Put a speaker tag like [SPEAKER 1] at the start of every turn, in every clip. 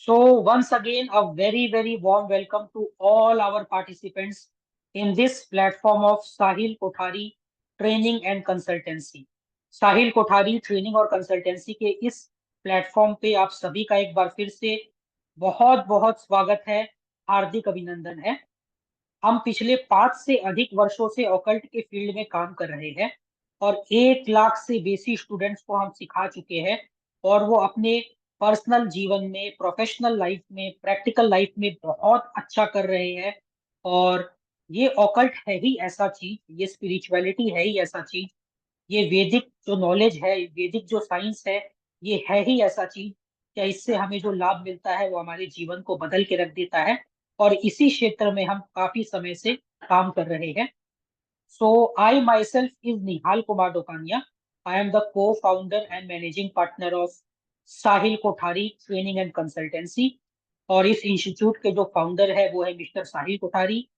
[SPEAKER 1] Once again, a very warm welcome to all our participants in this platform of Sahil Kothari Training and Consultancy. Sahil Kothari training और consultancy के इस platform पे आप सभी का एक बार फिर से बहुत बहुत स्वागत है, हार्दिक अभिनंदन है। हम पिछले 5 से अधिक वर्षों से ऑकल्ट के फील्ड में काम कर रहे हैं और 1 लाख से बेसी स्टूडेंट्स को हम सिखा चुके हैं और वो अपने पर्सनल जीवन में, प्रोफेशनल लाइफ में, प्रैक्टिकल लाइफ में बहुत अच्छा कर रहे हैं। और ये ऑकल्ट है ही ऐसा चीज, ये स्पिरिचुअलिटी है ही ऐसा चीज, ये वैदिक जो नॉलेज है, वैदिक जो साइंस है, ये है ही ऐसा चीज क्या इससे हमें जो लाभ मिलता है वो हमारे जीवन को बदल के रख देता है। और इसी क्षेत्र में हम काफी समय से काम कर रहे हैं। So I myself is Nihal Kumar Dokania. I am the co founder and managing partner of Sahil Kothari training and consultancy. और इस इंस्टीट्यूट के जो फाउंडर है वो है मिस्टर साहिल कोठारी।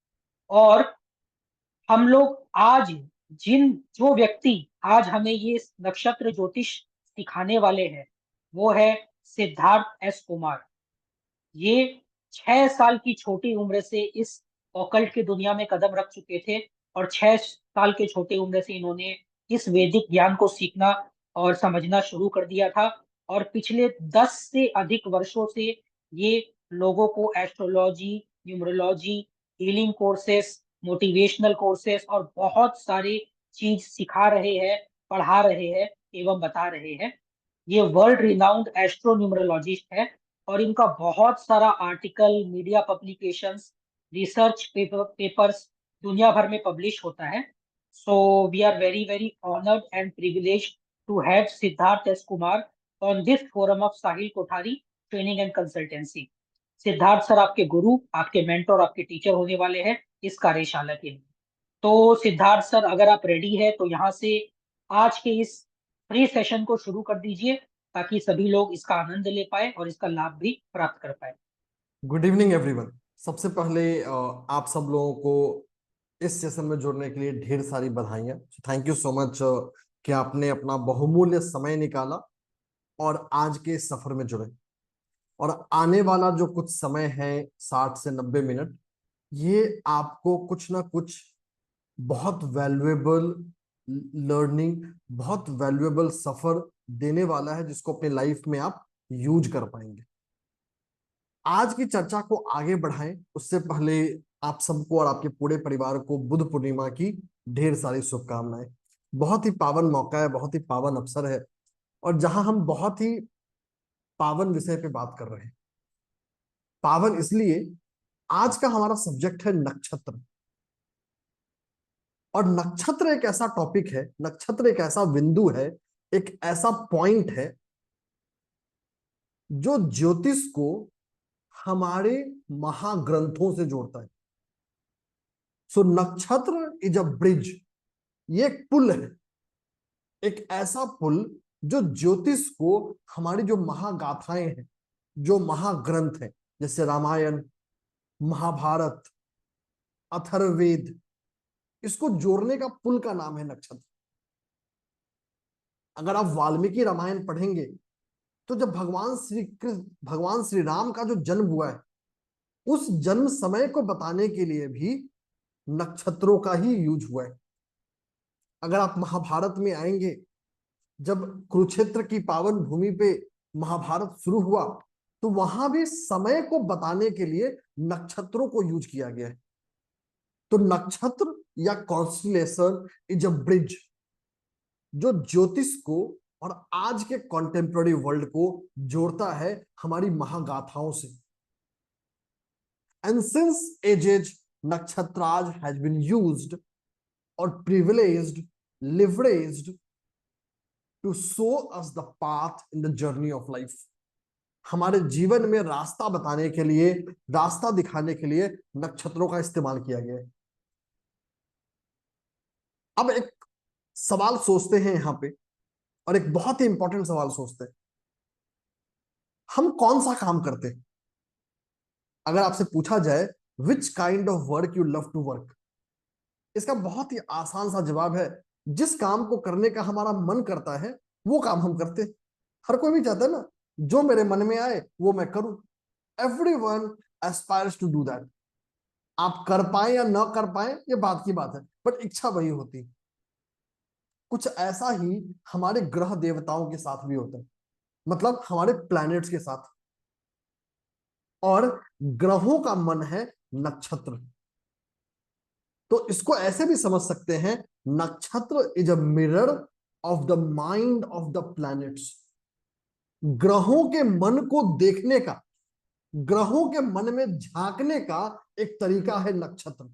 [SPEAKER 1] और हम लोग आज जो व्यक्ति आज हमें ये नक्षत्र ज्योतिष सिखाने वाले हैं वो है सिद्धार्थ एस कुमार। ये 6 साल की छोटी उम्र से इस ऑकल्ट की दुनिया में कदम रख चुके थे और 6 साल के छोटे उम्र से इन्होंने इस वैदिक ज्ञान को सीखना और समझना शुरू कर दिया था। और पिछले 10 से अधिक वर्षों से ये लोगों को astrology, numerology, healing courses, motivational courses और बहुत सारे चीज सिखा रहे हैं, पढ़ा रहे हैं एवं बता रहे हैं। ये वर्ल्ड रिनाउंड एस्ट्रो न्यूमरोलॉजिस्ट है और इनका बहुत सारा article, media publications, research papers दुनिया भर में पब्लिश होता है। So we are very honoured and privileged to have Siddharth S Kumar on this forum of Sahil Kothari training and consultancy. Siddharth sir आपके गुरु, आपके मेंटर, आपके टीचर होने वाले हैं इस कार्यशाला के लिए। तो सिद्धार्थ सर, अगर आप रेडी है तो यहाँ से आज के इस फ्री सेशन को शुरू कर दीजिए ताकि सभी लोग इसका आनंद ले पाए और इसका लाभ भी प्राप्त कर पाए।
[SPEAKER 2] Good evening everyone. सबसे पहले आप सब लोगों को इस सेशन में जुड़ने के लिए ढेर सारी बधाइयाँ। थैंक यू सो मच कि आपने अपना बहुमूल्य समय निकाला और आज के इस सफर में जुड़े। और आने वाला जो कुछ समय है, 60 से 90 मिनट, ये आपको कुछ ना कुछ बहुत वैल्यूएबल लर्निंग, बहुत वैल्यूएबल सफर देने वाला है जिसको अपने लाइफ में आप यूज कर पाएंगे। आज की चर्चा को आगे बढ़ाएं उससे पहले आप सबको और आपके पूरे परिवार को बुद्ध पूर्णिमा की ढेर सारी शुभकामनाएं। बहुत ही पावन मौका है, बहुत ही पावन अवसर है और जहां हम बहुत ही पावन विषय पे बात कर रहे हैं। पावन इसलिए, आज का हमारा सब्जेक्ट है नक्षत्र। और नक्षत्र एक ऐसा टॉपिक है, नक्षत्र एक ऐसा बिंदु है, एक ऐसा पॉइंट है जो ज्योतिष को हमारे महाग्रंथों से जोड़ता है। सो नक्षत्र इज अ ब्रिज, ये एक पुल है, एक ऐसा पुल जो ज्योतिष को हमारी जो महागाथाएं हैं, जो महाग्रंथ हैं, जैसे रामायण, महाभारत, अथर्ववेद, इसको जोड़ने का पुल का नाम है नक्षत्र। अगर आप वाल्मीकि रामायण पढ़ेंगे तो जब भगवान श्री राम का जो जन्म हुआ है, उस जन्म समय को बताने के लिए भी नक्षत्रों का ही यूज हुआ है। अगर आप महाभारत में आएंगे, जब कुरुक्षेत्र की पावन भूमि पे महाभारत शुरू हुआ तो वहां भी समय को बताने के लिए नक्षत्रों को यूज किया गया है। तो नक्षत्र या कॉन्स्टलेशन इज अ ब्रिज जो ज्योतिष को और आज के कॉन्टेम्पररी वर्ल्ड को जोड़ता है हमारी महागाथाओं से। And since ages nakshatras has been used और privileged, leveraged to show us the path in the journey of life. हमारे जीवन में रास्ता बताने के लिए, रास्ता दिखाने के लिए नक्षत्रों का इस्तेमाल किया गया है। अब एक सवाल सोचते हैं यहां पे, और एक बहुत ही इंपॉर्टेंट सवाल सोचते हैं, हम कौन सा काम करते हैं? अगर आपसे पूछा जाए which kind of work you love to work, इसका बहुत ही आसान सा जवाब है, जिस काम को करने का हमारा मन करता है वो काम हम करते हैं। हर कोई भी चाहता है ना, जो मेरे मन में आए वो मैं करूं। Everyone aspires to do that. आप कर पाए या ना कर पाए ये बात की बात है, बट इच्छा वही होती। कुछ ऐसा ही हमारे ग्रह देवताओं के साथ भी होता है, मतलब हमारे प्लैनेट्स के साथ। और ग्रहों का मन है नक्षत्र। तो इसको ऐसे भी समझ सकते हैं, नक्षत्र is a mirror of the mind of the planets. ग्रहों के मन को देखने का, ग्रहों के मन में झांकने का एक तरीका है नक्षत्र।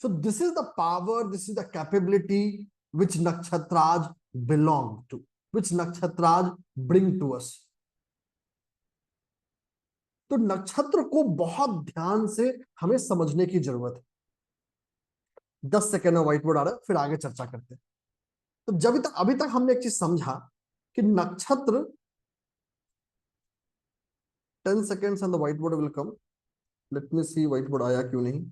[SPEAKER 2] So this is the power, this is the capability which nakshatraj belong to, which nakshatraj bring to us. तो नक्षत्र को बहुत ध्यान से हमें समझने की जरूरत है। 10 सेकेंड में व्हाइट बोर्ड आ रहा है, फिर आगे चर्चा करते हैं। तो जब तक अभी तक हमने एक चीज समझा कि नक्षत्र, 10 seconds and the whiteboard will come. Let me see whiteboard आया क्यों नहीं।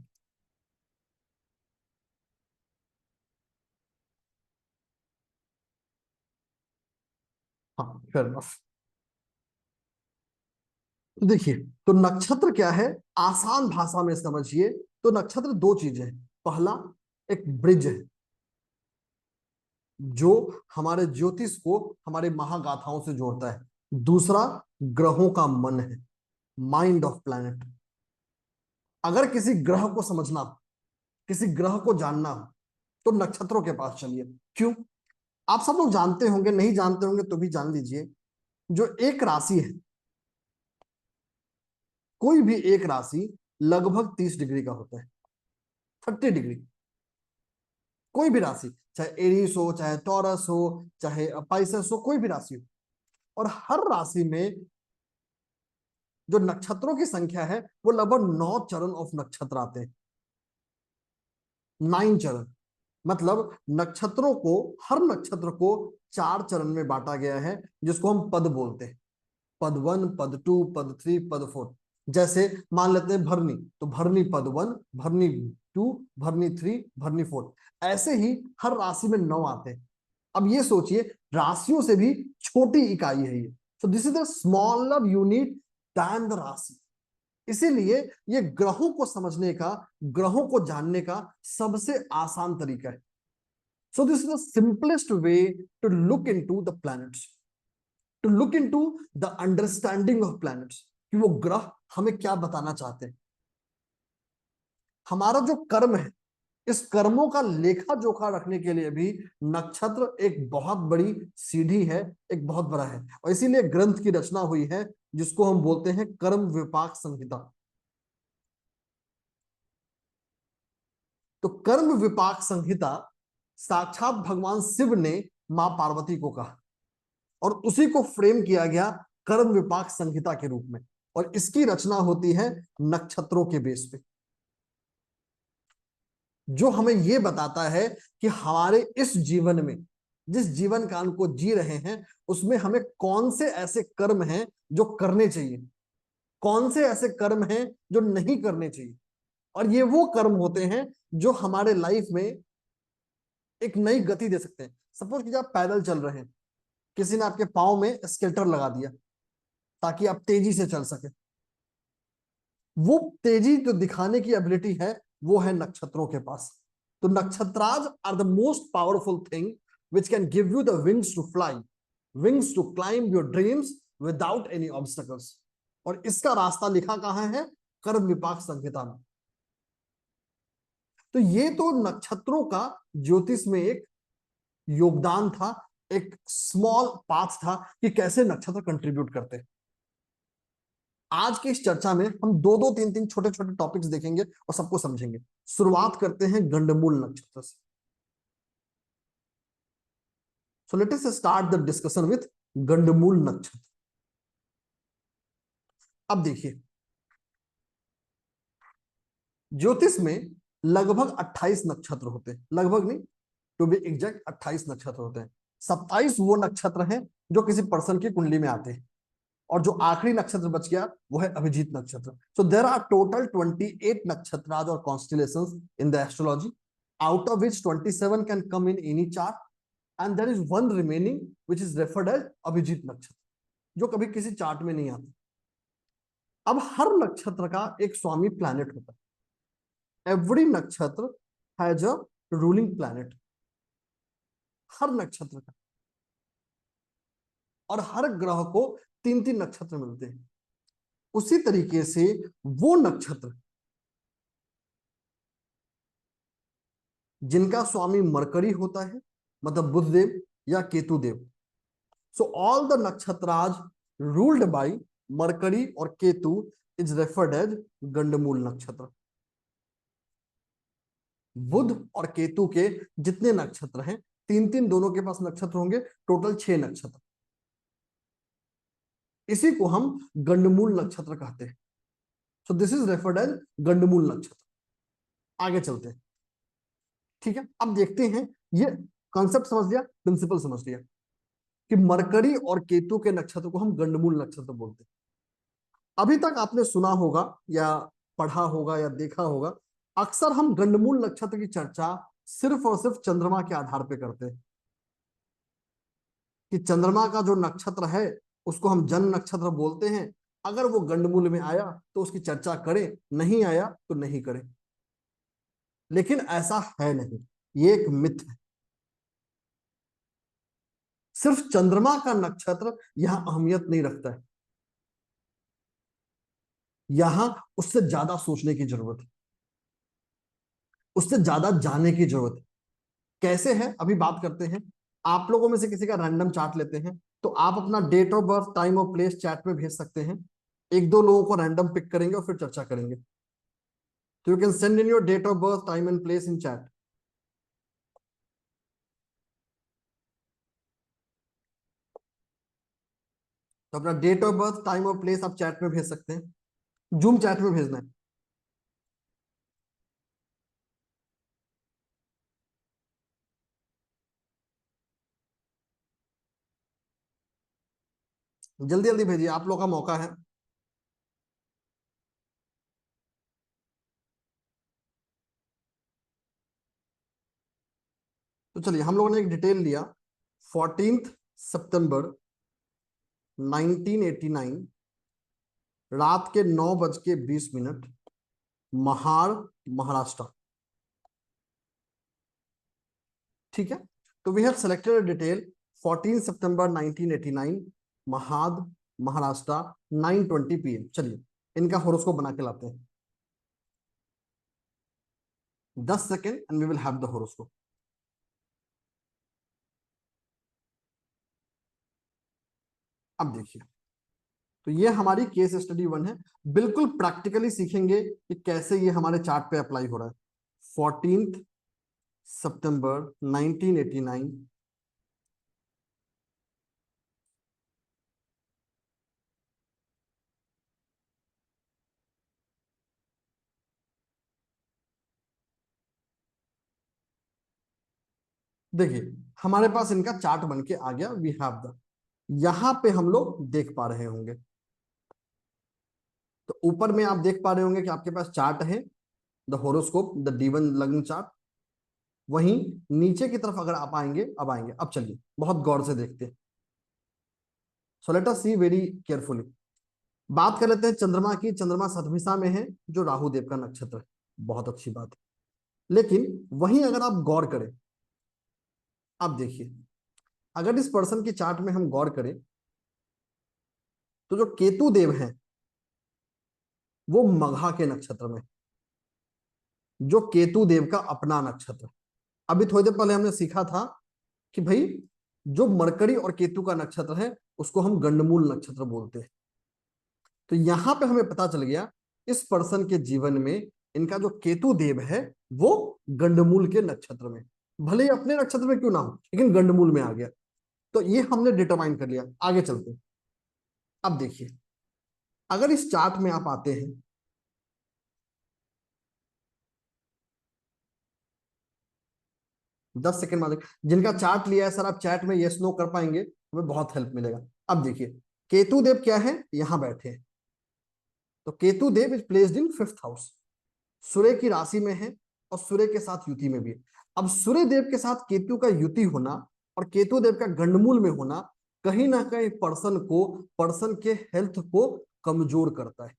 [SPEAKER 2] हाँ, fair enough। तो देखिए, तो नक्षत्र क्या है, आसान भाषा में समझिए तो नक्षत्र दो चीजें हैं। पहला एक ब्रिज है जो हमारे ज्योतिष को हमारे महागाथाओं से जोड़ता है। दूसरा ग्रहों का मन है, माइंड ऑफ प्लैनेट। अगर किसी ग्रह को समझना, किसी ग्रह को जानना तो नक्षत्रों के पास चलिए। क्यों? आप सब लोग जानते होंगे, नहीं जानते होंगे तो भी जान लीजिए, जो एक राशि है, कोई भी एक राशि लगभग 30 डिग्री का होता है, 30 डिग्री। कोई भी राशि, चाहे एरीज हो, चाहे टॉरस हो, चाहे पाइसेस हो, कोई भी राशि हो, और हर राशि में जो नक्षत्रों की संख्या है वो लगभग 9 चरण ऑफ नक्षत्र आते हैं। 9 चरण, मतलब नक्षत्रों को, हर नक्षत्र को 4 चरण में बांटा गया है, जिसको हम पद बोलते हैं। पद 1, पद 2, पद 3, पद 4। जैसे मान लेते हैं भरनी, तो भरनी पद 1, भरनी 2, भरनी 3, भरनी 4। ऐसे ही हर राशि में 9 आते हैं। अब ये सोचिए, राशियों से भी छोटी इकाई है ये। So this is the smaller unit than the rashi. इसीलिए ये ग्रहों को समझने का, ग्रहों को जानने का सबसे आसान तरीका है। So this is the simplest way to look into the planets, to look into the understanding of planets, कि वो ग्रह हमें क्या बताना चाहते हैं। हमारा जो कर्म है, इस कर्मों का लेखा जोखा रखने के लिए भी नक्षत्र एक बहुत बड़ी सीढ़ी है, एक बहुत बड़ा है। और इसीलिए ग्रंथ की रचना हुई है जिसको हम बोलते हैं कर्म विपाक संहिता। तो कर्म विपाक संहिता साक्षात भगवान शिव ने मां पार्वती को कहा, और उसी को फ्रेम किया गया कर्म विपाक संहिता के रूप में। और इसकी रचना होती है नक्षत्रों के बेस पे, जो हमें यह बताता है कि हमारे इस जीवन में, जिस जीवन काल को जी रहे हैं, उसमें हमें कौन से ऐसे कर्म हैं जो करने चाहिए, कौन से ऐसे कर्म हैं जो नहीं करने चाहिए। और ये वो कर्म होते हैं जो हमारे लाइफ में एक नई गति दे सकते हैं। सपोज कि आप पैदल चल रहे हैं, किसी ने आपके पाँव में स्केटर लगा दिया ताकि आप तेजी से चल सके। वो तेजी जो दिखाने की एबिलिटी है वो है नक्षत्रों के पास। तो nakshatras are the most powerful thing which can give you the wings to fly, wings to climb your dreams without any obstacles। और इसका रास्ता लिखा कहां है? कर्म विपाक संहिता में। तो ये तो नक्षत्रों का ज्योतिष में एक योगदान था, एक स्मॉल पाथ था कि कैसे नक्षत्र कंट्रीब्यूट करते हैं। आज की इस चर्चा में हम दो दो तीन तीन छोटे छोटे टॉपिक्स देखेंगे और सबको समझेंगे। शुरुआत करते हैं गंडमूल नक्षत्र से। So let us start the discussion with Gandmool nakshatra. अब देखिए, ज्योतिष में लगभग 28 नक्षत्र होते हैं, लगभग नहीं, टू बी एग्जैक्ट 28 नक्षत्र होते हैं। 27 वो नक्षत्र हैं जो किसी पर्सन की कुंडली में आते हैं, और जो आखिरी नक्षत्र बच गया वो है अभिजीत नक्षत्र। So there are total 28 nakshatras और constellations in the astrology, out of which 27 can come in any chart, and there is one remaining which is referred as Abhijit nakshatra. जो कभी किसी चार्ट में नहीं आते। अब हर नक्षत्र का एक स्वामी प्लैनेट होता है। एवरी नक्षत्र हैज अ रूलिंग प्लैनेट, हर नक्षत्र का। और हर ग्रह को 3-3 नक्षत्र मिलते हैं। उसी तरीके से वो नक्षत्र जिनका स्वामी मरकरी होता है, मतलब बुध देव या Ketu Dev, so all the nakshatras ruled by Mercury और Ketu is referred as Gandmool nakshatra. Budh और केतु के जितने नक्षत्र हैं, 3-3 दोनों के पास नक्षत्र होंगे, टोटल 6 नक्षत्र। इसी को हम गंडमूल नक्षत्र कहते हैं। So this is referred as Gandmool nakshatra. आगे चलते हैं, ठीक है। अब देखते हैं, ये कॉन्सेप्ट समझ लिया, प्रिंसिपल समझ लिया कि मरकरी और केतु के नक्षत्र को हम गंडमूल नक्षत्र बोलते हैं। अभी तक आपने सुना होगा या पढ़ा होगा या देखा होगा, अक्सर हम गंडमूल नक्षत्र की चर्चा सिर्फ और सिर्फ चंद्रमा के आधार पे करते हैं कि चंद्रमा का जो नक्षत्र है उसको हम जन्म नक्षत्र बोलते हैं। अगर वो गंडमूल में आया तो उसकी चर्चा करें, नहीं आया तो नहीं करें। लेकिन ऐसा है नहीं, ये एक मिथ है। सिर्फ चंद्रमा का नक्षत्र यहां अहमियत नहीं रखता है, यहां उससे ज्यादा सोचने की जरूरत है, उससे ज्यादा जानने की जरूरत है। कैसे है अभी बात करते हैं। आप लोगों में से किसी का रैंडम चार्ट लेते हैं, तो आप अपना date of birth, time of place chat में भेज सकते हैं। 1-2 लोगों को रैंडम पिक करेंगे और फिर चर्चा करेंगे। तो you can send in your date of birth, time and place in chat. तो अपना date of birth, time of place आप चैट में भेज सकते हैं, जूम चैट में भेजना है। जल्दी जल्दी भेजिए, आप लोग का मौका है। तो चलिए, हम लोगों ने एक डिटेल लिया। 14 सितंबर 1989 रात के 9:20 महाड़, महाराष्ट्र। ठीक है, तो वी हैव सेलेक्टेड डिटेल 14 सितंबर 1989 महाड़, महाराष्ट्र, 9:20 PM। चलिए इनका होरोस्कोप बना के लाते हैं। 10 second and we will have the horoscope. अब देखिए, तो ये हमारी केस स्टडी 1 है। बिल्कुल प्रैक्टिकली सीखेंगे कि कैसे ये हमारे चार्ट पे अप्लाई हो रहा है। 14 सितंबर 1989 देखिए हमारे पास इनका चार्ट बन के आ गया। वी हैव द, यहां पे हम लोग देख पा रहे होंगे, तो ऊपर में आप देख पा रहे होंगे कि आपके पास चार्ट है, द होरोस्कोप, द D1 लग्न चार्ट। वहीं नीचे की तरफ अगर आप आएंगे, अब आएंगे, अब चलिए बहुत गौर से देखते हैं। सो लेट अस सी वेरी केयरफुली। बात कर लेते हैं चंद्रमा की। चंद्रमा सतभिसा में है, जो राहु देव का नक्षत्र है। बहुत अच्छी बात है। लेकिन वहीं अगर आप गौर करें, अब देखिए, अगर इस पर्सन की चार्ट में हम गौर करें, तो जो केतु देव हैं वो मघा के नक्षत्र में, जो केतु देव का अपना नक्षत्र। अभी थोड़ी देर पहले हमने सीखा था कि भाई जो मरकरी और केतु का नक्षत्र है उसको हम गंडमूल नक्षत्र बोलते हैं। तो यहां पे हमें पता चल गया इस पर्सन के जीवन में इनका जो केतु देव है वो गंडमूल के नक्षत्र में, भले ही अपने नक्षत्र में क्यों ना हो, लेकिन गंडमूल में आ गया। तो ये हमने डिटरमाइन कर लिया। आगे चलते हैं। अब देखिए, अगर इस चार्ट में आप आते हैं, 10 सेकंड बाद जिनका चार्ट लिया है सर, आप चैट में यस नो कर पाएंगे, हमें बहुत हेल्प मिलेगा। अब देखिए, केतु देव क्या है, यहां बैठे हैं। तो Ketu Dev is placed in 5th house, सूर्य की राशि में है और सूर्य के साथ युति में भी है। अब सूर्य देव के साथ केतु का युति होना और केतु देव का गंडमूल में होना कहीं ना कहीं पर्सन के हेल्थ को कमजोर करता है।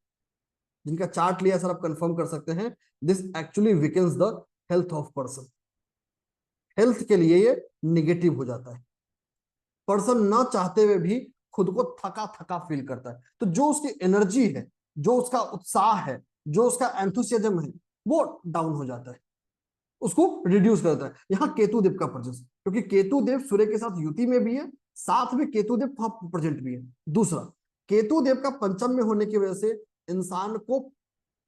[SPEAKER 2] जिनका चार्ट लिया सर आप कंफर्म कर सकते हैं, this actually weakens the health of person. Health के लिए ये निगेटिव हो जाता है। पर्सन ना चाहते हुए भी खुद को थका थका फील करता है। तो जो उसकी एनर्जी है, जो उसका उत्साह है, जो उसका एंथुसियाज्म है, वो डाउन हो जाता है, उसको रिड्यूस करता है। यहाँ केतु देव का प्रेजेंस, क्योंकि केतु देव सूर्य के साथ युति में भी है, साथ में केतु देव वहां प्रेजेंट भी है। दूसरा, केतु देव का पंचम में होने की वजह से इंसान को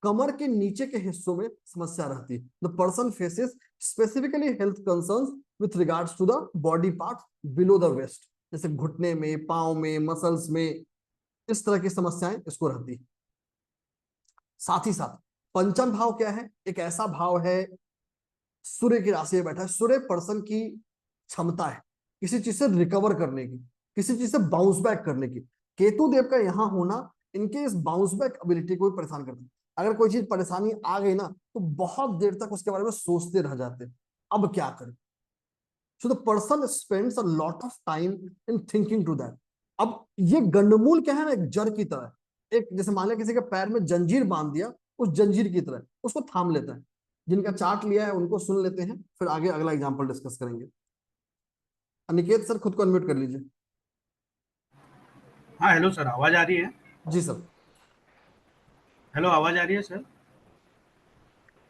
[SPEAKER 2] कमर के नीचे के हिस्सों में समस्या रहती है। The person faces specifically health concerns with regards to the body part below the waist, जैसे घुटने में, पांव में, मसल्स में, इस तरह की समस्याएं इसको रहती है। साथ ही साथ पंचम भाव क्या है? एक ऐसा भाव है, सूर्य की राशि में बैठा है। सूर्य पर्सन की क्षमता है किसी चीज से रिकवर करने की, किसी चीज से बाउंस बैक करने की। केतु देव का यहां होना इनके इस बाउंस बैक एबिलिटी को भी परेशान करता है। अगर कोई चीज परेशानी आ गई ना, तो बहुत देर तक उसके बारे में सोचते रह जाते हैं, अब क्या करें। So the person spends a lot of time in thinking to that. अब ये गंडमूल क्या है ना, एक जड़ की तरह, एक जैसे मान लिया किसी के पैर में जंजीर बांध दिया, उस जंजीर की तरह उसको थाम लेता है। जिनका चार्ट लिया है उनको सुन लेते हैं, फिर आगे अगला एग्जांपल डिस्कस करेंगे। अनिकेत सर खुद को अनम्यूट कर लीजिए।
[SPEAKER 3] हाँ, हेलो सर, आवाज़ आ रही है?
[SPEAKER 2] जी सर।
[SPEAKER 3] हेलो, आवाज़ आ रही है सर?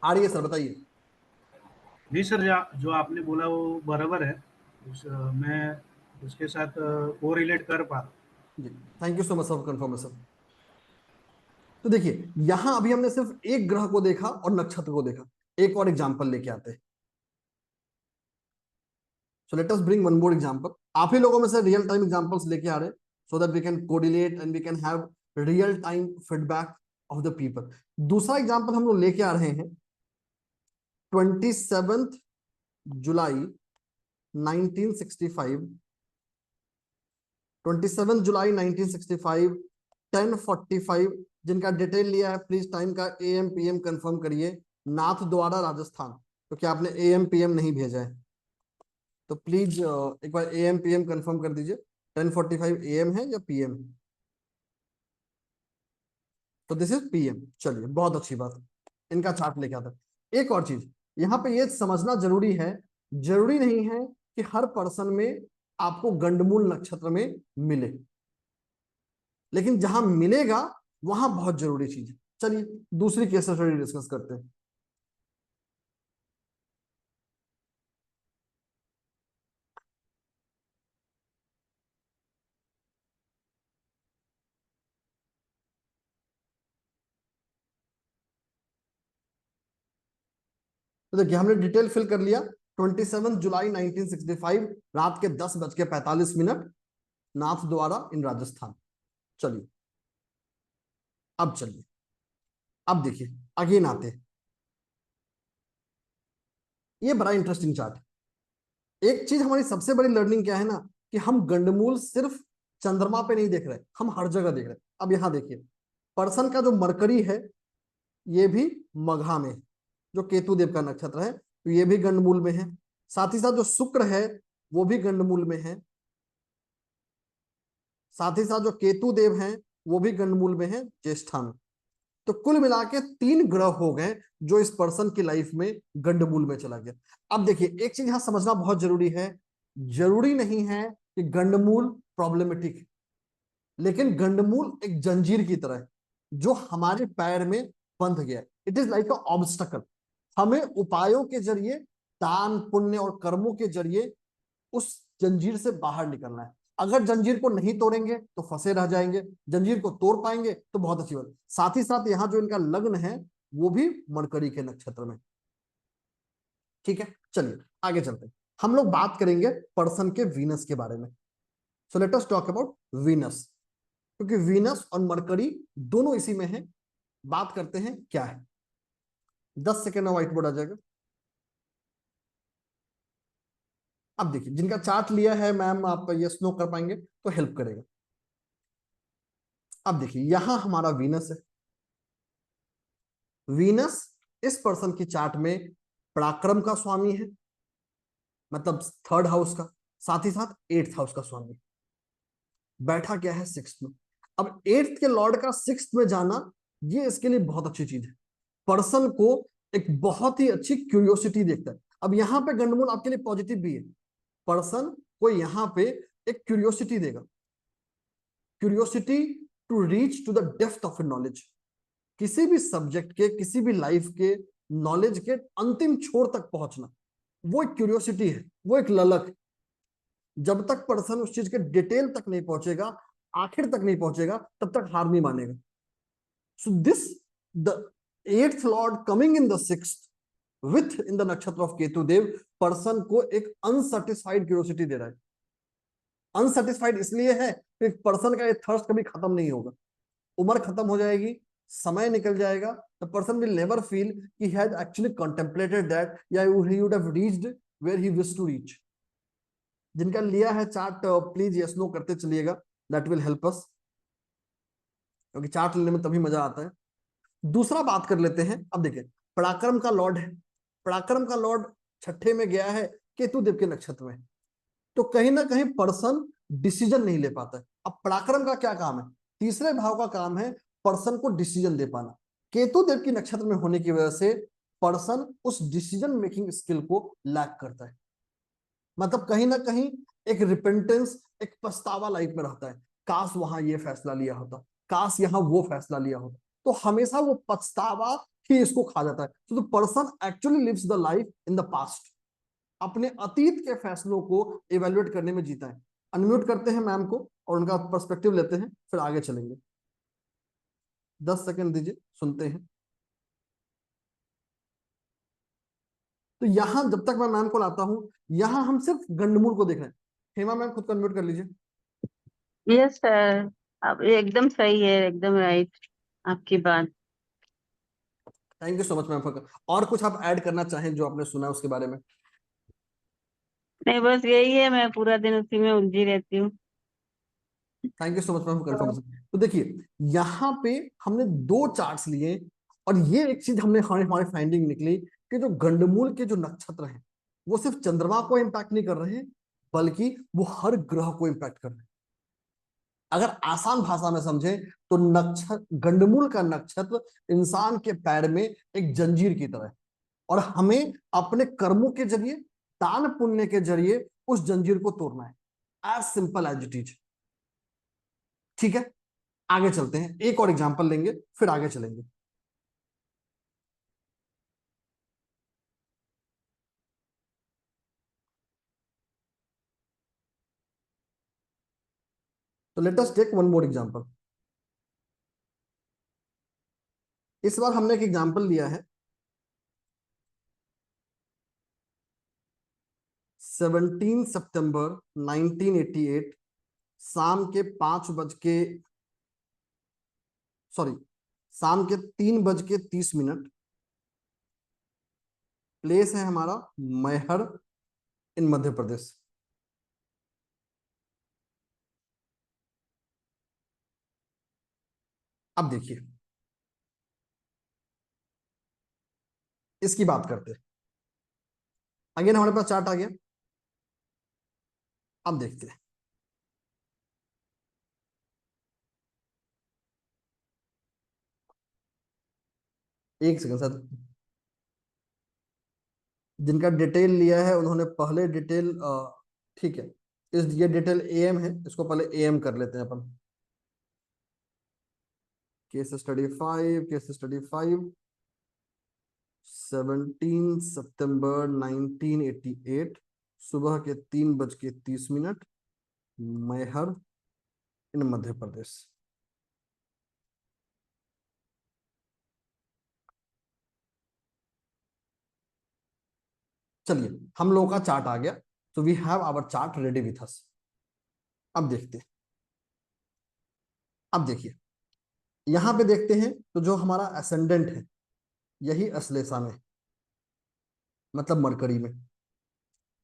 [SPEAKER 2] आ रही है सर, बताइए।
[SPEAKER 3] जी सर, जो आपने बोला वो बराबर है। मैं उसके साथ को रिलेट कर पा रहा हूँ।
[SPEAKER 2] जी, thank you so much for confirmation. तो देखिए, यहां अभी हमने सिर्फ एक ग्रह को देखा और नक्षत्र को देखा। एक और एग्जाम्पल लेके आते हैं। सो लेट अस ब्रिंग वन मोर एग्जांपल। आप ही लोगों में से रियल टाइम एग्जांपल्स लेके आ रहे हैं, so that we can correlate and we can have real time feedback of the people. दूसरा एग्जांपल हम लोग लेके आ रहे हैं 27 जुलाई 1965। 27 जुलाई 1965 10:45। जिनका डिटेल लिया है प्लीज टाइम का AM PM कंफर्म करिए। नाथ द्वारा राजस्थान, तो क्या आपने AM PM नहीं भेजा है तो प्लीज एक बार AM PM कंफर्म कर दीजिए। 10:45 AM है या PM? तो दिस इज PM। चलिए, बहुत अच्छी बात, इनका चार्ट लेके आता है। एक और चीज यहाँ पे ये समझना जरूरी है, जरूरी नहीं है कि हर पर्सन में आपको गंडमूल नक्षत्र में मिले, लेकिन जहां मिलेगा वहां बहुत जरूरी चीज है। चलिए दूसरी केस स्टडी डिस्कस करते हैं। तो देखिए, हमने डिटेल फिल कर लिया। 27 जुलाई 1965 रात के 10:45 नाथ द्वारा इन राजस्थान। चलिए, अब चलिए, अब देखिए, अगेन आते हैं। ये बड़ा इंटरेस्टिंग चार्ट है। एक चीज हमारी सबसे बड़ी लर्निंग क्या है ना, कि हम गंडमूल सिर्फ चंद्रमा पे नहीं देख रहे, हम हर जगह देख रहे हैं। अब यहां देखिए, पर्सन का जो मरकरी है ये भी मघा में, जो केतु देव का नक्षत्र है, तो ये भी गंडमूल में है। साथ ही साथ जो शुक्र है वो भी गंडमूल में है। साथ ही साथ जो केतु देव हैं वो भी गंडमूल में है, ज्येष्ठा में। तो कुल मिला के 3 ग्रह हो गए जो इस पर्सन की लाइफ में गंडमूल में चला गया। अब देखिए, एक चीज यहां समझना बहुत जरूरी है, जरूरी नहीं है कि गंडमूल प्रॉब्लमेटिक है, लेकिन गंडमूल एक जंजीर की तरह है जो हमारे पैर में बंध गया है। It is like a obstacle. हमें उपायों के जरिए, दान पुण्य और कर्मों के जरिए उस जंजीर से बाहर निकलना है। अगर जंजीर को नहीं तोड़ेंगे तो फंसे रह जाएंगे, जंजीर को तोड़ पाएंगे तो बहुत अच्छी बात। साथ ही साथ यहाँ जो इनका लग्न है वो भी मरकरी के नक्षत्र में। ठीक है, चलिए आगे चलते हैं। हम लोग बात करेंगे पर्सन के वीनस के बारे में। सो let us talk about Venus, क्योंकि वीनस और मरकरी दोनों इसी में है। बात करते हैं क्या है। 10 सेकेंड में व्हाइट बोर्ड आ जाएगा। अब देखिए, जिनका चार्ट लिया है मैम, आप ये स्नो कर पाएंगे तो हेल्प करेगा। अब देखिए, यहां हमारा वीनस है। वीनस इस पर्सन की चार्ट में पराक्रम का स्वामी है, मतलब 3rd हाउस का, साथ ही साथ 8th हाउस का स्वामी। बैठा क्या है सिक्स्थ में। अब एट्थ के लॉर्ड का सिक्स्थ में जाना, ये इसके लिए बहुत अच्छी चीज है। पर्सन को एक बहुत ही अच्छी क्यूरियोसिटी देखता है। अब यहां पे गंडमूल आपके लिए पॉजिटिव भी है। पर्सन को यहां पे एक क्यूरियोसिटी देगा, curiosity to reach to the depth of knowledge. किसी भी सब्जेक्ट के, किसी भी लाइफ के नॉलेज के अंतिम छोर तक पहुंचना, वो एक क्यूरियोसिटी है, वो एक ललक है। जब तक पर्सन उस चीज के डिटेल तक नहीं पहुंचेगा, आखिर तक नहीं पहुंचेगा, तब तक हार नहीं मानेगा। So this the eighth Lord coming in the sixth with in the नक्षत्र ऑफ केतु देव, पर्सन को एक अनसेटिस्फाइड क्यूरियोसिटी दे रहा है। अनसेटिस्फाइड इसलिए है कि पर्सन का ये थर्स्ट कभी खत्म नहीं होगा। उम्र खत्म हो जाएगी, समय निकल जाएगा, the person will never feel he had actually contemplated that, या he would have reached where he wish to reach. जिनका लिया है चार्ट, प्लीज यस नो करते चलिएगा, दैट विल हेल्प अस, क्योंकि चार्ट लेने में तभी मजा आता है। दूसरा बात कर लेते हैं। अब देखिए, पराक्रम का लॉर्ड है, पराक्रम का लॉर्ड छठे में गया है केतु देव के नक्षत्र में, तो कहीं ना कहीं पर्सन डिसीजन नहीं ले पाता है। अब पराक्रम का क्या काम है, तीसरे भाव का काम है पर्सन को डिसीजन दे पाना। केतु देव की नक्षत्र में होने की वजह से पर्सन उस डिसीजन मेकिंग स्किल को लैक करता है। मतलब कहीं ना कहीं एक रिपेंटेंस, एक पछतावा लाइफ में रहता है, काश वहां ये फैसला लिया होता, काश यहाँ वो फैसला लिया होता। तो हमेशा वो पछतावा ही इसको खा जाता है। तो person actually lives the life in the past, अपने अतीत के फैसलों को इवेल्युएट करने में जीता है। अनम्यूट करते हैं मैम को और उनका पर्सपेक्टिव लेते हैं, फिर आगे चलेंगे। 10 सेकंड दीजिए, सुनते हैं। तो यहां जब तक मैं मैम को लाता हूं, यहां हम सिर्फ गंडमूल को देख रहे हैं। हेमा मैम खुद कन्वर्ट कर लीजिए।
[SPEAKER 4] यस सर, अब एकदम सही है, एकदम राइट आपकी बात।
[SPEAKER 2] Thank you so much ma'am. और कुछ आप ऐड करना चाहें जो आपने सुना उसके बारे में?
[SPEAKER 4] नहीं, बस यही है, मैं पूरा दिन उसी में उलझी रहती हूँ।
[SPEAKER 2] Thank you so much ma'am confirmation. तो देखिए, यहाँ पे हमने दो चार्ट्स लिए, और ये एक चीज हमने हमारी फाइंडिंग निकली कि जो गंडमूल के जो नक्षत्र हैं, वो सिर्फ चंद्रमा को इम्पैक्ट नहीं कर रहे हैं, बल्कि वो हर ग्रह को इम्पैक्ट कर रहे हैं। अगर आसान भाषा में समझें तो नक्षत्र, गंडमूल का नक्षत्र इंसान के पैर में एक जंजीर की तरह है, और हमें अपने कर्मों के जरिए, दान पुण्य के जरिए उस जंजीर को तोड़ना है। As simple as it is. ठीक है, आगे चलते हैं, एक और एग्जांपल लेंगे, फिर आगे चलेंगे। तो let us take one more example. इस बार हमने एक एग्जांपल लिया है 17 सितंबर 1988, शाम के 3:30। प्लेस है हमारा मैहर इन मध्य प्रदेश। अब देखिए, इसकी बात करते हैं। अगेन हमारे पास चार्ट आ गया, अब देखते हैं। एक सेकंड सर, जिनका डिटेल लिया है उन्होंने पहले डिटेल, ठीक है, ये डिटेल एएम है, इसको पहले एएम कर लेते हैं अपन। केस स्टडी 5, 17 सितंबर 1988, सुबह के 3:30, मैहर इन मध्य प्रदेश। चलिए, हम लोगों का चार्ट आ गया, तो we have our chart ready with us. अब देखते हैं। अब देखिए, यहां पे देखते हैं, तो जो हमारा असेंडेंट है यही अश्लेषा में, मतलब मरकरी में।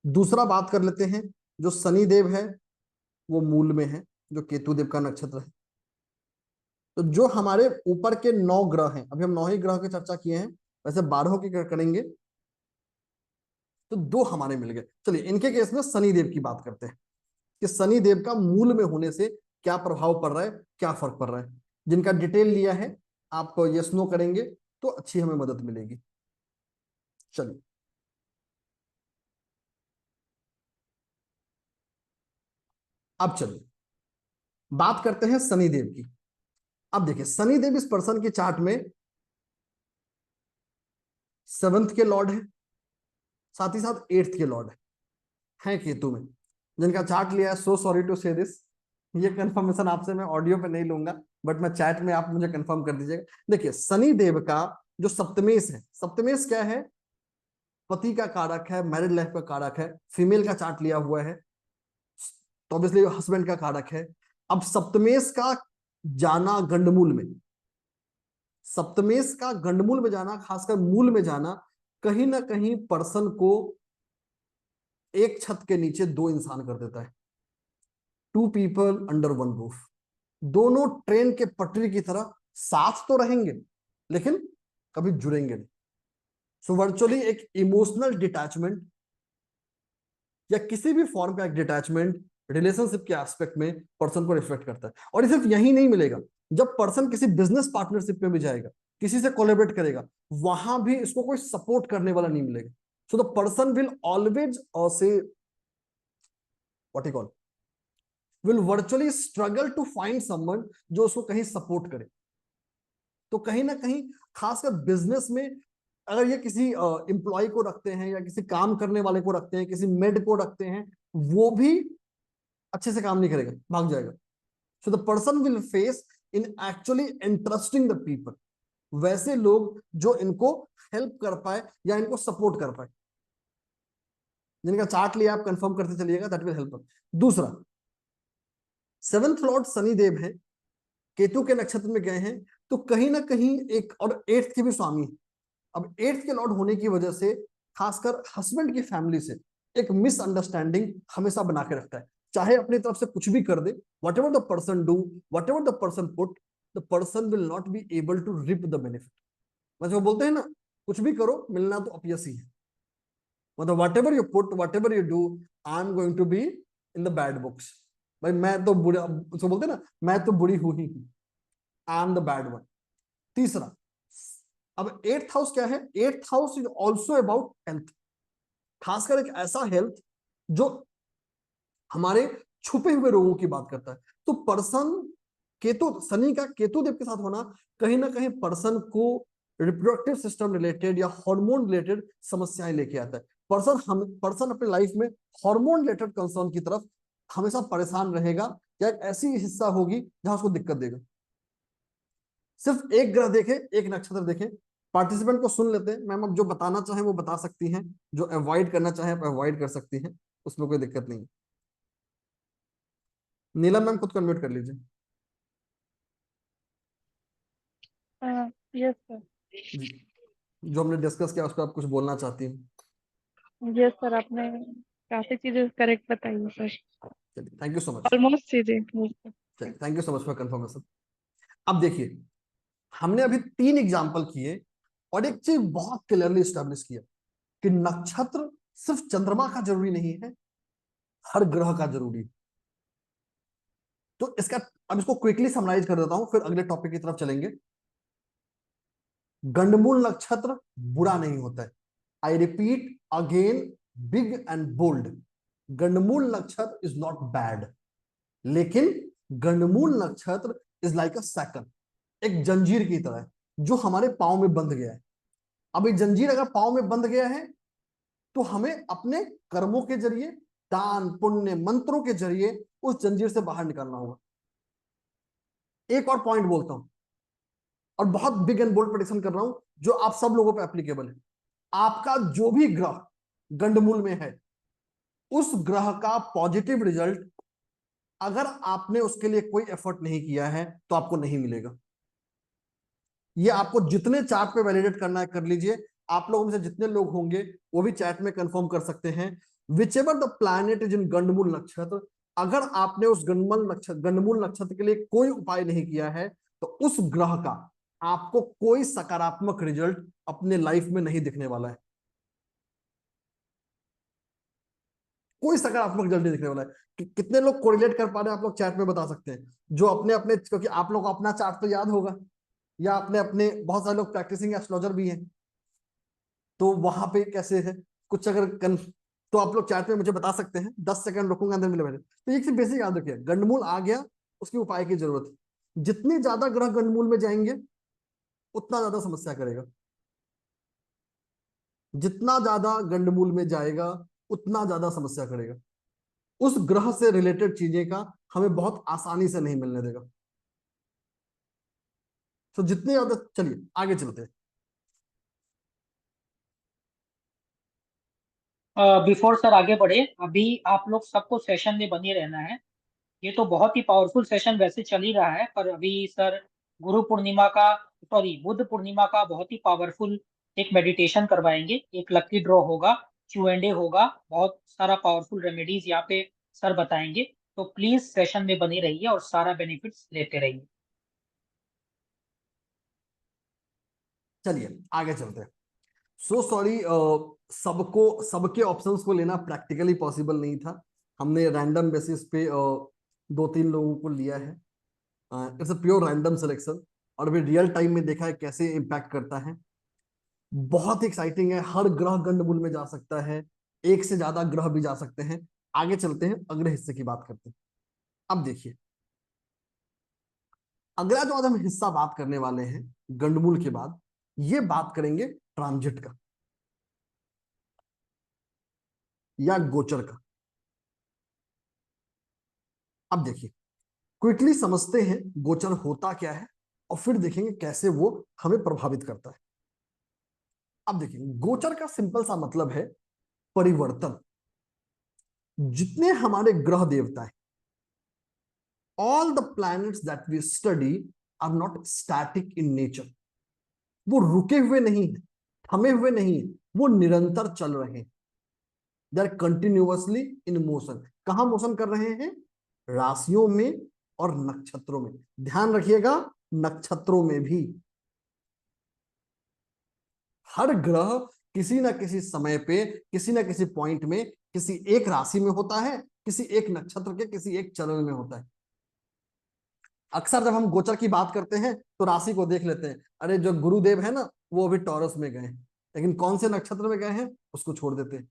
[SPEAKER 2] दूसरा बात कर लेते हैं, जो शनि देव है वो मूल में है, जो केतु देव का नक्षत्र है। तो जो हमारे ऊपर के 9 ग्रह हैं, अभी हम 9 ही ग्रह की चर्चा किए हैं, वैसे 12 की करेंगे, तो 2 हमारे मिल गए। चलिए, इनके केस में शनि देव की बात करते हैं कि शनि देव का मूल में होने से क्या प्रभाव पड़ रहा है, क्या फर्क पड़ रहा है। जिनका डिटेल लिया है आप यस नो करेंगे तो अच्छी हमें मदद मिलेगी। चलिए अब चलिए बात करते हैं शनिदेव की। अब देखिए शनिदेव इस पर्सन के चार्ट में 7th के लॉर्ड है, साथ ही साथ 8th के लॉर्ड है केतु में। जिनका चार्ट लिया है, सो सॉरी टू से दिस, ये कंफर्मेशन आपसे मैं ऑडियो पे नहीं लूंगा, बट मैं चैट में आप मुझे कंफर्म कर दीजिएगा। देखिए शनि देव का जो सप्तमेश है, सप्तमेश क्या है, पति का कारक है, मैरिड लाइफ का कारक है। फीमेल का चार्ट लिया हुआ है तो ऑब्वियसली हस्बैंड का कारक है। अब सप्तमेश का जाना गंडमूल में, सप्तमेश का गंडमूल में जाना, खासकर मूल में जाना, कहीं ना कहीं पर्सन को एक छत के नीचे दो इंसान कर देता है। 2 people अंडर 1 रूफ। दोनों ट्रेन के पटरी की तरह साथ तो रहेंगे लेकिन कभी जुड़ेंगे नहीं। सो वर्चुअली एक इमोशनल डिटैचमेंट या किसी भी फॉर्म का एक डिटैचमेंट रिलेशनशिप के एस्पेक्ट में पर्सन को रिफ्लेक्ट करता है। और ये सिर्फ यही नहीं मिलेगा, जब पर्सन किसी बिजनेस पार्टनरशिप में भी जाएगा, किसी से कोलैबोरेट करेगा, वहां भी इसको कोई सपोर्ट करने वाला नहीं मिलेगा। So the person will always say what you call will virtually struggle to find someone जो उसको कहीं सपोर्ट करे। तो कहीं ना कहीं खासकर बिजनेस में अगर ये किसी एम्प्लॉय को रखते हैं या किसी काम करने वाले को रखते हैं, किसी मेड को रखते हैं, वो भी अच्छे से काम नहीं करेगा, भाग जाएगा। सो the person will face in actually interesting the people, वैसे लोग जो इनको हेल्प कर पाए या इनको सपोर्ट कर पाए। जिनका चार्ट लिया आप कंफर्म करते चलिएगा, दैट विल हेल्प। दूसरा 7th लॉर्ड शनिदेव है, केतु के नक्षत्र में गए हैं, तो कहीं ना कहीं एक, और 8th के भी स्वामी है। अब 8th के लॉर्ड होने की वजह से खासकर हस्बैंड की फैमिली से एक मिसअंडरस्टैंडिंग हमेशा बना के रखता है। चाहे अपनी तरफ से कुछ भी कर दे, whatever the person do, whatever the person put, the person will not be able to reap the benefit. मतलब वो बोलते हैं ना, कुछ भी करो मिलना तो अपयस ही है। मतलब whatever you put, whatever you do, I am going to be in the bad books. भाई मैं तो बुरा, उसको बोलते हैं ना, मैं तो बुरी हूं ही, I am the bad one. तीसरा, अब 8th हाउस क्या है, 8th house is also about health, खासकर एक ऐसा हेल्थ जो हमारे छुपे हुए रोगों की बात करता है। तो पर्सन केतु, शनि का केतु देव के साथ होना कहीं ना कहीं पर्सन को रिप्रोडक्टिव सिस्टम रिलेटेड या हार्मोन रिलेटेड समस्याएं लेके आता है। पर्सन अपने लाइफ में हार्मोन रिलेटेड कंसर्न की तरफ हमेशा परेशान रहेगा, या एक ऐसी हिस्सा होगी जहां उसको दिक्कत देगा। सिर्फ एक ग्रह देखें, एक नक्षत्र देखें। पार्टिसिपेंट को सुन लेते हैं, मैम अब जो बताना चाहें वो बता सकती हैं, जो अवॉइड करना चाहें आप अवॉइड कर सकती हैं, उसमें कोई दिक्कत नहीं है। नीलम मैम खुद कन्वर्ट कर लीजिए।
[SPEAKER 5] Yes sir.
[SPEAKER 2] जी, जो हमने डिस्कस किया उस पर आप कुछ बोलना चाहती हैं?
[SPEAKER 5] यस सर, आपने काफी चीजें करेक्ट बताई है सर,
[SPEAKER 2] चलिए thank you so much.
[SPEAKER 5] Almost चीजें।
[SPEAKER 2] चलिए thank you so much for confirmation. अब देखिए हमने अभी 3 एग्जाम्पल किए और एक चीज बहुत क्लियरली स्टैब्लिश किया कि नक्षत्र सिर्फ चंद्रमा का जरूरी नहीं है, हर ग्रह का जरूरी है। तो इसका अब इसको क्विकली समराइज कर देता हूं, फिर अगले टॉपिक की तरफ चलेंगे। गंडमूल नक्षत्र बुरा नहीं होता है। I repeat again, big and bold, Gandmool nakshatra is not bad, लेकिन गंडमूल नक्षत्र इज लाइक अ सैकल, एक जंजीर की तरह है जो हमारे पांव में बंध गया है। अब ये जंजीर अगर पांव में बंध गया है तो हमें अपने कर्मों के जरिए, दान पुण्य मंत्रों के जरिए उस जंजीर से बाहर निकलना होगा। एक और पॉइंट बोलता हूं और बहुत बिग एंड बोल्ड प्रेडिक्शन कर रहा हूं जो आप सब लोगों पे एप्लीकेबल है। आपका जो भी ग्रह गंडमूल में है, उस ग्रह का पॉजिटिव रिजल्ट अगर आपने उसके लिए कोई एफर्ट नहीं किया है तो आपको नहीं मिलेगा। ये आपको जितने चार्ट पे वैलिडेट करना है कर लीजिए। आप लोगों में से जितने लोग होंगे वो भी चैट में कंफर्म कर सकते हैं। Whichever the planet is in Gandmool nakshatra, अगर आपने उस गंडमूल नक्षत्र के लिए कोई उपाय नहीं किया है तो उस ग्रह का आपको कोई सकारात्मक रिजल्ट अपने लाइफ में नहीं दिखने वाला है। कोई सकारात्मक रिजल्ट नहीं दिखने वाला है। कितने लोग कोरिलेट कर पा रहे हैं, आप लोग चैट में बता सकते हैं, जो अपने अपने, क्योंकि आप लोग को अपना चार्ट तो याद होगा, या अपने अपने बहुत सारे लोग प्रैक्टिसिंग एस्ट्रोलॉजर भी हैं, तो वहां पे कैसे है कुछ अगर तो आप लोग चैट में मुझे बता सकते हैं। 10 सेकंड रुकूंगा, अंदर मिले बैठे। तो एक बेसिक याद रखिए, गंडमूल आ गया, उसके उपाय की जरूरत है। जितने ज्यादा ग्रह गंडमूल में जाएंगे उतना ज्यादा समस्या करेगा, जितना ज्यादा गंडमूल में जाएगा उतना ज्यादा समस्या करेगा। उस ग्रह से रिलेटेड चीजें का हमें बहुत आसानी से नहीं मिलने देगा। तो जितने ज्यादा, चलिए आगे चलते हैं।
[SPEAKER 1] बिफोर सर आगे बढ़े, अभी आप लोग सबको सेशन में बने रहना है। ये तो बहुत ही पावरफुल सेशन वैसे चल ही रहा है, पर अभी सर गुरु पूर्णिमा का, सॉरी बुद्ध पूर्णिमा का बहुत ही पावरफुल एक मेडिटेशन करवाएंगे, एक लकी ड्रॉ होगा, Q&A होगा, बहुत सारा पावरफुल रेमेडीज यहाँ पे सर बताएंगे। तो प्लीज सेशन में बने रहिए और सारा बेनिफिट्स लेते रहिए।
[SPEAKER 2] चलिए आगे चलते हैं। सो सॉरी, सबको सबके ऑप्शंस को लेना प्रैक्टिकली पॉसिबल नहीं था। हमने रैंडम बेसिस पे 2-3 लोगों को लिया है। It's a pure random selection, और अभी रियल टाइम में देखा है कैसे इम्पैक्ट करता है। बहुत एक्साइटिंग है, हर ग्रह गंडमूल में जा सकता है, एक से ज्यादा ग्रह भी जा सकते हैं। आगे चलते हैं, अगले हिस्से की बात करते हैं। अब देखिए, अगला जो आज हम हिस्सा बात करने वाले हैं गंडमूल के बाद, ये बात करेंगे ट्रांजिट का या गोचर का। अब देखिए, क्विकली समझते हैं गोचर होता क्या है, और फिर देखेंगे कैसे वो हमें प्रभावित करता है। अब देखिए, गोचर का सिंपल सा मतलब है परिवर्तन। जितने हमारे ग्रह देवता है, all the planets that we study are not static in nature. वो रुके हुए नहीं है, थमे हुए नहीं है, वो निरंतर चल रहे हैं। They are continuously in motion. कहां मोशन कर रहे हैं? राशियों में और नक्षत्रों में। ध्यान रखिएगा, नक्षत्रों में भी। हर ग्रह किसी ना किसी समय पे, किसी ना किसी पॉइंट में, किसी एक राशि में होता है, किसी एक नक्षत्र के किसी एक चरण में होता है। अक्सर जब हम गोचर की बात करते हैं तो राशि को देख लेते हैं, अरे जो गुरुदेव है ना वो अभी टॉरस में गए हैं, लेकिन कौन से नक्षत्र में गए हैं उसको छोड़ देते हैं।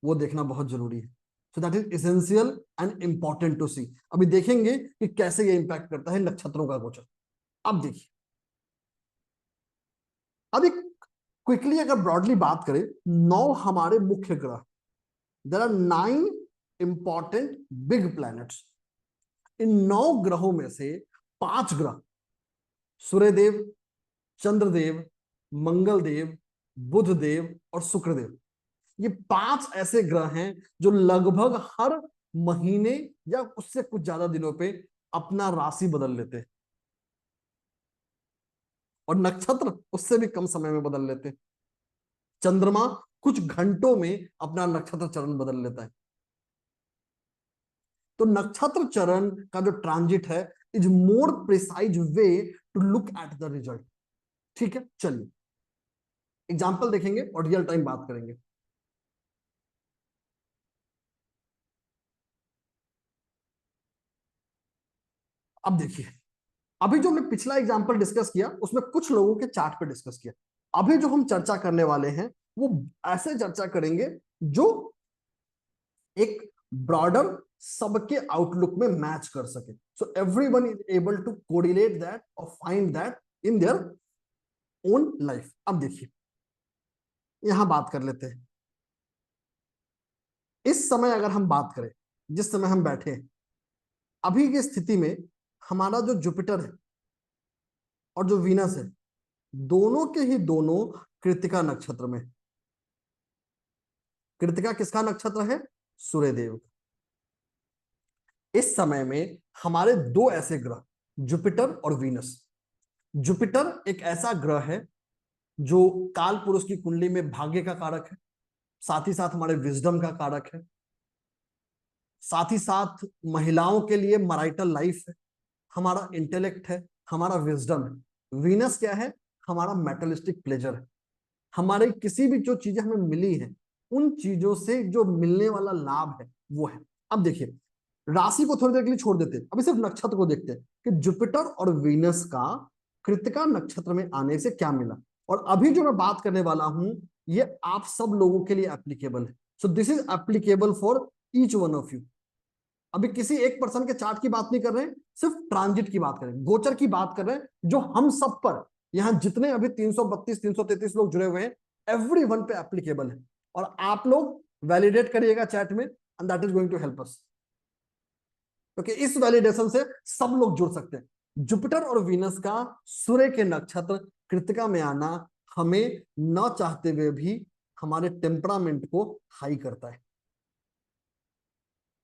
[SPEAKER 2] वो देखना बहुत जरूरी है। So that is essential and important to see. अभी देखेंगे कि कैसे ये इंपैक्ट करता है नक्षत्रों का गोचर। अब देखिए, अभी क्विकली अगर ब्रॉडली बात करें, 9 हमारे मुख्य ग्रह, there are 9 important big planets. इन 9 ग्रहों में से 5 ग्रह, सूर्यदेव, चंद्रदेव, मंगलदेव, बुधदेव और शुक्रदेव, ये 5 ऐसे ग्रह हैं जो लगभग हर महीने या उससे कुछ ज्यादा दिनों पे अपना राशि बदल लेते हैं, और नक्षत्र उससे भी कम समय में बदल लेते हैं। चंद्रमा कुछ घंटों में अपना नक्षत्र चरण बदल लेता है। तो नक्षत्र चरण का जो ट्रांजिट है is more precise way to look at the result. ठीक है, चलिए एग्जाम्पल देखेंगे और रियल टाइम बात करेंगे। अब देखिए, अभी जो हमने पिछला एग्जाम्पल डिस्कस किया उसमें कुछ लोगों के चार्ट पे डिस्कस किया। अभी जो हम चर्चा करने वाले हैं वो ऐसे चर्चा करेंगे जो एक ब्रॉडर सबके आउटलुक में मैच कर सके। So everyone is able to correlate that और find that in their own life. अब देखिए, यहां बात कर लेते हैं। इस समय अगर हम बात करें, जिस समय हम बैठे हैं, अभी की स्थिति में हमारा जो जुपिटर है और जो वीनस है, दोनों के ही दोनों कृतिका नक्षत्र में। कृतिका किसका नक्षत्र है? सूर्यदेव। इस समय में हमारे 2 ऐसे ग्रह, जुपिटर और वीनस। जुपिटर एक ऐसा ग्रह है जो काल पुरुष की कुंडली में भाग्य का कारक है, साथ ही साथ हमारे विजडम का कारक है, साथ ही साथ महिलाओं के लिए मैरिटल लाइफ है, हमारा इंटेलेक्ट है, हमारा विजडम है। वीनस क्या है? हमारा मेटलिस्टिक प्लेजर है। हमारे किसी भी जो चीजें हमें मिली हैं उन चीजों से जो मिलने वाला लाभ है वो है। अब देखिए, राशि को थोड़ी देर के लिए छोड़ देते हैं, अभी सिर्फ नक्षत्र को देखते हैं कि जुपिटर और वीनस का कृतिका नक्षत्र में आने से क्या मिला। और अभी जो मैं बात करने वाला हूं ये आप सब लोगों के लिए एप्लीकेबल है। So this is applicable for each one of you. अभी किसी एक पर्सन के चार्ट की बात नहीं कर रहे हैं, सिर्फ ट्रांजिट की बात कर रहे हैं, गोचर की बात कर रहे हैं, जो हम सब पर, यहां जितने अभी 332 333 लोग जुड़े हुए हैं, एवरी वन पे एप्लीकेबल है। और आप लोग वैलिडेट करिएगा चैट में, and that is going to help us, क्योंकि इस वैलिडेशन से सब लोग जुड़ सकते हैं। जुपिटर और वीनस का सूर्य के नक्षत्र कृतिका में आना हमें न चाहते हुए भी हमारे टेम्परामेंट को हाई करता है।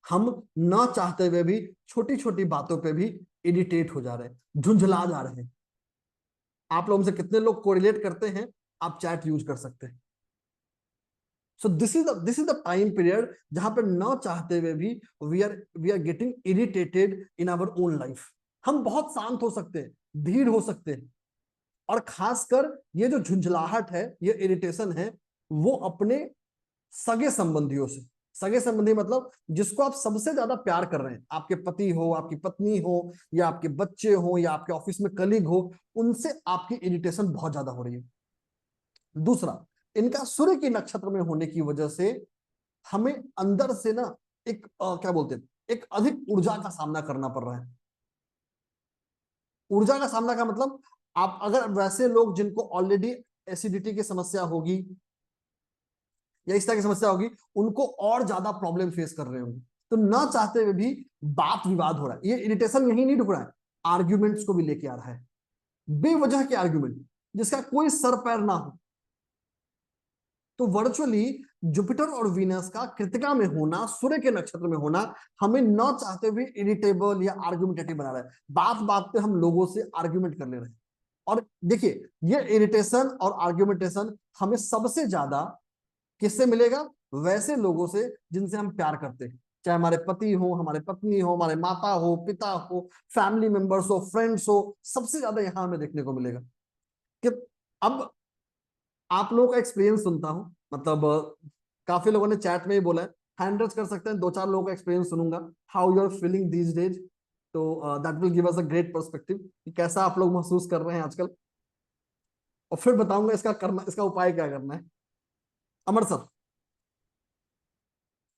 [SPEAKER 2] हम न चाहते हुए भी छोटी छोटी बातों पे भी इरिटेट हो जा रहे हैं, झुंझला जा रहे हैं। आप लोगों से कितने लोग कोरिलेट करते हैं, आप चैट यूज कर सकते हैं। So this is the time period जहां पर न चाहते हुए भी we are getting irritated in our own life. हम बहुत शांत हो सकते हैं, धीर हो सकते हैं, और खासकर ये जो झुंझलाहट है, ये इरिटेशन है, वो अपने सगे संबंधियों से। सगे संबंधी मतलब जिसको आप सबसे ज्यादा प्यार कर रहे हैं, आपके पति हो, आपकी पत्नी हो, या आपके बच्चे हो, या आपके ऑफिस में कलीग हो, उनसे आपकी इरिटेशन बहुत ज्यादा हो रही है। दूसरा, इनका सूर्य की नक्षत्र में होने की वजह से हमें अंदर से ना एक क्या बोलते हैं, एक अधिक ऊर्जा का सामना करना पड़ रहा है। ऊर्जा का सामना का मतलब, आप अगर वैसे लोग जिनको ऑलरेडी एसिडिटी की समस्या होगी या इस तरह की समस्या होगी, उनको और ज्यादा प्रॉब्लम फेस कर रहे होंगे, तो ना चाहते हुए भी बात विवाद हो रहा है। ये इरिटेशन यही नहीं रुक रहा है, आर्ग्यूमेंट्स को भी लेके आ रहा है, बेवजह के आर्ग्यूमेंट जिसका कोई सर पैर ना हो। तो वर्चुअली जुपिटर और वीनस का कृतिका में होना, सूर्य के नक्षत्र में होना, हमें न चाहते हुए इरिटेबल या आर्ग्यूमेंटेटिव बना रहा है। बात बात पे हम लोगों से आर्ग्यूमेंट कर ले रहे हैं। और देखिए, ये इरिटेशन और आर्ग्यूमेंटेशन हमें सबसे ज्यादा किससे मिलेगा? वैसे लोगों से जिनसे हम प्यार करते हैं, चाहे हमारे पति हो, हमारे पत्नी हो, हमारे माता हो, पिता हो, फैमिली मेंबर्स हो, फ्रेंड्स हो। सबसे ज्यादा यहां हमें देखने को मिलेगा। कि अब आप लोगों का एक्सपीरियंस सुनता हूं, मतलब काफी लोगों ने चैट में ही बोला है, हैंड रेज कर सकते हैं, 2-4 लोगों का एक्सपीरियंस सुनूंगा, how you are feeling these days. तो that will give us a great perspective कि कैसा आप लोग महसूस कर रहे हैं आजकल, और फिर बताऊंगा इसका उपाय क्या करना है। अमर सर।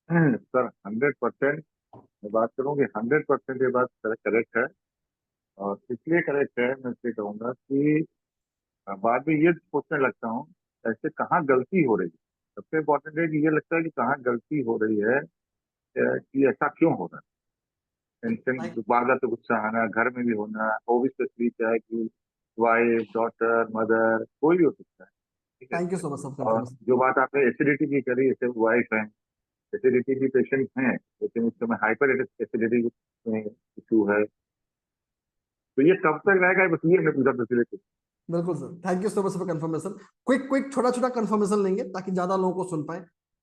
[SPEAKER 6] सर 100% मैं बात करूं कि 100% ये बात करेक्ट है। और इसलिए करेक्ट है, मैं इसलिए कहूंगा कि बाद में ये सोचने लगता हूँ ऐसे कहाँ गलती हो रही है। सबसे इम्पोर्टेंट है कि ये लगता है कि कहाँ गलती हो रही है, कि ऐसा क्यों हो रहा है। टेंशन, बार तो गुस्सा आना, घर में भी होना, वो भी स्पेशली चाहे कि वाइफ, डॉटर, मदर, कोई भी हो सकता है। ठीक है।
[SPEAKER 2] थैंक यू सो मच
[SPEAKER 6] और
[SPEAKER 2] सर।
[SPEAKER 6] जो बात आपने एसिडिटी की करी, जैसे वाइफ है, एसिडिटी की पेशेंट हैं, लेकिन इस समय हाइपर एसिडिटी इशू है, तो ये कब तक रहेगा, बस ये मैं पूछा था इसलिए।
[SPEAKER 2] बिल्कुल sir, thank you so much for confirmation. Quick छोटा छोटा कंफर्मेशन लेंगे ताकि ज्यादा लोगों को सुन पाए।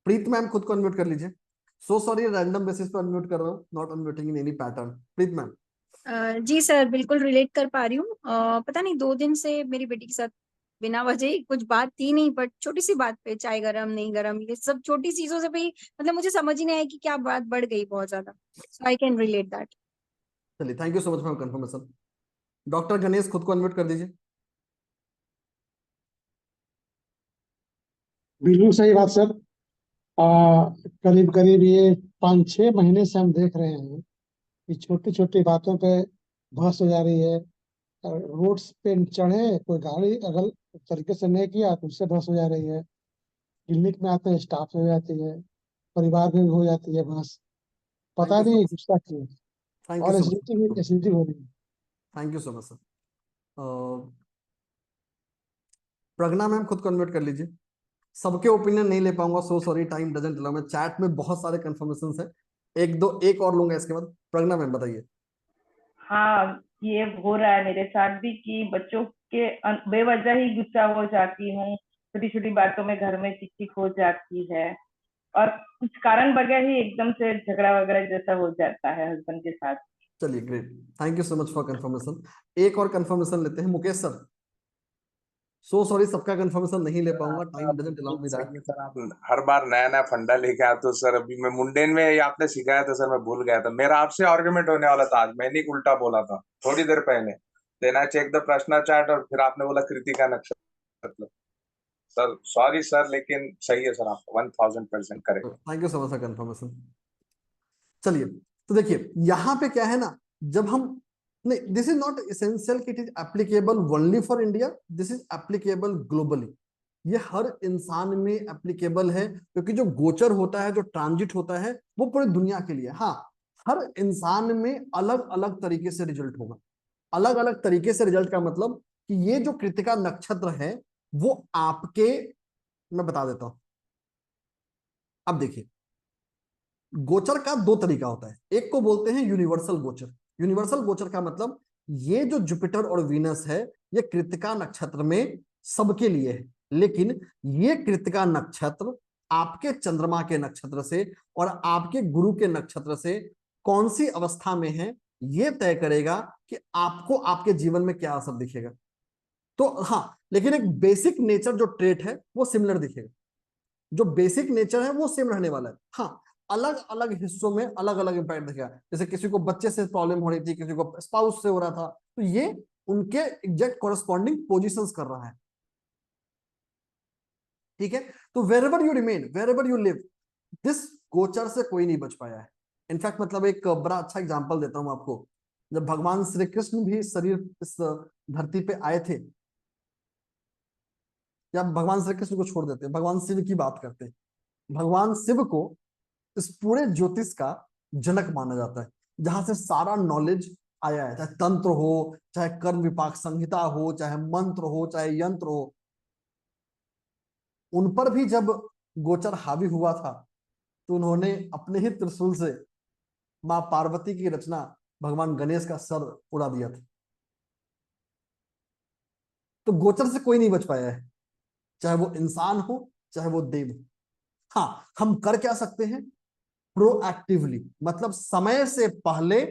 [SPEAKER 2] प्रीत मैम खुद को अनम्यूट कर लीजिए। सो सॉरी, रैंडम बेसिस पे अनम्यूट कर रहा हूँ, not unmuting in any pattern. Preet ma'am.
[SPEAKER 7] जी सर, बिल्कुल रिलेट कर पा रही हूँ। पता नहीं 2 दिन से मेरी बेटी के साथ बिना वजह ही कुछ बात थी नहीं, बट छोटी सी बात पे चाय गरम नहीं गरम, ये सब छोटी चीजों से भी मतलब मुझे समझ ही नहीं आया कि क्या बात बढ़ गई बहुत ज्यादा। सो आई कैन रिलेट दैट।
[SPEAKER 2] चलिए, thank you so much for confirmation. Doctor Ganesh खुद को अनम्यूट कर दीजिए।
[SPEAKER 8] बिल्कुल सही बात सर। करीब करीब ये 5-6 महीने से हम देख रहे हैं कि छोटी छोटी बातों पे बहस हो जा रही है। रोड्स पे चढ़े, कोई गाड़ी अगल तरीके से नहीं किया तो उससे बहस हो जा रही है। क्लिनिक में आते हैं, स्टाफ से हो जाती है, परिवार में भी हो जाती है बहस।
[SPEAKER 2] थैंक
[SPEAKER 8] पता
[SPEAKER 2] यू सो
[SPEAKER 8] नहीं
[SPEAKER 2] मच।
[SPEAKER 8] गुस्सा क्यों।
[SPEAKER 2] थैंक यू
[SPEAKER 8] और
[SPEAKER 2] सो मच।
[SPEAKER 8] एसिडिटी हो रही है।
[SPEAKER 2] Thank you so much sir. Pragya ma'am खुद को अनम्यूट कर लीजिए। सबके ओपिनियन नहीं ले पाऊंगा, so sorry, time doesn't allow. मैं चैट में बहुत सारे कंफर्मेशन है, एक और लूंगा इसके बाद। प्रज्ञा मैम बताइए।
[SPEAKER 9] हाँ, ये हो रहा है मेरे साथ भी कि बच्चों के बेवजह ही गुस्सा हो जाती हूँ, छोटी छोटी बातों में घर में चिक चिक हो जाती है, और कुछ कारण बगैर ही एकदम से झगड़ा वगैरह जैसा हो जाता है हस्बैंड के साथ।
[SPEAKER 2] चलिए, great, thank you so much for confirmation. एक और कंफर्मेशन लेते हैं, मुकेश सर। सो सॉरी, सबका कंफर्मेशन नहीं ले पाऊंगा,
[SPEAKER 10] आपका
[SPEAKER 2] टाइम डजंट अलाउ
[SPEAKER 10] बिल्कुल
[SPEAKER 2] मी दैट।
[SPEAKER 10] सही है सर। आप हर बार नया नया फंडा लेके आते हो सर। अभी मैं मुंडेन में ये आपने सिखाया था सर, मैं भूल गया था। मेरा आपसे आर्गुमेंट होने वाला था आज, मैंने ही उल्टा बोला था थोड़ी देर पहले। देन आई चेक द प्रश्न चार्ट और फिर आपने बोला कृतिका नक्षत्र। सर सॉरी सर, लेकिन सही है सर, आपका 1000% correct.
[SPEAKER 2] Thank you so much for confirmation. चलिए, तो देखिए यहाँ पे क्या है ना, जब हम नहीं, दिस इज नॉट एसेंशियल कि it is applicable only for India, this is applicable globally. ये हर इंसान में एप्लीकेबल है, क्योंकि जो गोचर होता है, जो ट्रांजिट होता है, वो पूरी दुनिया के लिए। हाँ, हर इंसान में अलग अलग तरीके से रिजल्ट होगा। अलग अलग तरीके से रिजल्ट का मतलब कि ये जो कृतिका नक्षत्र है वो आपके, मैं बता देता हूं। अब देखिए, गोचर का दो तरीका होता है। एक को बोलते हैं यूनिवर्सल गोचर। यूनिवर्सल गोचर का मतलब ये जो जुपिटर और वीनस है ये कृतिका नक्षत्र में सबके लिए है, लेकिन ये कृतिका नक्षत्र आपके चंद्रमा के नक्षत्र से और आपके गुरु के नक्षत्र से कौन सी अवस्था में है ये तय करेगा कि आपको आपके जीवन में क्या असर दिखेगा। तो हाँ, लेकिन एक बेसिक नेचर जो ट्रेट है वो सिमिलर दिखेगा। जो बेसिक नेचर है वो सेम रहने वाला है। हाँ, अलग अलग हिस्सों में अलग अलग इंपैक्ट दिखेगा। जैसे किसी को बच्चे से प्रॉब्लम हो रही थी, किसी को स्पाउस से हो रहा था, तो ये उनके एग्जैक्ट कॉरेस्पॉन्डिंग पोजीशंस कर रहा है। ठीक है, तो wherever you remain, wherever you live, this गोचर से कोई नहीं बच पाया है। इनफैक्ट मतलब एक बड़ा अच्छा एग्जांपल देता हूं आपको। जब भगवान श्री कृष्ण भी शरीर इस धरती पे आए थे, या भगवान श्री कृष्ण को छोड़ देते हैं, भगवान शिव की बात करते हैं। भगवान शिव को इस पूरे ज्योतिष का जनक माना जाता है, जहां से सारा नॉलेज आया है। चाहे तंत्र हो, चाहे कर्म विपाक संहिता हो, चाहे मंत्र हो, चाहे यंत्र हो, उन पर भी जब गोचर हावी हुआ था तो उन्होंने अपने ही त्रिशूल से मां पार्वती की रचना भगवान गणेश का सर उड़ा दिया था। तो गोचर से कोई नहीं बच पाया है, चाहे वो इंसान हो चाहे वो देव हो। हाँ, हम कर क्या सकते हैं, प्रोएक्टिवली, मतलब समय से पहले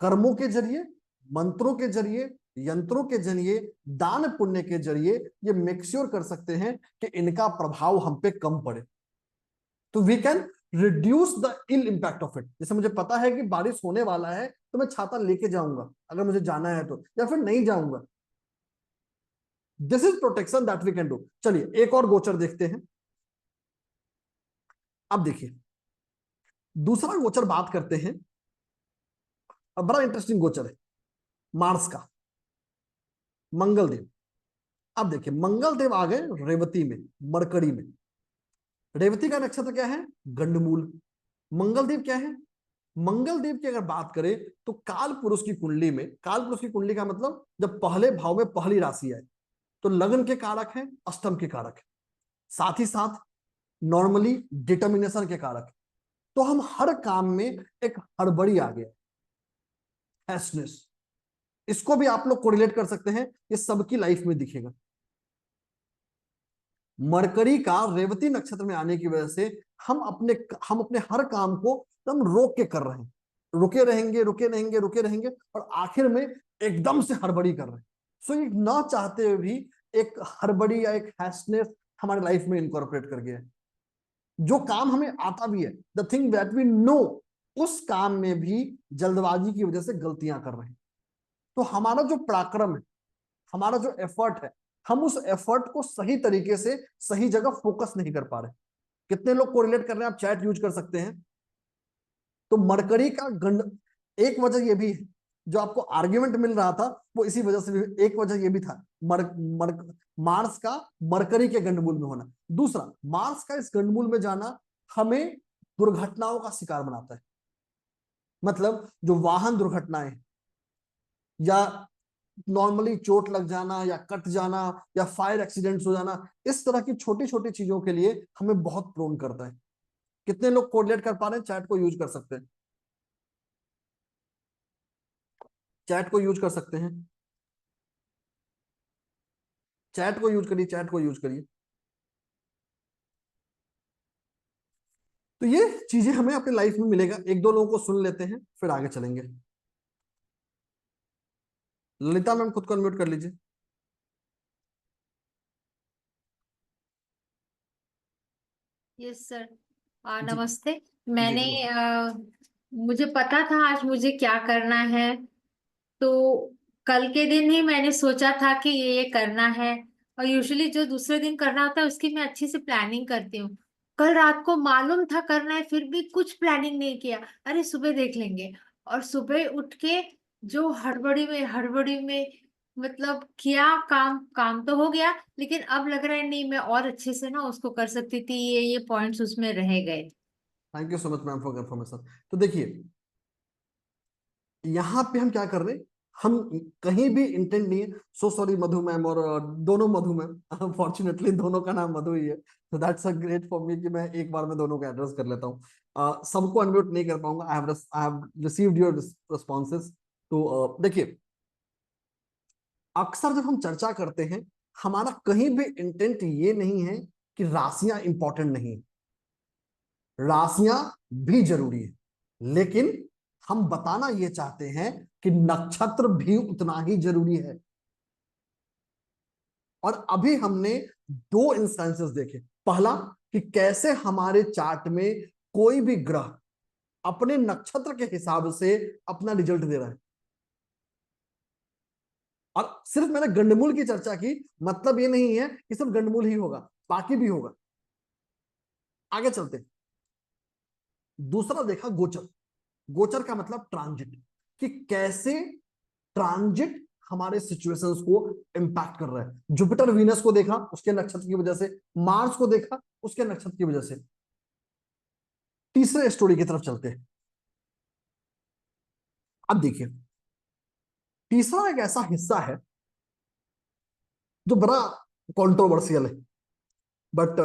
[SPEAKER 2] कर्मों के जरिए, मंत्रों के जरिए, यंत्रों के जरिए, दान पुण्य के जरिए ये मेक श्योर कर सकते हैं कि इनका प्रभाव हम पे कम पड़े। तो we can reduce the ill impact of it. जैसे मुझे पता है कि बारिश होने वाला है तो मैं छाता लेके जाऊंगा अगर मुझे जाना है तो, या फिर नहीं जाऊंगा। This is protection that we can do. चलिए एक और गोचर देखते हैं। अब देखिए, दूसरा गोचर बात करते हैं। अब बड़ा इंटरेस्टिंग गोचर है मार्स का, मंगलदेव। अब देखिए, मंगलदेव आ गए रेवती में, मरकरी में। रेवती का नक्षत्र क्या है, गंडमूल। मंगलदेव क्या है, मंगलदेव की अगर बात करें तो काल पुरुष की कुंडली में, काल पुरुष की कुंडली का मतलब जब पहले भाव में पहली राशि आए तो लगन के कारक है, अष्टम के कारक है, साथ ही साथ नॉर्मली डिटर्मिनेशन के कारक है। तो हम हर काम में एक हड़बड़ी आ गया, हैसनेस, इसको भी आप लोग कोरिलेट कर सकते हैं, ये सबकी लाइफ में दिखेगा। मरकरी का रेवती नक्षत्र में आने की वजह से हम अपने हर काम को एकदम रोक के कर रहे हैं, रुके रहेंगे रुके रहेंगे रुके रहेंगे और आखिर में एकदम से हड़बड़ी कर रहे हैं। सो ये ना चाहते हुए भी एक हड़बड़ी या एक हैसनेस हमारे लाइफ में इनकॉर्पोरेट कर गया है। जो काम हमें आता भी है, the thing that we know, उस काम में भी जल्दबाजी की वजह से गलतियां कर रहे हैं। तो हमारा जो पराक्रम है, हमारा जो एफर्ट है, हम उस एफर्ट को सही तरीके से सही जगह फोकस नहीं कर पा रहे। कितने लोग कोरिलेट कर रहे हैं, आप चैट यूज कर सकते हैं। तो मरकरी का गंड, एक वजह ये भी है, जो आपको आर्ग्यूमेंट मिल रहा था वो इसी वजह से भी, एक वजह ये भी था मार्स का मरकरी के गंडमूल में होना। दूसरा, मार्स का इस गंडमूल में जाना हमें दुर्घटनाओं का शिकार बनाता है। मतलब जो वाहन दुर्घटनाएं या नॉर्मली चोट लग जाना या कट जाना या फायर एक्सीडेंट्स हो जाना, इस तरह की छोटी छोटी चीजों के लिए हमें बहुत प्रोन करता है। कितने लोग कोरिलेट कर पा रहे हैं, चैट को यूज कर सकते हैं, चैट को यूज कर सकते हैं, चैट को यूज करिए, चैट को यूज करिए। तो ये चीजें हमें अपनी लाइफ में मिलेगा। एक दो लोगों को सुन लेते हैं फिर आगे चलेंगे। ललिता मैम खुद को अनम्यूट कर लीजिए।
[SPEAKER 11] Yes sir.
[SPEAKER 2] जी
[SPEAKER 11] नमस्ते।
[SPEAKER 2] जी
[SPEAKER 11] मैंने मुझे पता था आज मुझे क्या करना है, तो कल के दिन ही मैंने सोचा था कि ये करना है। और यूजुअली जो दूसरे दिन करना होता है उसकी मैं अच्छी से प्लानिंग करती हूँ। कल रात को मालूम था करना है, फिर भी कुछ प्लानिंग नहीं किया। अरे सुबह देख लेंगे। और सुबह उठ के जो हड़बड़ी में मतलब किया, काम काम तो हो गया, लेकिन अब लग रहा है नहीं, मैं और अच्छे से ना उसको कर सकती थी। ये पॉइंट्स उसमें रह गए।
[SPEAKER 2] Thank you so much ma'am for confirmation. तो देखिए, यहाँ पे हम क्या कर रहे हैं, हम कहीं भी इंटेंट नहीं है। सो सॉरी मधु मैम और दोनों मधु मैम, फॉर्चुनेटली दोनों का नाम मधु ही है, तो that's a great for me कि मैं एक बार में दोनों को एड्रेस कर लेता हूँ। सबको अनम्यूट नहीं कर पाऊंगा। I have received your responses. तो देखिए, अक्सर जब हम चर्चा करते हैं, हमारा कहीं भी इंटेंट ये नहीं है कि राशियां इंपॉर्टेंट नहीं, राशियां भी जरूरी है, लेकिन हम बताना ये चाहते हैं कि नक्षत्र भी उतना ही जरूरी है। और अभी हमने दो इंस्टेंसेस देखे। पहला, कि कैसे हमारे चार्ट में कोई भी ग्रह अपने नक्षत्र के हिसाब से अपना रिजल्ट दे रहा है। और सिर्फ मैंने गंडमूल की चर्चा की, मतलब ये नहीं है कि सिर्फ गंडमूल ही होगा, बाकी भी होगा। आगे चलते। दूसरा देखा गोचर। गोचर का मतलब ट्रांजिट, कि कैसे ट्रांजिट हमारे सिचुएशंस को इंपैक्ट कर रहा है। जुपिटर वीनस को देखा उसके नक्षत्र की वजह से, मार्स को देखा उसके नक्षत्र की वजह से। तीसरे स्टोरी की तरफ चलते हैं। अब देखिए, तीसरा एक ऐसा हिस्सा है जो बड़ा कंट्रोवर्शियल है, बट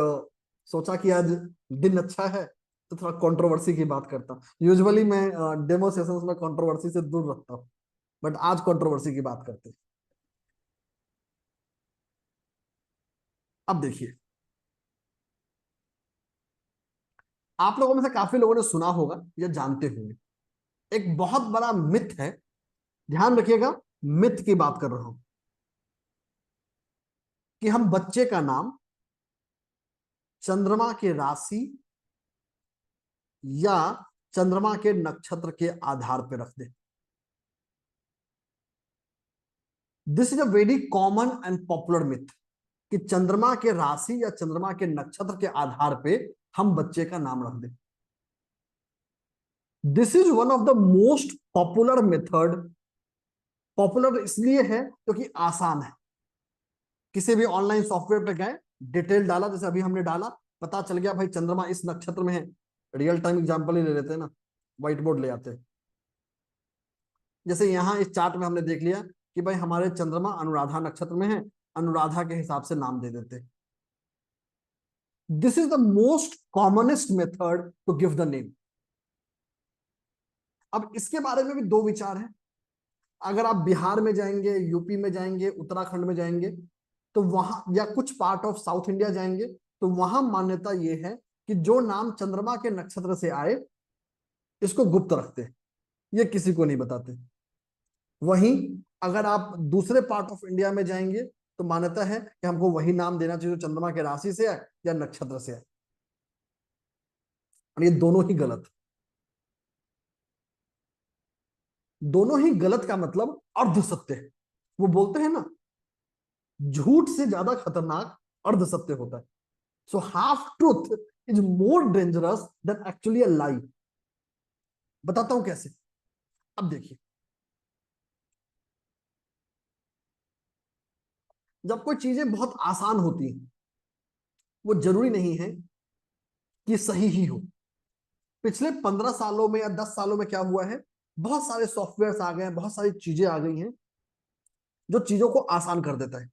[SPEAKER 2] सोचा कि आज दिन अच्छा है तो थोड़ा कंट्रोवर्सी की बात करता हूँ। यूजुअली मैं डेमो सेशंस में कंट्रोवर्सी से दूर रखता हूँ, बट आज कंट्रोवर्सी की बात करते हैं। अब देखिए, आप लोगों में से काफी लोगों ने सुना होगा या जानते होंगे, एक बहुत बड़ा मिथ है, ध्यान रखिएगा, मिथ की बात कर रहा हूं, कि हम बच्चे का नाम चंद्रमा के राशि या चंद्रमा के नक्षत्र के आधार पर रख दें। This is a very common and popular myth, कि चंद्रमा के राशि या चंद्रमा के नक्षत्र के आधार पे हम बच्चे का नाम रख दें। This is one of the most popular method. Popular इसलिए है क्योंकि आसान है। किसी भी ऑनलाइन सॉफ्टवेयर पे गए, डिटेल डाला, जैसे अभी हमने डाला, पता चल गया भाई चंद्रमा इस नक्षत्र में है। रियल टाइम एग्जांपल ही ले लेते हैं ना, व्हाइट बोर्ड ले आते हैं। जैसे यहाँ इस चार्ट में हमने देख लिया कि भाई हमारे चंद्रमा अनुराधा नक्षत्र में है, अनुराधा के हिसाब से नाम दे देते। This is the most commonest method to give the name. अब इसके बारे में भी दो विचार हैं। अगर आप बिहार में जाएंगे, यूपी में जाएंगे, उत्तराखंड में जाएंगे, तो वहां, या कुछ पार्ट ऑफ साउथ इंडिया जाएंगे, तो वहां मान्यता यह है कि जो नाम चंद्रमा के नक्षत्र से आए इसको गुप्त रखते हैं, ये किसी को नहीं बताते। वहीं अगर आप दूसरे पार्ट ऑफ इंडिया में जाएंगे तो मान्यता है कि हमको वही नाम देना चाहिए जो चंद्रमा के राशि से आए या नक्षत्र से आए। और ये दोनों ही गलत। दोनों ही गलत का मतलब अर्ध सत्य है। वो बोलते हैं ना, झूठ से ज्यादा खतरनाक अर्ध सत्य होता है। So half truth is more dangerous than actually a lie. बताता हूं कैसे। अब देखिए, जब कोई चीजें बहुत आसान होती हैं, वो जरूरी नहीं है कि सही ही हो। पिछले 15 सालों में या 10 सालों में क्या हुआ है, बहुत सारे सॉफ्टवेयर्स आ गए हैं, बहुत सारी चीजें आ गई हैं जो चीजों को आसान कर देता है।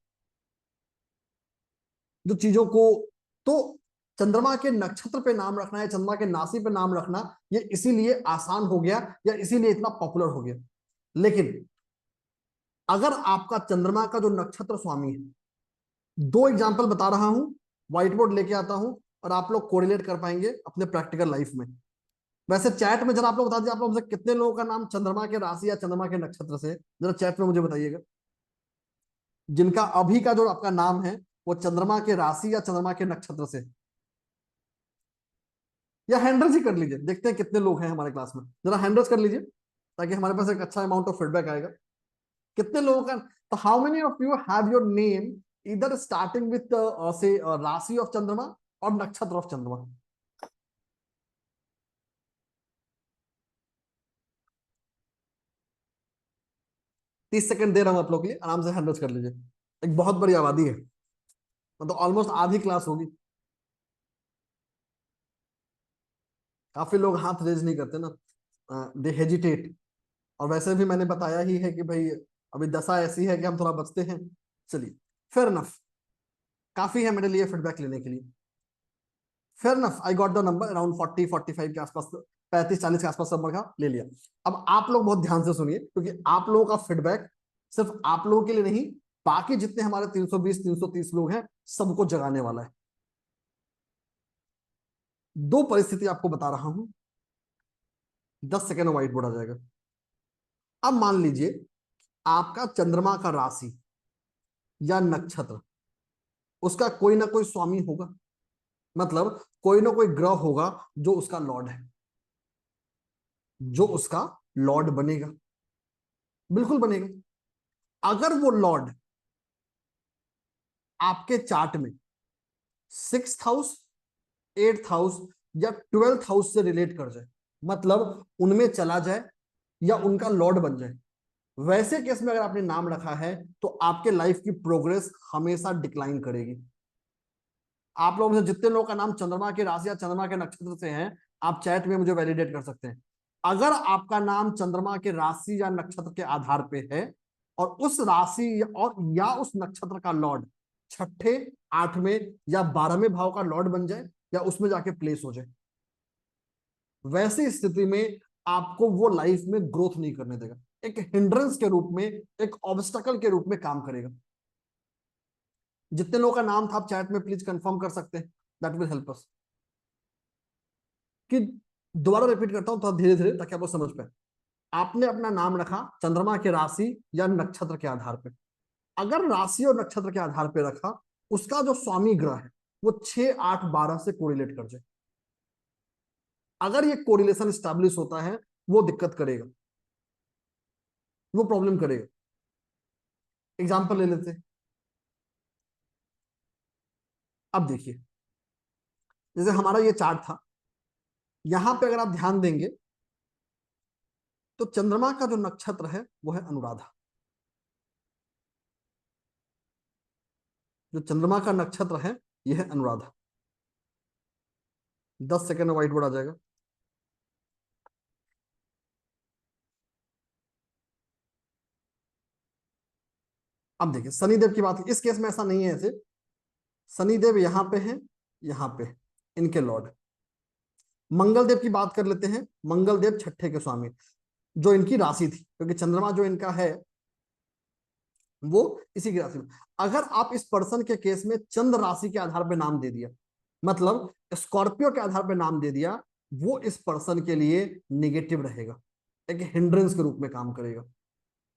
[SPEAKER 2] जो चीजों को, तो चंद्रमा के नक्षत्र पे नाम रखना है, चंद्रमा के राशि पे नाम रखना, ये इसीलिए आसान हो गया या इसीलिए इतना पॉपुलर हो गया। लेकिन अगर आपका चंद्रमा का जो नक्षत्र स्वामी है, दो एग्जांपल बता रहा हूं, व्हाइट बोर्ड लेके आता हूं और आप लोग कोरिलेट कर पाएंगे अपने प्रैक्टिकल लाइफ में। वैसे चैट में जरा आप लोग बता दीजिए, आप लोग से कितने लोगों का नाम चंद्रमा के राशि या चंद्रमा के नक्षत्र से, जरा चैट में मुझे बताइएगा, जिनका अभी का जो आपका नाम है वो चंद्रमा के राशि या चंद्रमा के नक्षत्र से। या हैंडल्स ही कर लीजिए, देखते हैं कितने लोग हैं हमारे क्लास में, जरा हैंडल्स कर लीजिए ताकि हमारे पास एक अच्छा अमाउंट ऑफ फीडबैक आएगा। कितने लोगों का, तो how many of you have your name इधर स्टार्टिंग विथ से राशि ऑफ चंद्रमा और नक्षत्र ऑफ चंद्रमा? तीस सेकंड दे रहा हूं आप लोग के लिए, आराम से हैंडल्स कर लीजिए। एक बहुत बड़ी आबादी है, मतलब ऑलमोस्ट आधी क्लास होगी। काफी लोग हाथ रेज नहीं करते ना, दे हेजिटेट। और वैसे भी मैंने बताया ही है कि भाई अभी दशा ऐसी है कि हम थोड़ा बचते हैं। चलिए, फेयर इनफ, काफी है मेरे लिए फीडबैक लेने के लिए। Fair enough, I got the number around 40-45 के आसपास, 35-40 के आसपास नंबर का ले लिया। अब आप लोग बहुत ध्यान से सुनिए, क्योंकि आप लोगों का फीडबैक सिर्फ आप लोगों के लिए नहीं, बाकी जितने हमारे 320-330 लोग हैं सबको जगाने वाला है। दो परिस्थिति आपको बता रहा हूं, 10 सेकेंड में व्हाइट बोर्ड आ जाएगा। अब मान लीजिए आपका चंद्रमा का राशि या नक्षत्र, उसका कोई ना कोई स्वामी होगा, मतलब कोई ना कोई ग्रह होगा जो उसका लॉर्ड है, जो उसका लॉर्ड बनेगा, बिल्कुल बनेगा। अगर वो लॉर्ड आपके चार्ट में 6th हाउस, 8th हाउस या 12th हाउस से रिलेट कर जाए, मतलब उनमें चला जाए या उनका लॉर्ड बन जाए, वैसे केस में अगर आपने नाम रखा है तो आपके लाइफ की प्रोग्रेस हमेशा डिक्लाइन करेगी। आप लोगों में से जितने लोगों का नाम चंद्रमा के राशि या चंद्रमा के नक्षत्र से है, आप चैट में मुझे वैलिडेट कर सकते हैं। अगर आपका नाम चंद्रमा के राशि या नक्षत्र के आधार पे है और उस राशि और या उस नक्षत्र का लॉर्ड 6ठे, 8वें या 12वें भाव का लॉर्ड बन जाए या उसमें जाके प्लेस हो जाए, वैसी स्थिति में आपको वो लाइफ में ग्रोथ नहीं करने देगा, एक हिंड्रेंस के रूप में, एक ऑब्स्टकल के रूप में काम करेगा। जितने लोगों का नाम था आप चैट में प्लीज कंफर्म कर सकते हैं, दैट विल हेल्प अस। कि दोबारा रिपीट करता हूं थोड़ा धीरे धीरे ताकि आप लोग समझ पाए। आपने अपना नाम रखा चंद्रमा के राशि या नक्षत्र के आधार पे, अगर राशि और नक्षत्र के आधार पे रखा, उसका जो स्वामी ग्रह है वो 6, 8, 12 से कोरिलेट कर जाए। अगर ये कोरिलेशन स्टैब्लिश होता है वो दिक्कत करेगा, वो प्रॉब्लम करेगा। एग्जांपल ले लेते हैं। अब देखिए, जैसे हमारा ये चार्ट था, यहां पे अगर आप ध्यान देंगे तो चंद्रमा का जो नक्षत्र है वो है अनुराधा। जो चंद्रमा का नक्षत्र है यह है अनुराधा। 10 सेकेंड में व्हाइट बोर्ड आ जाएगा। अब देखिए शनिदेव की बात, इस केस में ऐसा नहीं है, ऐसे शनिदेव यहां पे है, यहां पे इनके लॉर्ड। मंगल देव की बात कर लेते हैं, मंगल देव 6ठे के स्वामी, जो इनकी राशि थी, क्योंकि चंद्रमा जो इनका है वो इसी की राशि में। अगर आप इस पर्सन के केस में चंद्र राशि के आधार पर नाम दे दिया, मतलब स्कॉर्पियो के आधार पर नाम दे दिया, वो इस पर्सन के लिए निगेटिव रहेगा, एक हिंड्रेंस के रूप में काम करेगा,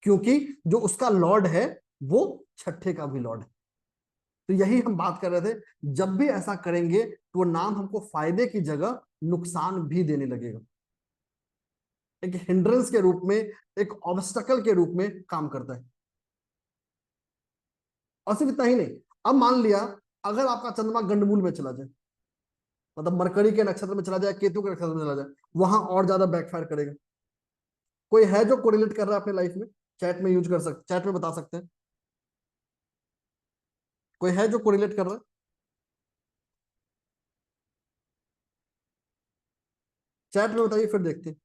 [SPEAKER 2] क्योंकि जो उसका लॉर्ड है वो 6ठे का भी लॉर्ड है। तो यही हम बात कर रहे थे, जब भी ऐसा करेंगे तो वो नाम हमको फायदे की जगह नुकसान भी देने लगेगा, एक हिंड्रेंस के रूप में, एक ऑब्स्टकल के रूप में काम करता है। और सिर्फ इतना ही नहीं, अब मान लिया अगर आपका चंद्रमा गंडमूल में चला जाए, मतलब मरकरी के नक्षत्र में चला जाए, केतु के नक्षत्र में चला जाए, वहां और ज्यादा बैकफायर करेगा। कोई है जो कोरिलेट कर रहा है अपने लाइफ में? चैट में यूज कर सकते, चैट में बता सकते हैं। कोई है जो कोरिलेट कर रहा है? चैट में बताइए, फिर देखते हैं।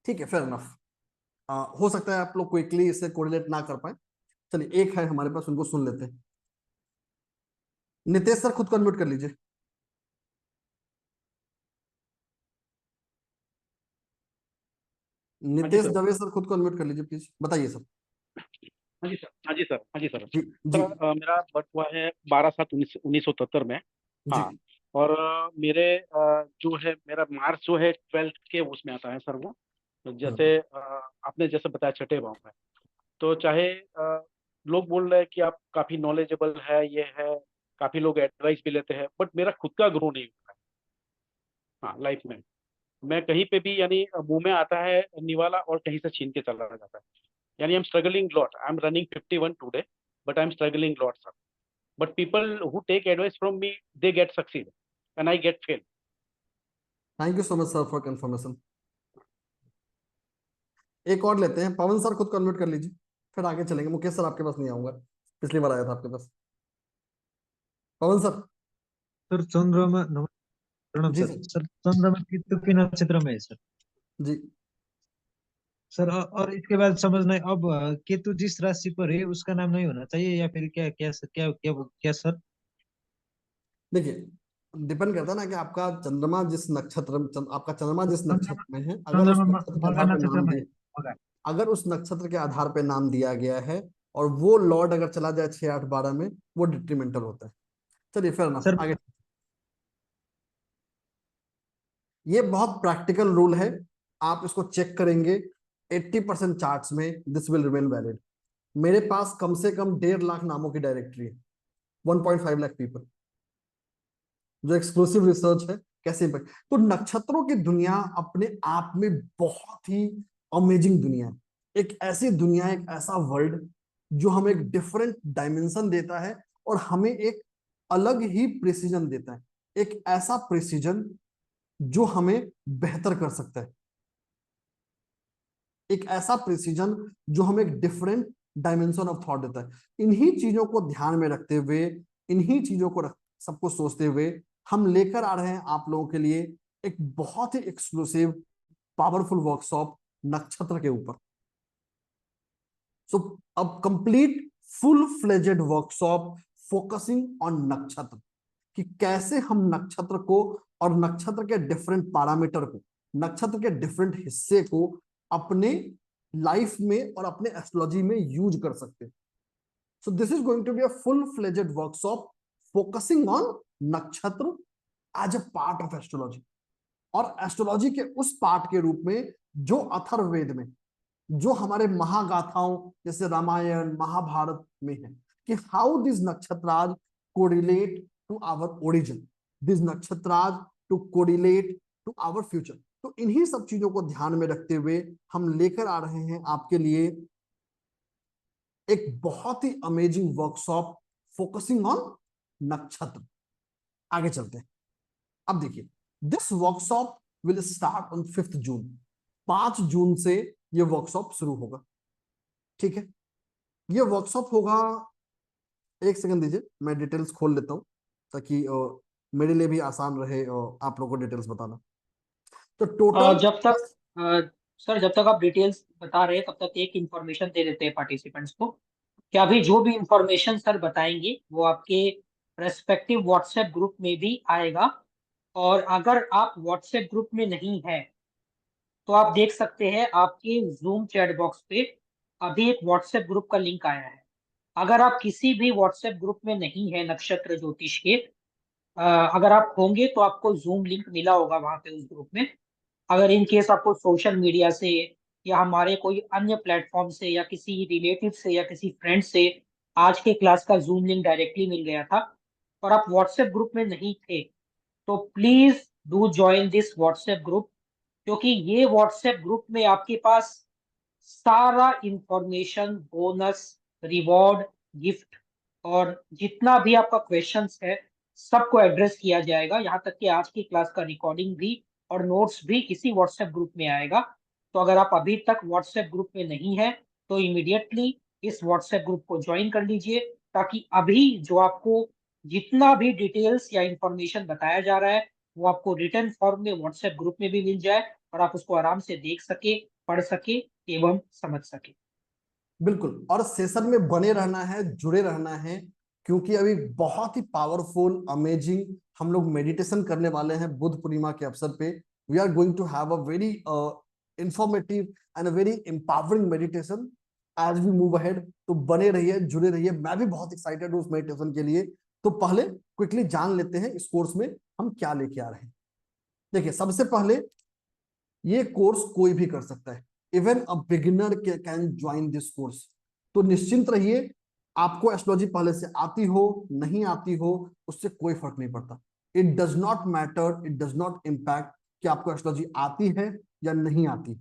[SPEAKER 2] ठीक है, फेयर इनफ। हो सकता है आप लोग क्विकली इससे कोरिलेट ना कर पाए। चलिए, एक है हमारे पास, उनको सुन लेते हैं। नितेश सर खुद को अनम्यूट कर लीजिए। नितेश दवे सर खुद को अनम्यूट कर लीजिए प्लीज, बताइए सर।
[SPEAKER 12] हाँ जी सर, हाँ जी सर, हाँ जी सर।
[SPEAKER 2] जी जी
[SPEAKER 12] सर मेरा बर्थ हुआ है 12/7/1973 में।
[SPEAKER 2] जी
[SPEAKER 12] हाँ। और मेरे जो है मेरा मार्च जो है 12th के उसमें आता है सर वो। जैसे आपने जैसे बताया 6ठे भाव में, तो चाहे लोग बोल रहे हैं कि आप काफी नॉलेजेबल है, ये है, काफी लोग एडवाइस भी लेते हैं, बट मेरा खुद का ग्रो नहीं होता है। हाँ, लाइफ में मैं कहीं पे भी यानी मुंह में आता है निवाला और कहीं से छीन के चला जाता है। यानी I am struggling lot, I am running 51 today, but I am struggling lot sir. But people who take advice from me, they get succeed and I get fail.
[SPEAKER 2] Thank you so much sir for confirmation. एक और लेते हैं, पवन sir खुद convert कर लीजिए, फिर आगे चलेंगे। मुकेश सर आपके पास नहीं आऊंगा, पिछली बार आया था आपके पास। पवन सर।
[SPEAKER 13] सर चंद्रमा प्रणाम
[SPEAKER 2] जी
[SPEAKER 13] सर। सर चंद्रमा केतु नक्षत्र में है सर।
[SPEAKER 2] जी
[SPEAKER 13] सर और इसके बाद समझना है अब केतु जिस राशि पर है उसका नाम नहीं होना चाहिए या फिर क्या क्या क्या क्या, क्या सर?
[SPEAKER 2] देखिए, डिपेंड करता है ना कि आपका चंद्रमा जिस नक्षत्र आपका चंद्रमा जिस नक्षत्र में है, अगर उस
[SPEAKER 13] चंद्रमा
[SPEAKER 2] नक्षत्र के
[SPEAKER 13] मघा
[SPEAKER 2] आधार पे
[SPEAKER 13] नक्षत्र
[SPEAKER 2] नाम
[SPEAKER 13] में है,
[SPEAKER 2] दिए,
[SPEAKER 13] मघा।
[SPEAKER 2] अगर उस नक्षत्र के आधार पे नाम दिया गया है और वो लॉर्ड अगर चला जाए 6, 8, 12 में, वो डिट्रीमेंटल होता है। चलिए फिर ना
[SPEAKER 13] सर
[SPEAKER 2] आगे। ये बहुत प्रैक्टिकल रूल है, आप इसको चेक करेंगे 80% चार्ट्स में दिस विल रिमेन वैलिड। मेरे पास कम से कम 1.5 लाख नामों की डायरेक्टरी है, 1.5 लाख पीपल, जो एक्सक्लूसिव रिसर्च है कैसे impact। तो नक्षत्रों की दुनिया अपने आप में बहुत ही अमेजिंग दुनिया है। एक ऐसी दुनिया, एक ऐसा वर्ल्ड जो हमें एक डिफरेंट डायमेंशन देता है और हमें एक अलग ही प्रिसीजन देता है। एक ऐसा प्रिसीजन जो हमें बेहतर कर सकता है, एक ऐसा प्रिसीजन जो हमें एक डिफरेंट डायमेंशन ऑफ थॉट देता है। इन्हीं चीजों को ध्यान में रखते हुए, इन्हीं चीजों को सबको सोचते हुए हम लेकर आ रहे हैं आप लोगों के लिए एक बहुत ही एक्सक्लूसिव पावरफुल वर्कशॉप नक्षत्र के ऊपर। सो अब complete full fledged workshop focusing on नक्षत्र, कि कैसे हम नक्षत्र को और नक्षत्र के डिफरेंट पैरामीटर को, नक्षत्र के डिफरेंट हिस्से को अपने लाइफ में और अपने एस्ट्रोलॉजी में यूज कर सकते हैं। So this is going to be a full fledged workshop focusing on nakshatra as a part of astrology, और एस्ट्रोलॉजी के उस पार्ट के रूप में जो अथर्ववेद में, जो हमारे महागाथाओं जैसे रामायण महाभारत में है, कि how this nakshatras correlate to our origin, this nakshatras to correlate to our future. तो इन्हीं सब चीजों को ध्यान में रखते हुए हम लेकर आ रहे हैं आपके लिए एक बहुत ही अमेजिंग वर्कशॉप फोकसिंग ऑन नक्षत्र। आगे चलते हैं। अब देखिए, this workshop will start on 5 जून। 5 जून से यह वर्कशॉप शुरू होगा, ठीक है। यह वर्कशॉप होगा, एक सेकंड दीजिए, मैं डिटेल्स खोल लेता हूं ताकि मेरे लिए भी आसान रहे आप लोगों को डिटेल्स बताना। तो टोटल
[SPEAKER 1] सर जब तक आप डिटेल्स बता रहे हैं तब तक एक इंफॉर्मेशन दे देते हैं पार्टिसिपेंट्स को, कि अभी जो भी इंफॉर्मेशन सर बताएंगे वो आपके रेस्पेक्टिव व्हाट्सएप ग्रुप में भी आएगा। और अगर आप व्हाट्सएप ग्रुप में नहीं है तो आप देख सकते हैं आपके जूम चैट बॉक्स पे अभी एक व्हाट्सएप ग्रुप का लिंक आया है। अगर आप किसी भी व्हाट्सएप ग्रुप में नहीं है नक्षत्र ज्योतिष के, अगर आप होंगे तो आपको जूम लिंक मिला होगा वहां पे उस ग्रुप में। अगर इन केस आपको सोशल मीडिया से या हमारे कोई अन्य प्लेटफॉर्म से या किसी रिलेटिव से या किसी फ्रेंड से आज के क्लास का जूम लिंक डायरेक्टली मिल गया था और आप व्हाट्सएप ग्रुप में नहीं थे, तो please do join this WhatsApp group, क्योंकि ये व्हाट्सएप ग्रुप में आपके पास सारा इंफॉर्मेशन, बोनस, रिवॉर्ड, गिफ्ट और जितना भी आपका क्वेश्चंस है सबको एड्रेस किया जाएगा। यहाँ तक कि आज की क्लास का रिकॉर्डिंग भी और नोट्स भी इसी व्हाट्सएप ग्रुप में आएगा। तो अगर आप अभी तक व्हाट्सएप ग्रुप में नहीं है तो इमीडिएटली इस व्हाट्सएप ग्रुप को ज्वाइन कर लीजिए, ताकि अभी जो आपको जितना भी डिटेल्स या इंफॉर्मेशन बताया जा रहा है वो आपको रिटर्न फॉर्म में व्हाट्सएप ग्रुप में भी मिल जाए और आप उसको आराम से देख सके, पढ़ सके एवं समझ सके।
[SPEAKER 2] बिल्कुल, और सेशन में बने रहना है, जुड़े रहना है, क्योंकि अभी बहुत ही पावरफुल अमेजिंग हम लोग मेडिटेशन करने वाले हैं बुद्ध पूर्णिमा के अवसर पे। We are going to have a very informative and a very empowering meditation as we move ahead. तो बने रहिए, जुड़े रहिए, मैं भी बहुत एक्साइटेड हूँ उस मेडिटेशन के लिए। तो पहले क्विकली जान लेते हैं इस कोर्स में हम क्या लेके आ रहे हैं। देखिए, सबसे पहले ये कोर्स कोई भी कर सकता है, even a beginner can join this course. तो निश्चिंत रहिए, आपको एस्ट्रोलॉजी पहले से आती हो नहीं आती हो उससे कोई फर्क नहीं पड़ता। It does not matter, it does not impact कि आपको एस्ट्रोलॉजी आती है या नहीं आती।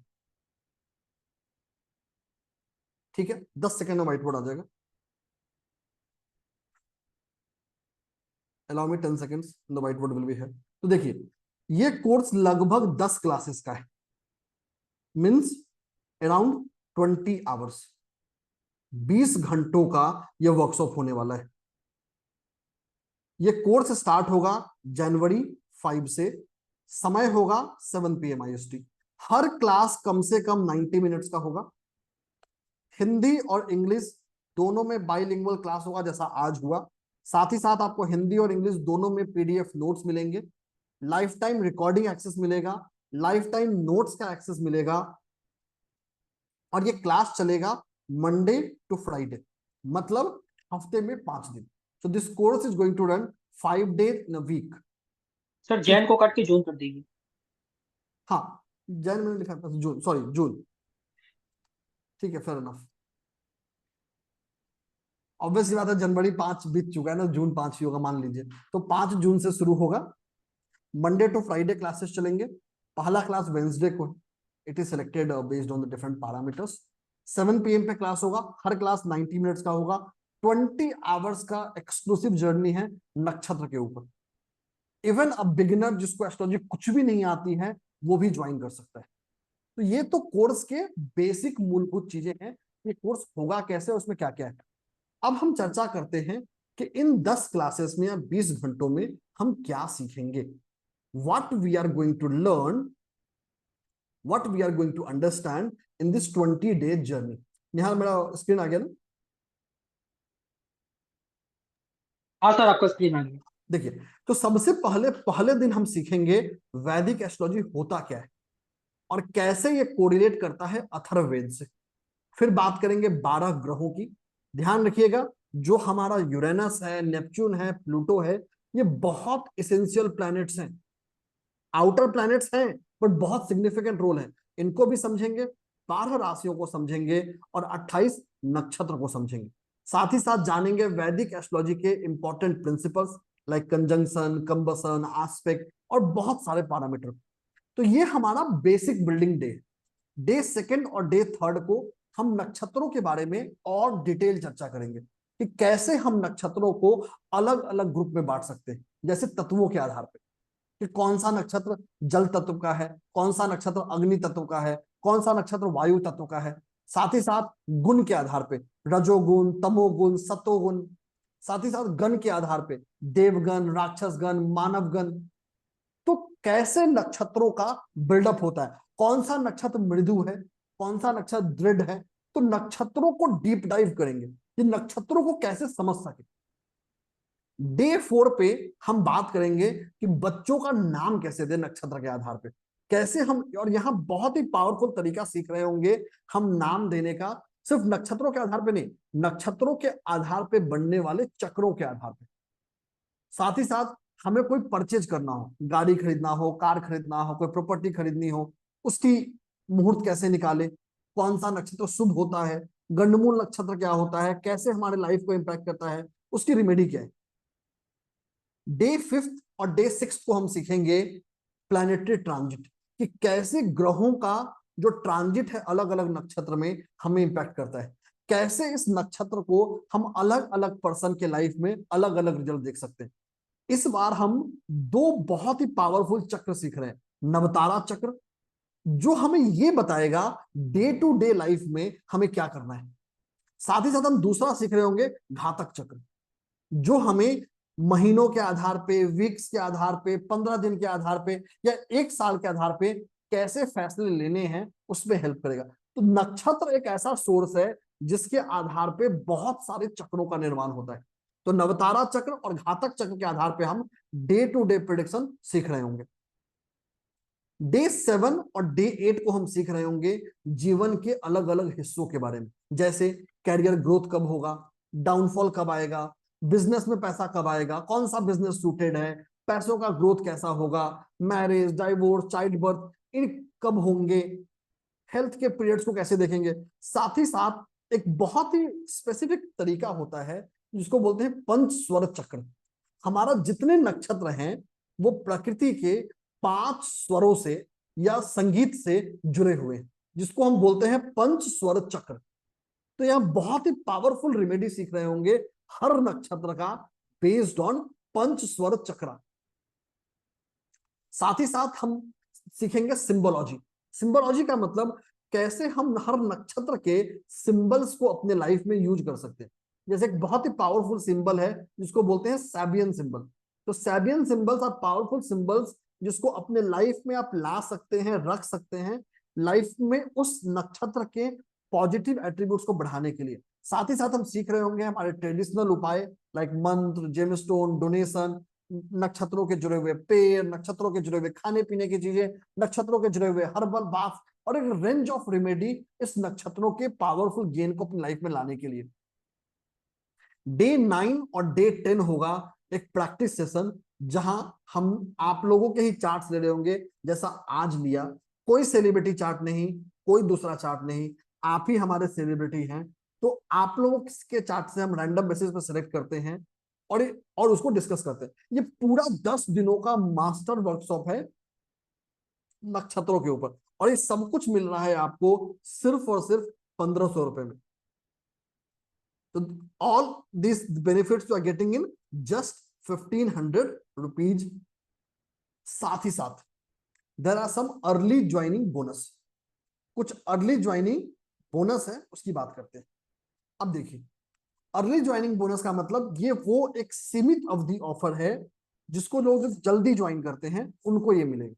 [SPEAKER 2] ठीक है, 10 सेकंड में व्हाइट बोर्ड आ जाएगा। Allow me 10 seconds, the white board will be here. तो देखिए ये कोर्स लगभग 10 क्लासेस का है, मीन्स अराउंड 20 आवर्स, 20 घंटों का यह वर्कशॉप होने वाला है। यह कोर्स स्टार्ट होगा जनवरी 5 से, समय होगा 7 PM IST। हर क्लास कम से कम 90 मिनट्स का होगा। हिंदी और इंग्लिश दोनों में बाइलिंगुअल क्लास होगा जैसा आज हुआ। साथ ही साथ आपको हिंदी और इंग्लिश दोनों में PDF नोट्स मिलेंगे, लाइफ टाइम रिकॉर्डिंग एक्सेस मिलेगा, लाइफ टाइम नोट्स का एक्सेस मिलेगा, और ये क्लास चलेगा मंडे टू फ्राइडे, मतलब हफ्ते में 5 दिन। So this course is going to run 5 days in a week।
[SPEAKER 1] Sir Jain को काट के जून कर दीजिए।
[SPEAKER 2] हाँ, जैन मैंने लिखा था, जून, सॉरी जून। ठीक है, फेयर इनफ। ऑब्वियसली बात है, जनवरी 5 बीत चुका है ना, जून 5 ही होगा मान लीजिए। तो 5 जून से शुरू होगा, मंडे टू फ्राइडे क्लासेस चलेंगे। पहला क्लास वेंसडे को, it is selected based on the different parameters. 7 PM पे क्लास होगा, हर क्लास 90 मिनट्स का होगा। 20 आवर्स का एक्सक्लूसिव जर्नी है नक्षत्र के ऊपर। इवन अ बिगिनर जिसको एस्ट्रोलॉजी कुछ भी नहीं आती है वो भी ज्वाइन कर सकता है। तो ये तो कोर्स के बेसिक मूलभूत चीजें हैं। ये कोर्स होगा कैसे, उसमें क्या क्या है। अब हम चर्चा करते हैं कि इन 10 क्लासेस में या 20 घंटों में हम क्या सीखेंगे। What we are going to learn, what we are going to understand in this 20 days journey. Nihal मेरा स्क्रीन आ गया ना?
[SPEAKER 1] हाँ सर, आपका स्क्रीन आ गया।
[SPEAKER 2] देखिए, तो सबसे पहले दिन हम सीखेंगे वैदिक एस्ट्रोलॉजी होता क्या है और कैसे ये कोरिलेट करता है अथर्ववेद से। फिर बात करेंगे 12 ग्रहों की। ध्यान रखिएगा, जो हमारा यूरेनस है, नेपच्यून है, प्लूटो है, ये बहुत इसेंशियल प्लैनेट्स हैं, आउटर प्लैनेट्स हैं, बट बहुत सिग्निफिकेंट रोल है। इनको भी समझेंगे, 12 राशियों को समझेंगे और 28 नक्षत्र को समझेंगे। साथ ही साथ जानेंगे वैदिक एस्ट्रोलॉजी के important principles like conjunction, combustion, aspect और बहुत सारे पैरामीटर। तो ये हमारा बेसिक बिल्डिंग डे। डे 2 और डे 3 को हम नक्षत्रों के बारे में और डिटेल चर्चा करेंगे कि कैसे हम नक्षत्रों को अलग अलग ग्रुप में बांट सकते हैं, जैसे तत्वों के आधार पर कि कौन सा नक्षत्र जल तत्व का है, कौन सा नक्षत्र अग्नि तत्व का है, कौन सा नक्षत्र वायु तत्व का है। साथ ही साथ गुण के आधार पे रजोगुण, तमोगुण, सतोगुण, साथ ही साथ गण के आधार पे देवगण, राक्षसगण, मानवगण। तो कैसे नक्षत्रों का बिल्डअप होता है, कौन सा नक्षत्र मृदु है, कौन सा नक्षत्र दृढ़ है। तो नक्षत्रों को डीप डाइव करेंगे कि नक्षत्रों को कैसे समझ सके। डे 4 पे हम बात करेंगे कि बच्चों का नाम कैसे दे नक्षत्र के आधार पे, कैसे हम, और यहाँ बहुत ही पावरफुल तरीका सीख रहे होंगे हम नाम देने का, सिर्फ नक्षत्रों के आधार पे नहीं, नक्षत्रों के आधार पे बनने वाले चक्रों के आधार पे। साथ ही साथ हमें कोई परचेज करना हो, गाड़ी खरीदना हो, कार खरीदना हो, कोई प्रॉपर्टी खरीदनी हो, उसकी मुहूर्त कैसे निकाले, कौन सा नक्षत्र शुभ होता है, गंडमूल नक्षत्र क्या होता है, कैसे हमारे लाइफ को इंपैक्ट करता है, उसकी रेमेडी क्या है। डे 5 और डे 6 को हम सीखेंगे प्लैनेटरी ट्रांजिट, कि कैसे ग्रहों का जो ट्रांजिट है अलग अलग नक्षत्र में हमें इंपैक्ट करता है, कैसे इस नक्षत्र को हम अलग अलग पर्सन के लाइफ में अलग अलग रिजल्ट देख सकते हैं। इस बार हम 2 बहुत ही पावरफुल चक्र सीख रहे हैं। नवतारा चक्र जो हमें ये बताएगा डे टू डे लाइफ में हमें क्या करना है। साथ ही साथ हम दूसरा सीख रहे होंगे घातक चक्र, जो हमें महीनों के आधार पे, वीक्स के आधार पे, 15 दिन के आधार पे या 1 साल के आधार पे कैसे फैसले लेने हैं उसमें हेल्प करेगा। तो नक्षत्र एक ऐसा सोर्स है जिसके आधार पे बहुत सारे चक्रों का निर्माण होता है। तो नवतारा चक्र और घातक चक्र के आधार पे हम डे टू डे प्रेडिक्शन सीख रहे होंगे। डे 7 और डे 8 को हम सीख रहे होंगे जीवन के अलग अलग हिस्सों के बारे में, जैसे कैरियर ग्रोथ कब होगा, डाउनफॉल कब आएगा, बिजनेस में पैसा कब आएगा, कौन सा बिजनेस सूटेड है, पैसों का ग्रोथ कैसा होगा, marriage, divorce, child birth in कब होंगे, हेल्थ के पीरियड्स को कैसे देखेंगे। साथ ही साथ एक बहुत ही स्पेसिफिक तरीका होता है जिसको बोलते हैं पंच स्वर चक्र। हमारा जितने नक्षत्र हैं वो प्रकृति के 5 स्वरों से या संगीत से जुड़े हुए हैं, जिसको हम बोलते हैं पंच स्वर चक्र। तो यहाँ बहुत ही पावरफुल रेमेडी सीख रहे होंगे हर नक्षत्र का बेस्ड ऑन पंच स्वर चक्र। साथ ही साथ हम सीखेंगे सिंबोलॉजी। सिंबोलॉजी का मतलब कैसे हम हर नक्षत्र के सिंबल्स को अपने लाइफ में यूज कर सकते हैं। जैसे एक बहुत ही पावरफुल सिंबल है जिसको बोलते हैं सैबियन सिंबल। तो सैबियन सिंबल्स आर पावरफुल सिंबल्स जिसको अपने लाइफ में आप ला सकते हैं, रख सकते हैं लाइफ में उस नक्षत्र के पॉजिटिव एट्रीब्यूट्स को बढ़ाने के लिए। साथ ही साथ हम सीख रहे होंगे हमारे ट्रेडिशनल उपाय लाइक मंत्र, जेमस्टोन, डोनेशन, नक्षत्रों के जुड़े हुए पेड़, नक्षत्रों के जुड़े हुए खाने पीने की चीजें, नक्षत्रों के जुड़े हुए हर्बल बाथ और एक रेंज ऑफ रेमेडी इस नक्षत्रों के पावरफुल गेन को अपनी लाइफ में लाने के लिए। डे 9 और डे 10 होगा एक प्रैक्टिस सेशन जहां हम आप लोगों के ही चार्ट्स ले रहे होंगे जैसा आज लिया। कोई सेलिब्रिटी चार्ट नहीं, कोई दूसरा चार्ट नहीं, आप ही हमारे सेलिब्रिटी हैं। तो आप लोगों के चार्ट से हम रैंडम बेसिस पर सिलेक्ट करते हैं और उसको डिस्कस करते हैं। ये पूरा 10 दिनों का मास्टर वर्कशॉप है नक्षत्रों के ऊपर, और ये सब कुछ मिल रहा है आपको सिर्फ और सिर्फ 1500 रुपए में। तो all this benefits you are getting in just 1500 rupees. साथ ही साथ there are some early joining bonus. कुछ अर्ली ज्वाइनिंग बोनस है, उसकी बात करते हैं। अब देखिए, अर्ली ज्वाइनिंग बोनस का मतलब ये वो एक सीमित अवधि ऑफर है जिसको लोग जल्दी ज्वाइन करते हैं उनको ये मिलेगा।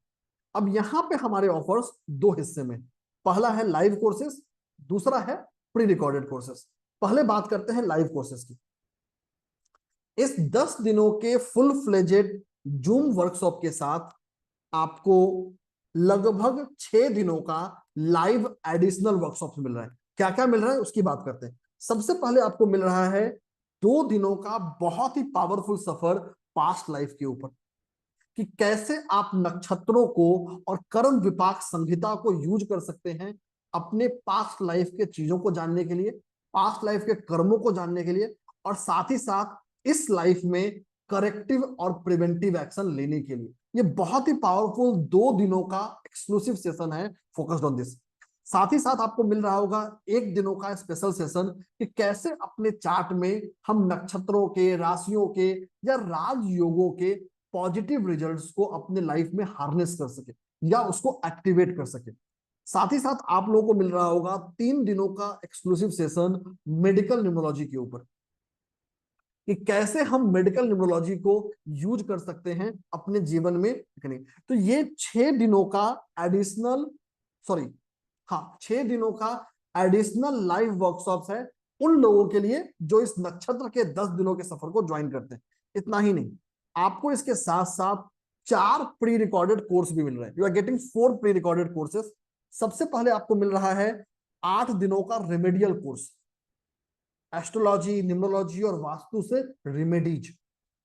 [SPEAKER 2] अब यहां पे हमारे ऑफर्स 2 हिस्से में, पहला है लाइव कोर्सेस, दूसरा है प्री रिकॉर्डेड कोर्सेस। पहले बात करते हैं लाइव कोर्सेस की। इस 10 दिनों के फुल फ्लेजेड जूम वर्कशॉप के साथ आपको लगभग 6 दिनों का लाइव एडिशनल वर्कशॉप मिल रहा है। क्या क्या मिल रहा है उसकी बात करते हैं। सबसे पहले आपको मिल रहा है 2 दिनों का बहुत ही पावरफुल सफर पास्ट लाइफ के ऊपर, कि कैसे आप नक्षत्रों को और कर्म विपाक संहिता को यूज कर सकते हैं अपने पास्ट लाइफ के चीजों को जानने के लिए, पास्ट लाइफ के कर्मों को जानने के लिए, और साथ ही साथ इस लाइफ में करेक्टिव और प्रिवेंटिव एक्शन लेने के लिए। ये बहुत ही पावरफुल 2 दिनों का एक्सक्लूसिव सेशन है फोकस्ड ऑन दिस। साथ ही साथ आपको मिल रहा होगा 1 दिनों का स्पेशल सेशन कि कैसे अपने चार्ट में हम नक्षत्रों के, राशियों के या राजयोगों के पॉजिटिव रिजल्ट्स को अपने लाइफ में हार्नेस कर सके या उसको एक्टिवेट कर सके। साथ ही साथ आप लोगों को मिल रहा होगा 3 दिनों का एक्सक्लूसिव सेशन मेडिकल न्यूमरोलॉजी के ऊपर, कि कैसे हम मेडिकल न्यूमरोलॉजी को यूज कर सकते हैं अपने जीवन में। तो ये 6 दिनों का एडिशनल 6 दिनों का एडिशनल लाइव वर्कशॉप्स है उन लोगों के लिए जो इस नक्षत्र के 10 दिनों के सफर को ज्वाइन करते हैं। इतना ही नहीं, आपको इसके साथ साथ 4 प्री रिकॉर्डेड कोर्स भी मिल रहे हैं। You are getting 4 pre recorded courses. सबसे पहले आपको मिल रहा है 8 दिनों का रेमेडियल कोर्स, एस्ट्रोलॉजी, न्यूमरोलॉजी और वास्तु से रेमेडीज।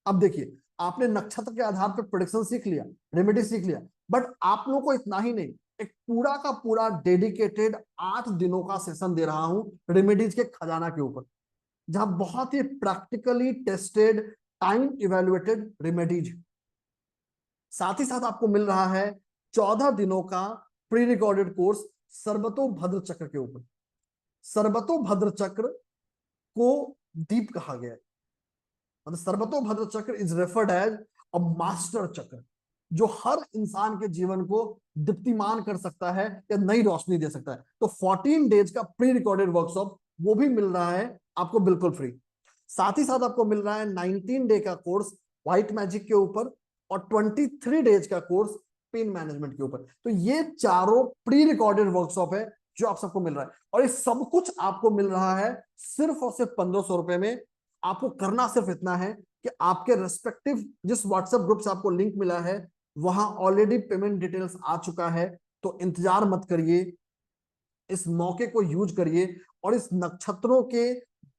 [SPEAKER 2] अब देखिए, आपने नक्षत्र के आधार पर प्रेडिक्शन सीख लिया, रेमेडी सीख लिया, बट आप लोगों को इतना ही नहीं, एक पूरा का पूरा डेडिकेटेड 8 दिनों का सेशन दे रहा हूं रेमेडीज के खजाना के ऊपर, जहां बहुत ही practically tested, time evaluated remedies. साथ ही साथ आपको मिल रहा है 14 दिनों का प्री रिकॉर्डेड कोर्स सर्वतो भद्र चक्र के ऊपर। सर्वतो भद्र चक्र को दीप कहा गया है, मतलब Sarvatobhadra Chakra is referred as a master chakra जो हर इंसान के जीवन को दीप्तिमान कर सकता है या नई रोशनी दे सकता है। तो 14 डेज का प्री रिकॉर्डेड वर्कशॉप वो भी मिल रहा है आपको बिल्कुल फ्री। साथ ही साथ आपको मिल रहा है 19 डे का कोर्स व्हाइट मैजिक के ऊपर और 23 डेज का कोर्स पेन मैनेजमेंट के ऊपर। तो ये चारों प्री रिकॉर्डेड वर्कशॉप है जो आप सबको मिल रहा है, और ये सब कुछ आपको मिल रहा है सिर्फ और सिर्फ 1500 रुपए में। आपको करना सिर्फ इतना है कि आपके रेस्पेक्टिव जिस व्हाट्सएप ग्रुप से आपको लिंक मिला है वहां ऑलरेडी पेमेंट डिटेल्स आ चुका है, तो इंतजार मत करिए, इस मौके को यूज करिए और इस नक्षत्रों के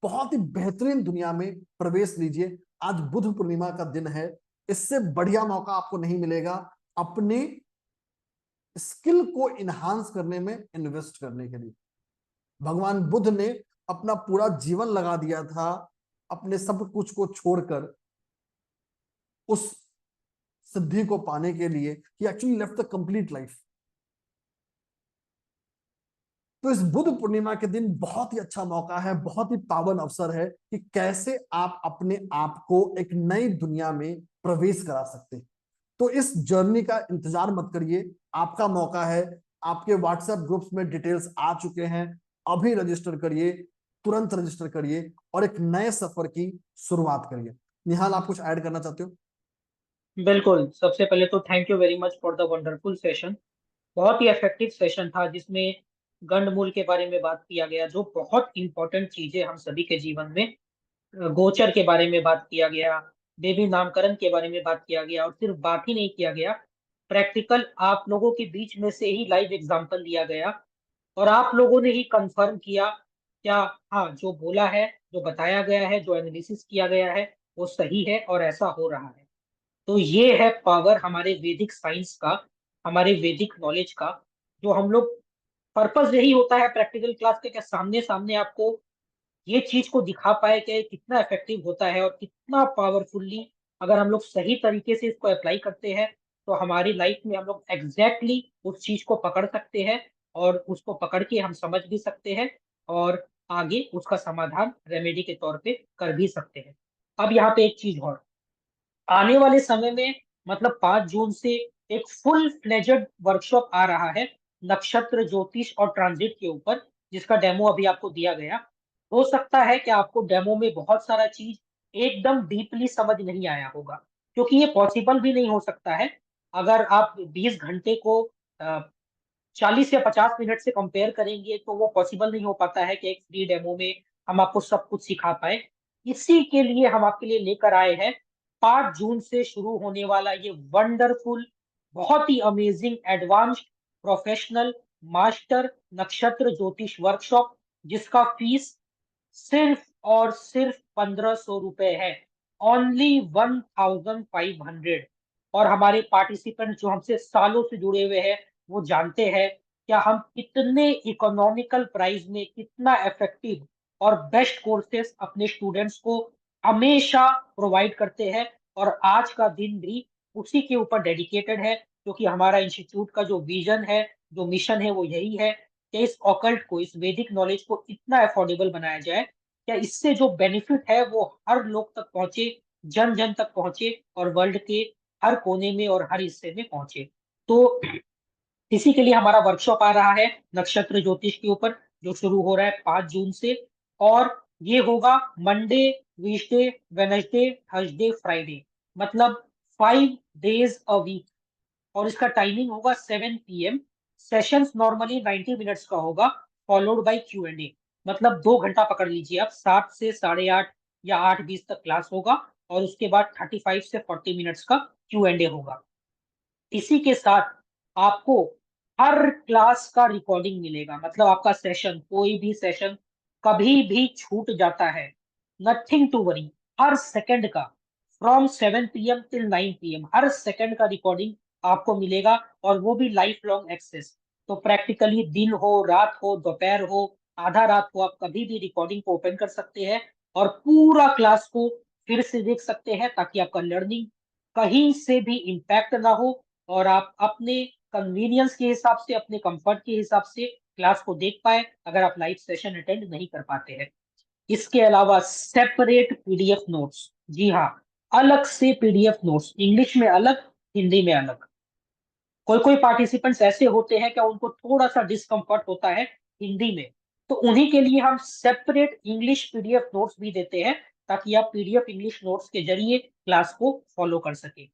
[SPEAKER 2] बहुत ही बेहतरीन दुनिया में प्रवेश लीजिए। आज बुध पूर्णिमा का दिन है, इससे बढ़िया मौका आपको नहीं मिलेगा अपने स्किल को इनहांस करने में, इन्वेस्ट करने के लिए। भगवान बुद्ध ने अपना पूरा जीवन लगा दिया था अपने सब कुछ को छोड़कर उस सिद्धि को पाने के लिए, he actually left the complete life. तो इस बुद्ध पूर्णिमा के दिन बहुत ही अच्छा मौका है, बहुत ही पावन अवसर है कि कैसे आप अपने आप को एक नई दुनिया में प्रवेश करा सकते हैं। तो इस जर्नी का इंतजार मत करिए, आपका मौका है। आपके व्हाट्सएप ग्रुप्स में डिटेल्स आ चुके हैं, अभी रजिस्टर करिए, तुरंत रजिस्टर करिए और एक नए सफर की शुरुआत करिए। निहाल, आप कुछ ऐड करना चाहते हो?
[SPEAKER 1] बिल्कुल, सबसे पहले तो thank you very much for the wonderful session. बहुत ही इफेक्टिव सेशन था जिसमें गंडमूल के बारे में बात किया गया, जो बहुत इंपॉर्टेंट चीजें हम सभी के जीवन में, गोचर के बारे में बात किया गया, बेबी नामकरण के बारे में बात किया गया, और सिर्फ बात ही नहीं किया गया, प्रैक्टिकल आप लोगों के बीच में से ही लाइव एग्जांपल दिया गया और आप लोगों ने ही कंफर्म किया क्या हाँ, जो बोला है, जो बताया गया है, जो एनालिसिस किया गया है वो सही है और ऐसा हो रहा है। तो ये है पावर हमारे वैदिक साइंस का, हमारे वैदिक नॉलेज का, जो हम लोग, पर्पस यही होता है प्रैक्टिकल क्लास के, क्या सामने सामने आपको ये चीज को दिखा पाए कि कितना इफेक्टिव होता है और कितना पावरफुल्ली अगर हम लोग सही तरीके से इसको अप्लाई करते हैं तो हमारी लाइफ में हम लोग एग्जैक्टली उस चीज को पकड़ सकते हैं और उसको पकड़ के हम समझ भी सकते हैं और आगे उसका समाधान रेमेडी के तौर पे कर भी सकते हैं। अब यहाँ पे एक चीज और, आने वाले समय में मतलब 5 जून से एक फुल फ्लेजेड वर्कशॉप आ रहा है नक्षत्र ज्योतिष और ट्रांजिट के ऊपर, जिसका डेमो अभी आपको दिया गया। हो सकता है कि आपको डेमो में बहुत सारा चीज एकदम डीपली समझ नहीं आया होगा, क्योंकि ये पॉसिबल भी नहीं हो सकता है। अगर आप 20 घंटे को 40 या 50 मिनट से कंपेयर करेंगे तो वो पॉसिबल नहीं हो पाता है कि एक फ्री डेमो में हम आपको सब कुछ सिखा पाए। इसी के लिए हम आपके लिए लेकर आए हैं 5 जून से शुरू होने वाला ये वंडरफुल, बहुत ही अमेजिंग एडवांस्ड प्रोफेशनल मास्टर नक्षत्र ज्योतिष वर्कशॉप, जिसका फीस सिर्फ और सिर्फ 1500 रुपए है, ओनली 1500। और हमारे पार्टिसिपेंट जो हमसे सालों से जुड़े हुए हैं वो जानते हैं क्या हम कितने इकोनॉमिकल प्राइस में कितना इफेक्टिव और बेस्ट कोर्सेस अपने स्टूडेंट्स को हमेशा प्रोवाइड करते हैं। और आज का दिन भी उसी के ऊपर डेडिकेटेड है, क्योंकि हमारा इंस्टीट्यूट का जो विजन है, जो मिशन है वो यही है कि इस ऑकल्ट को, इस वैदिक नॉलेज को इतना अफोर्डेबल बनाया जाए क्या इससे जो बेनिफिट है वो हर लोग तक पहुंचे, जन जन तक पहुंचे और वर्ल्ड के हर कोने में और हर हिस्से में पहुंचे। तो इसी के लिए हमारा वर्कशॉप आ रहा है नक्षत्र ज्योतिष के ऊपर, जो शुरू हो रहा है 5 जून से, और ये होगा Monday, Tuesday, Wednesday, Thursday, Friday, मतलब 5 डेज अ वीक। और इसका टाइमिंग होगा 7 PM। सेशंस नॉर्मली 90 मिनट्स का होगा, फॉलोड बाय Q&A। मतलब 2 घंटा पकड़ लीजिए आप, 7 से 8:30 या 8:20 तक क्लास होगा और उसके बाद 35 से 40 मिनट्स का Q&A होगा। इसी के साथ आपको हर क्लास का रिकॉर्डिंग मिलेगा, मतलब आपका सेशन, कोई भी सेशन कभी भी छूट जाता है, नथिंग टू वरी, हर सेकंड का, फ्रॉम 7 PM टिल 9 PM हर सेकंड का रिकॉर्डिंग आपको मिलेगा, और वो भी लाइफ लॉन्ग एक्सेस। तो प्रैक्टिकली दिन हो, रात हो, दोपहर हो, आधा रात हो, आप कभी भी रिकॉर्डिंग को ओपन कर सकते हैं और पूरा क्लास को फिर से देख सकते हैं, ताकि आपका लर्निंग कहीं से भी इम्पैक्ट ना हो और आप अपने कन्वीनियंस के हिसाब से, अपने कंफर्ट के हिसाब से क्लास को देख पाए, अगर आप लाइव सेशन अटेंड नहीं कर पाते हैं। इसके अलावा सेपरेट PDF नोट्स, जी हाँ, अलग से PDF नोट्स, इंग्लिश में अलग, हिंदी में अलग। कोई कोई पार्टिसिपेंट्स ऐसे होते हैं क्या उनको थोड़ा सा डिस्कम्फर्ट होता है हिंदी में, तो उन्हीं के लिए हम सेपरेट इंग्लिश PDF नोट्स भी देते हैं, ताकि आप PDF इंग्लिश नोट्स के जरिए क्लास को फॉलो कर सके।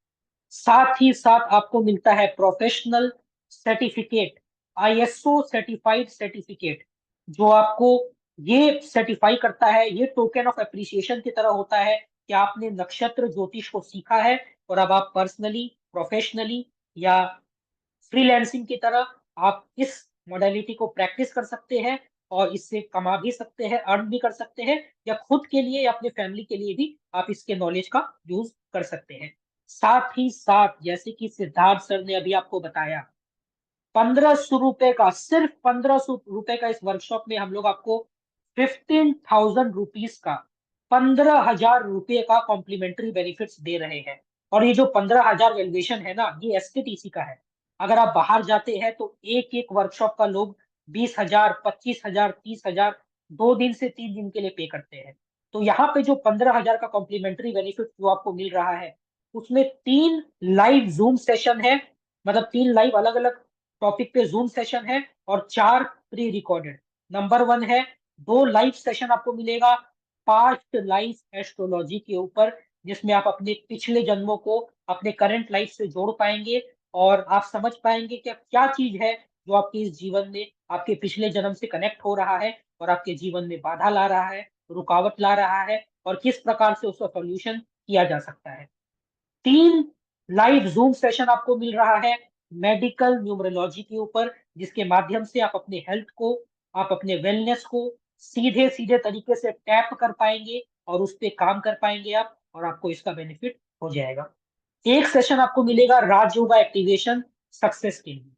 [SPEAKER 1] साथ ही साथ आपको मिलता है professional certificate, ISO certified certificate, जो आपको ये सर्टिफाई करता है, ये टोकन ऑफ एप्रिसिएशन की तरह होता है कि आपने नक्षत्र ज्योतिष को सीखा है और अब आप पर्सनली, प्रोफेशनली या फ्रीलैंसिंग की तरह आप इस मॉडलिटी को प्रैक्टिस कर सकते हैं और इससे कमा भी सकते हैं, अर्न भी कर सकते हैं, या खुद के लिए या अपने फैमिली के लिए भी आप इसके नॉलेज का यूज कर सकते हैं। साथ ही साथ जैसे कि सिद्धार्थ सर ने अभी आपको बताया, 1500 रुपए का, सिर्फ 1500 रुपए का इस वर्कशॉप में हम लोग आपको 15,000 रुपीज का 15,000 रुपये का कॉम्प्लीमेंट्री बेनिफिट्स दे रहे हैं। और ये जो 15,000 वैल्यूएशन है ना, ये एसकेटीसी का है। अगर आप बाहर जाते हैं तो एक एक वर्कशॉप का लोग 20,000, 25,000, 30,000 2 दिन से 3 दिन के लिए पे करते हैं। तो यहाँ पे जो 15,000 का कॉम्प्लीमेंट्री बेनिफिट जो आपको मिल रहा है, उसमें 3 लाइव जूम सेशन है, मतलब 3 लाइव अलग अलग टॉपिक पे जूम सेशन है, और 4 प्री रिकॉर्डेड। नंबर 1 है 2 लाइव सेशन आपको मिलेगा पास्ट लाइफ एस्ट्रोलॉजी के ऊपर, जिसमें आप अपने पिछले जन्मों को अपने करंट लाइफ से जोड़ पाएंगे और आप समझ पाएंगे कि क्या चीज है जो आपके इस जीवन में आपके पिछले जन्म से कनेक्ट हो रहा है और आपके जीवन में बाधा ला रहा है, रुकावट ला रहा है, और किस प्रकार से उसका सॉल्यूशन किया जा सकता है। 3 लाइव जूम सेशन आपको मिल रहा है मेडिकल न्यूमरोलॉजी के ऊपर, जिसके माध्यम से आप अपने हेल्थ को, आप अपने वेलनेस को सीधे सीधे तरीके से टैप कर पाएंगे और उस पर काम कर पाएंगे आप, और आपको इसका बेनिफिट हो जाएगा। एक सेशन आपको मिलेगा राजयोगा एक्टिवेशन सक्सेस के लिए,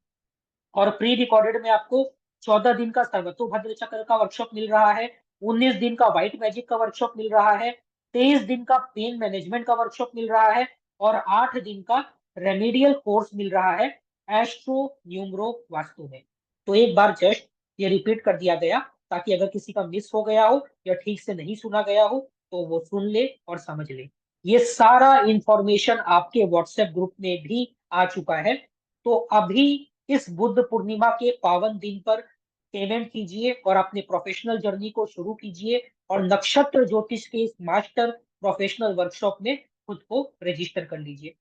[SPEAKER 1] और प्री रिकॉर्डेड में आपको 14 दिन का सर्वतोभद्र चक्र का वर्कशॉप मिल रहा है, 19 दिन का व्हाइट मैजिक का वर्कशॉप मिल रहा है, 23 दिन का पेन मैनेजमेंट का वर्कशॉप मिल रहा है, और 8 दिन का रेमेडियल कोर्स मिल रहा है एस्ट्रो न्यूमरो वास्तु में। तो एक बार जस्ट ये रिपीट कर दिया गया, ताकि अगर किसी का मिस हो गया हो या ठीक से नहीं सुना गया हो तो वो सुन ले और समझ ले। ये सारा इंफॉर्मेशन आपके व्हाट्सएप ग्रुप में भी आ चुका है। तो अभी इस बुद्ध पूर्णिमा के पावन दिन पर पेमेंट कीजिए और अपने प्रोफेशनल जर्नी को शुरू कीजिए, और नक्षत्र ज्योतिष के इस मास्टर प्रोफेशनल वर्कशॉप में खुद को रजिस्टर कर लीजिए।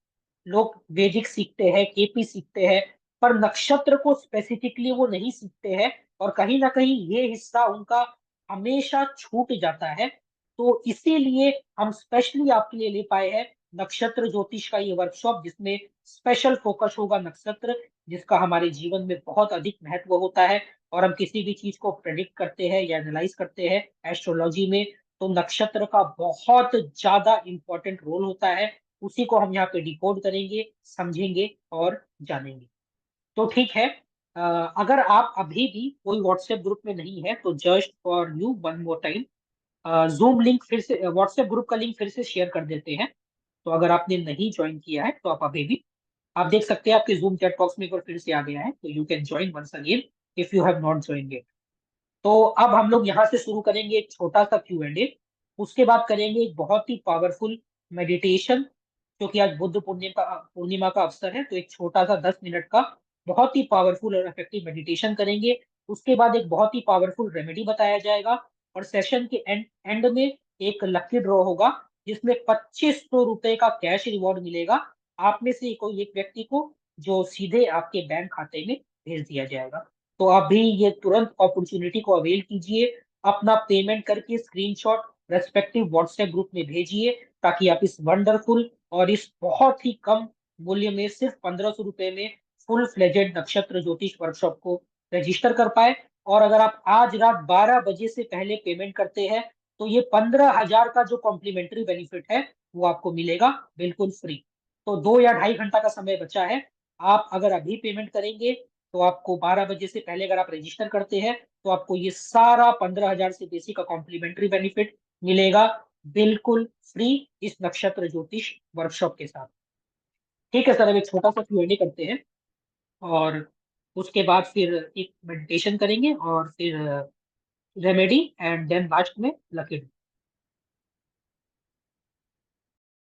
[SPEAKER 1] लोग वैदिक सीखते हैं, केपी सीखते हैं, पर नक्षत्र को स्पेसिफिकली वो नहीं सीखते हैं, और कहीं ना कहीं ये हिस्सा उनका हमेशा छूट जाता है। तो इसीलिए हम स्पेशली आपके लिए ले पाए हैं नक्षत्र ज्योतिष का ये वर्कशॉप, जिसमें स्पेशल फोकस होगा नक्षत्र, जिसका हमारे जीवन में बहुत अधिक महत्व होता है। और हम किसी भी चीज को प्रेडिक्ट करते हैं या एनालाइज करते हैं एस्ट्रोलॉजी में, तो नक्षत्र का बहुत ज्यादा इंपॉर्टेंट रोल होता है। उसी को हम यहाँ पे डिकोड करेंगे, समझेंगे और जानेंगे। तो ठीक है, अगर आप अभी भी कोई व्हाट्सएप ग्रुप में नहीं है तो just for you one more time zoom link फिर से, व्हाट्सएप ग्रुप का लिंक फिर से शेयर कर देते हैं। तो अगर आपने नहीं ज्वाइन किया है तो आप अभी भी, आप देख सकते हैं आपके जूम चैट बॉक्स में एक बार फिर से आ गया है, तो you can join once again if you have not join it. तो अब हम लोग यहाँ से शुरू करेंगे एक छोटा सा Q&A, उसके बाद करेंगे एक बहुत ही पावरफुल मेडिटेशन, क्योंकि आज बुद्ध पूर्णिमा का अवसर है। तो एक छोटा सा 10 मिनट का बहुत ही पावरफुल और इफेक्टिव मेडिटेशन करेंगे। उसके बाद एक बहुत ही पावरफुल रेमेडी बताया जाएगा, और सेशन के एंड में एक लकी ड्रॉ होगा, जिसमें 2500 रुपए का कैश रिवॉर्ड मिलेगा आप में से कोई एक व्यक्ति को, जो सीधे आपके बैंक खाते में भेज दिया जाएगा। तो अभी ये तुरंत अपॉर्चुनिटी को अवेल कीजिए, अपना पेमेंट करके स्क्रीनशॉट रेस्पेक्टिव व्हाट्सएप ग्रुप में भेजिए, ताकि आप इस वंडरफुल और इस बहुत ही कम मूल्य में, सिर्फ 1500 रुपए में फुल फ्लेजेड नक्षत्र ज्योतिष वर्कशॉप को रजिस्टर कर पाए। और अगर आप आज रात 12 बजे से पहले पेमेंट करते हैं तो ये 15,000 का जो कॉम्प्लीमेंट्री बेनिफिट है वो आपको मिलेगा बिल्कुल फ्री। तो 2 या 2.5 घंटा का समय बचा है। आप अगर अभी पेमेंट करेंगे तो आपको 12 बजे से पहले अगर आप रजिस्टर करते हैं तो आपको ये सारा 15,000 से बेसी का कॉम्प्लीमेंट्री बेनिफिट मिलेगा बिल्कुल फ्री इस नक्षत्र ज्योतिष वर्कशॉप के साथ। ठीक है सर, अब एक छोटा सा Q&A करते हैं, और उसके बाद फिर एक मेडिटेशन करेंगे, और फिर रेमेडी, एंड देन लास्ट में लकी ड्रॉ,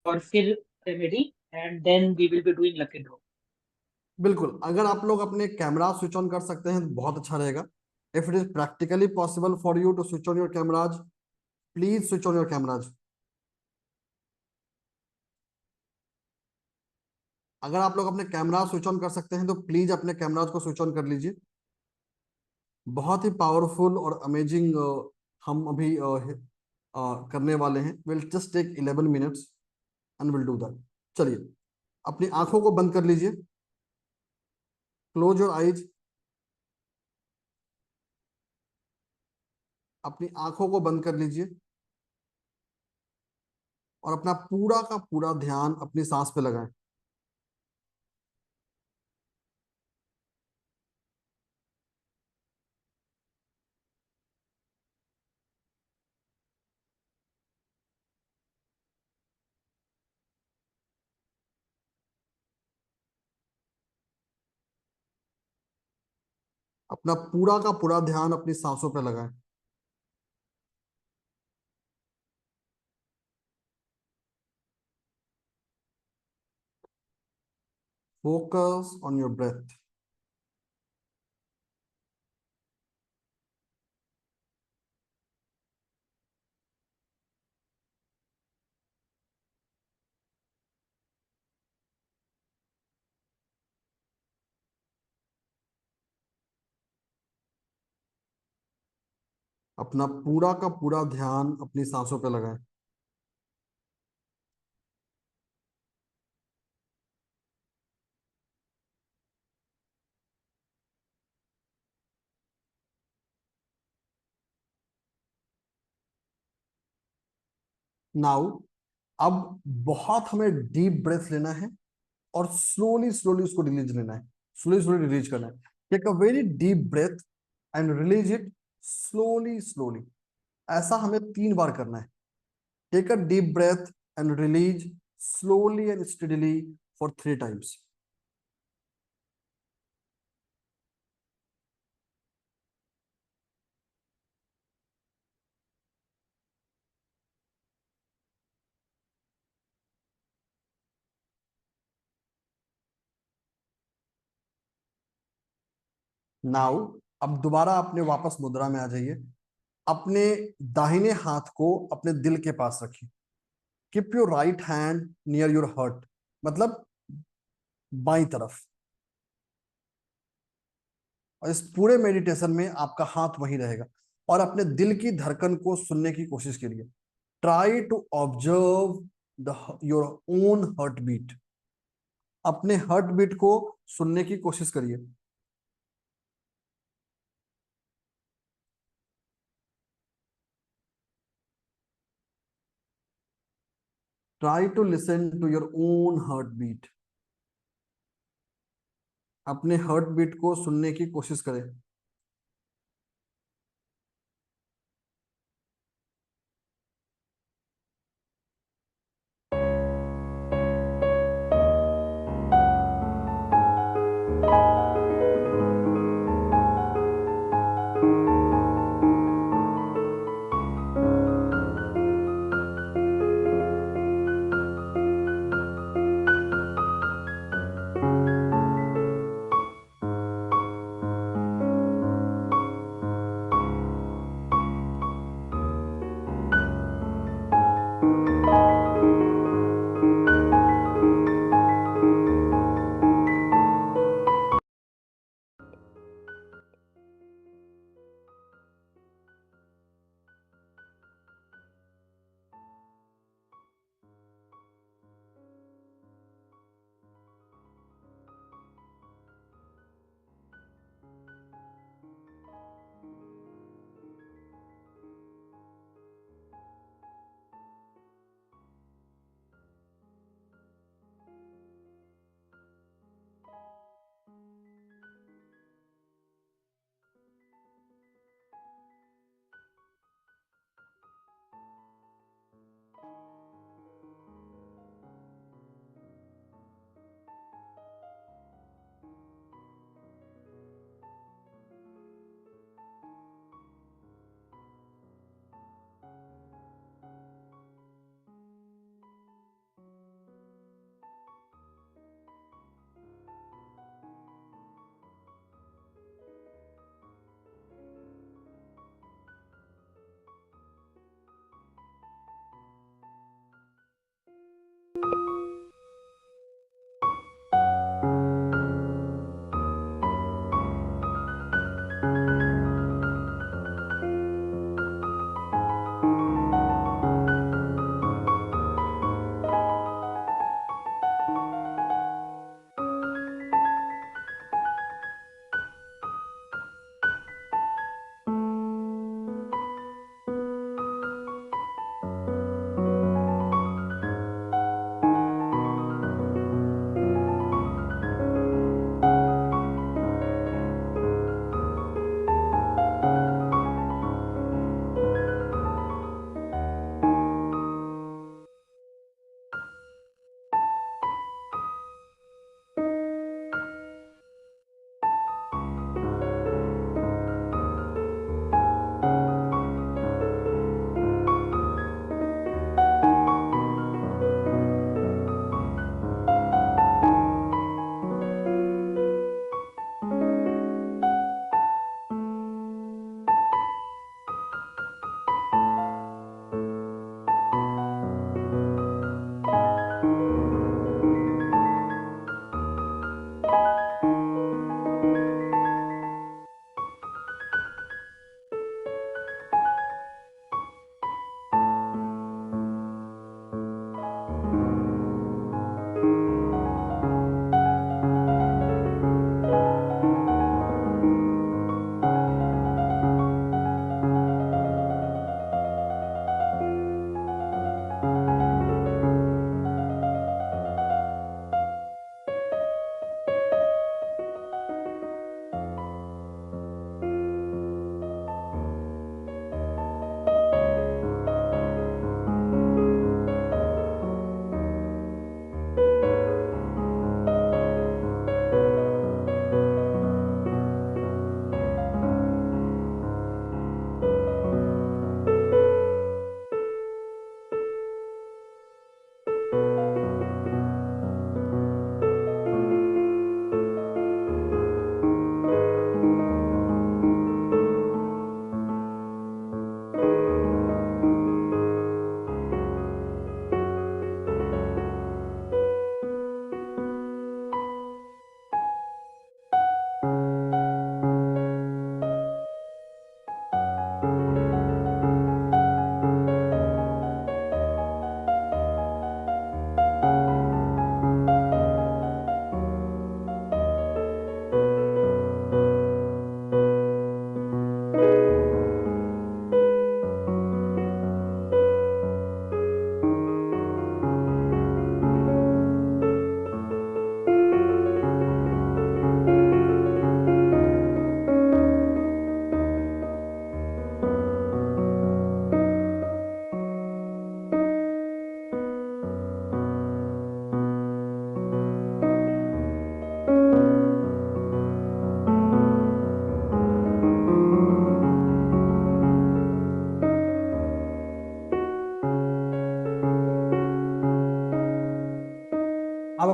[SPEAKER 1] और फिर remedy, and then we will be doing lucky draw.
[SPEAKER 2] बिल्कुल, अगर आप लोग अपने कैमरा स्विच ऑन कर सकते हैं तो बहुत अच्छा रहेगा। If it is practically possible for you to switch on your cameras, please switch on your cameras. अगर आप लोग अपने कैमरा स्विच ऑन कर सकते हैं तो प्लीज अपने कैमराज को स्विच ऑन कर लीजिए। बहुत ही पावरफुल और अमेजिंग हम अभी करने वाले हैं। Will just take 11 minutes and will do that. चलिए, अपनी आंखों को बंद कर लीजिए। Close your eyes. अपनी आंखों को बंद कर लीजिए और अपना पूरा का पूरा ध्यान अपनी सांस पे लगाएं। अपना पूरा का पूरा ध्यान अपनी सांसों पे लगाएं। Focus on your breath. अपना पूरा का पूरा ध्यान अपनी सांसों पे लगाएं। नाउ अब बहुत हमें डीप ब्रेथ लेना है और स्लोली स्लोली उसको रिलीज लेना है, स्लोली स्लोली रिलीज करना है। Take a very deep breath and release it slowly slowly. ऐसा हमें 3 बार करना है। Take a deep breath and release slowly and steadily for 3 times. Now अब दोबारा अपने वापस मुद्रा में आ जाइए। अपने दाहिने हाथ को अपने दिल के पास रखिए। Keep your right hand near your heart, मतलब बाईं तरफ। और इस पूरे मेडिटेशन में आपका हाथ वहीं रहेगा और अपने दिल की धड़कन को सुनने की कोशिश करिए। Try to observe your own heart beat. अपने हार्ट बीट को सुनने की कोशिश करिए। Try to listen to your own heart beat. अपने हार्ट बीट को सुनने की कोशिश करें।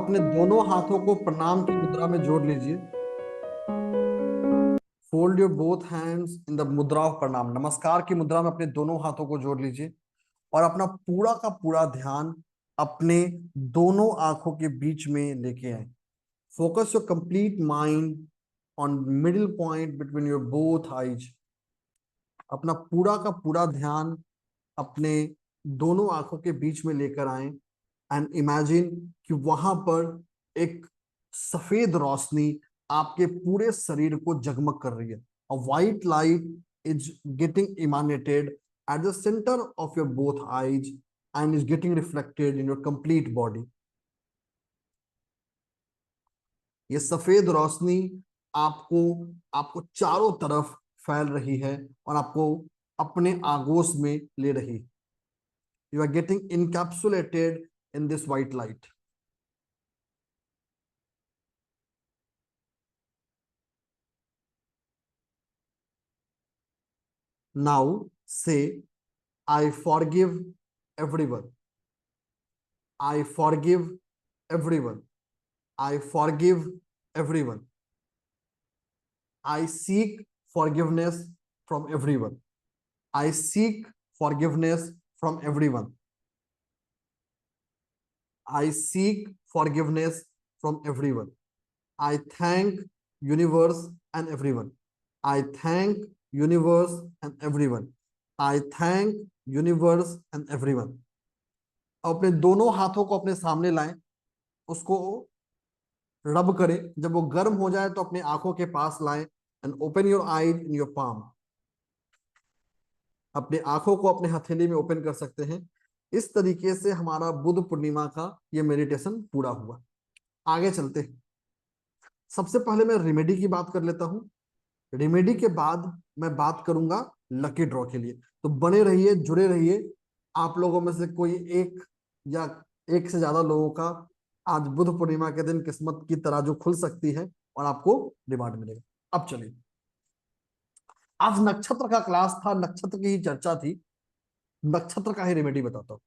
[SPEAKER 2] अपने दोनों हाथों को प्रणाम की मुद्रा में जोड़ लीजिए। Fold your both hands in the मुद्रा ऑफ प्रणाम। नमस्कार की मुद्रा में अपने दोनों हाथों को जोड़ लीजिए और अपना पूरा का पूरा ध्यान अपने दोनों आंखों के बीच में लेके आए। Focus your complete mind on middle point between your both eyes. अपना पूरा का पूरा ध्यान अपने दोनों आंखों के बीच में लेकर आए एंड इमेजिन कि वहां पर एक सफेद रोशनी आपके पूरे शरीर को जगमग कर रही है। A white light is getting emanated at the centre of your both eyes and is getting reflected in your complete body. ये सफेद रोशनी आपको आपको चारों तरफ फैल रही है और आपको अपने आगोश में ले रही। You are getting encapsulated in this white light. Now say, I forgive everyone. I forgive everyone. I forgive everyone. I seek forgiveness from everyone. I seek forgiveness from everyone. I seek forgiveness from everyone. I thank universe and everyone. I thank universe and everyone. I thank universe and everyone. अपने दोनों हाथों को अपने सामने लाएं, उसको रब करें। जब वो गर्म हो जाए तो अपने आंखों के पास लाएं and open your eyes in your palm. अपने आंखों को अपने हथेली में ओपन कर सकते हैं। इस तरीके से हमारा बुद्ध पूर्णिमा का ये मेडिटेशन पूरा हुआ। आगे चलते हैं। सबसे पहले मैं रेमेडी की बात कर लेता हूं। रेमेडी के बाद मैं बात करूंगा लकी ड्रॉ के लिए। तो बने रहिए, जुड़े रहिए। आप लोगों में से कोई एक या एक से ज्यादा लोगों का आज बुद्ध पूर्णिमा के दिन किस्मत की तराजू खुल सकती है और आपको रिवार्ड मिलेगा। अब चलिए, आज नक्षत्र का क्लास था, नक्षत्र की ही चर्चा थी, नक्षत्र का ही रेमेडी बताता हूं।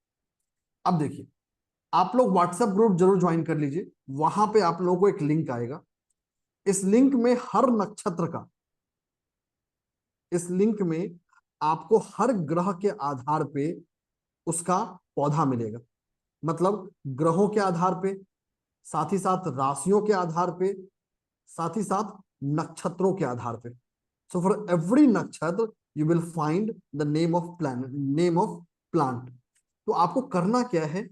[SPEAKER 2] अब देखिए, आप लोग व्हाट्सएप ग्रुप जरूर ज्वाइन कर लीजिए। वहां पे आप लोगों को एक लिंक आएगा। इस लिंक में हर नक्षत्र का, इस लिंक में आपको हर ग्रह के आधार पे उसका पौधा मिलेगा। मतलब ग्रहों के आधार पे, साथ ही साथ राशियों के आधार पे, साथ ही साथ नक्षत्रों के आधार पे। सो फॉर एवरी नक्षत्र you will find the name of plant. तो आपको करना क्या है,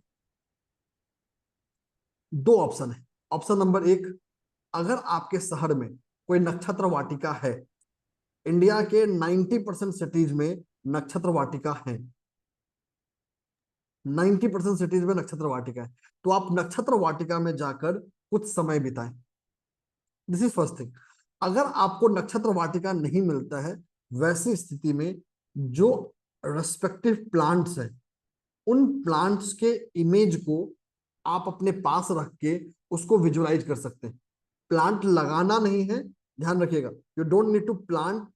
[SPEAKER 2] दो ऑप्शन है। ऑप्शन नंबर 1, अगर आपके शहर में कोई नक्षत्र वाटिका है, इंडिया के 90% सिटीज में नक्षत्र वाटिका है, 90% सिटीज में नक्षत्र वाटिका है, तो आप नक्षत्र वाटिका में जाकर कुछ समय बिताएं। This is first thing. अगर आपको नक्षत्र वाटिका नहीं मिलता है, वैसी स्थिति में जो रेस्पेक्टिव प्लांट्स हैं, उन प्लांट्स के इमेज को आप अपने पास रख के उसको विजुअलाइज कर सकते हैं। प्लांट लगाना नहीं है, ध्यान रखिएगा। You don't need to plant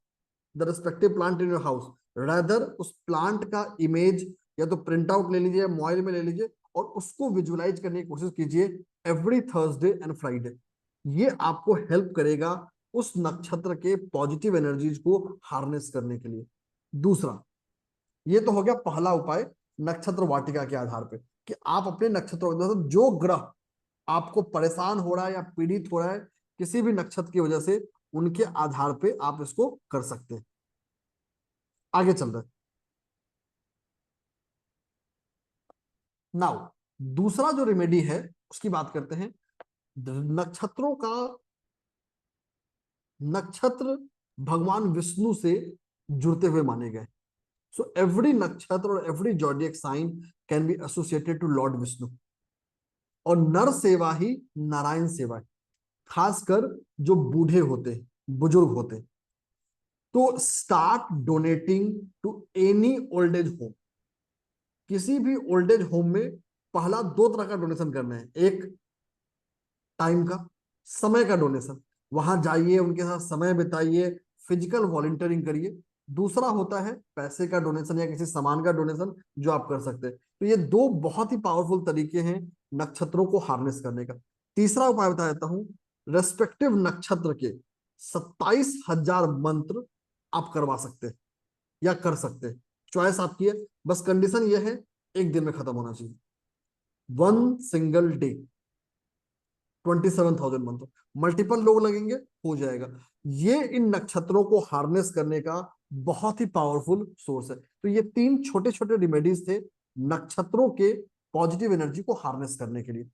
[SPEAKER 2] the respective plant in your house, rather उस प्लांट का इमेज या तो प्रिंट आउट ले लीजिए, मोबाइल में ले लीजिए और उसको विजुअलाइज करने की कोशिश कीजिए एवरी थर्सडे एंड फ्राइडे। ये आपको हेल्प करेगा उस नक्षत्र के पॉजिटिव एनर्जीज को हार्नेस करने के लिए। दूसरा, ये तो हो गया पहला उपाय नक्षत्र वाटिका के आधार पे, कि आप अपने नक्षत्र, जो ग्रह आपको परेशान हो रहा है या पीड़ित हो रहा है किसी भी नक्षत्र की वजह से, उनके आधार पे आप इसको कर सकते हैं। आगे चल रहे नाउ, दूसरा जो रेमेडी है उसकी बात करते हैं। नक्षत्रों का, नक्षत्र भगवान विष्णु से जुड़ते हुए माने गए। सो एवरी नक्षत्र और every zodiac sign can be associated to lord Vishnu. और नर सेवा ही नारायण सेवा है, खासकर जो बूढ़े होते हैं, बुजुर्ग होते हैं। तो start donating to any old age home. किसी भी ओल्ड एज होम में पहला 2 तरह का डोनेशन करना है। एक टाइम का, समय का डोनेशन, वहां जाइए, उनके साथ समय बिताइए, फिजिकल वॉलंटियरिंग करिए। दूसरा होता है पैसे का डोनेशन या किसी सामान का डोनेशन, जो आप कर सकते हैं। तो ये 2 बहुत ही पावरफुल तरीके हैं नक्षत्रों को हार्नेस करने का। तीसरा उपाय बता देता हूं, रेस्पेक्टिव नक्षत्र के 27,000 मंत्र आप करवा सकते हैं या कर सकते हैं, चॉइस आपकी है। बस कंडीशन ये है, एक दिन में खत्म होना चाहिए, 1 सिंगल डे, 27,000 मंत्र। मल्टीपल लोग लगेंगे, हो जाएगा। ये इन नक्षत्रों को हार्नेस करने का बहुत ही पावरफुल सोर्स है। तो ये 3 छोटे छोटे रिमेडीज थे नक्षत्रों के पॉजिटिव एनर्जी को हार्नेस करने के लिए।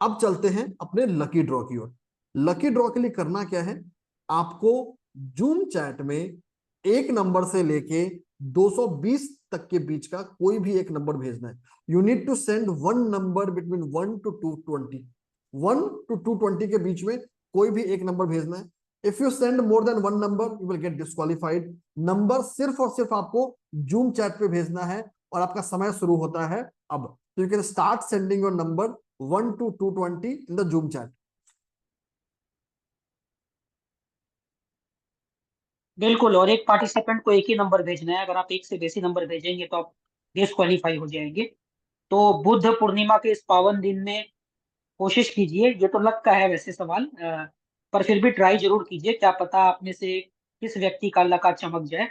[SPEAKER 2] अब चलते हैं अपने लकी ड्रॉ की ओर। लकी ड्रॉ के लिए करना क्या है, आपको जूम चैट में एक नंबर से लेके 220 तक के बीच का कोई भी एक नंबर भेजना है। You need to send 1 number between 1 to 220, 1 to 220 के बीच में कोई भी एक नंबर भेजना है। If you send more than 1 number you will get disqualified. Number सिर्फ और सिर्फ आपको जूम चैट पे भेजना है और आपका समय शुरू होता है अब। तो you can start sending your number 1 to 220 in the Zoom chat.
[SPEAKER 1] बिल्कुल, और एक पार्टिसिपेंट को एक ही नंबर भेजना है। अगर आप एक से बेसी नंबर भेजेंगे तो आप डिस्क्वालीफाई हो जाएंगे। तो बुद्ध पूर्णिमा के इस पावन दिन में कोशिश कीजिए, ये तो लक का है वैसे सवाल, पर फिर भी ट्राई जरूर कीजिए, क्या पता आप में से किस व्यक्ति का लक आज चमक जाए।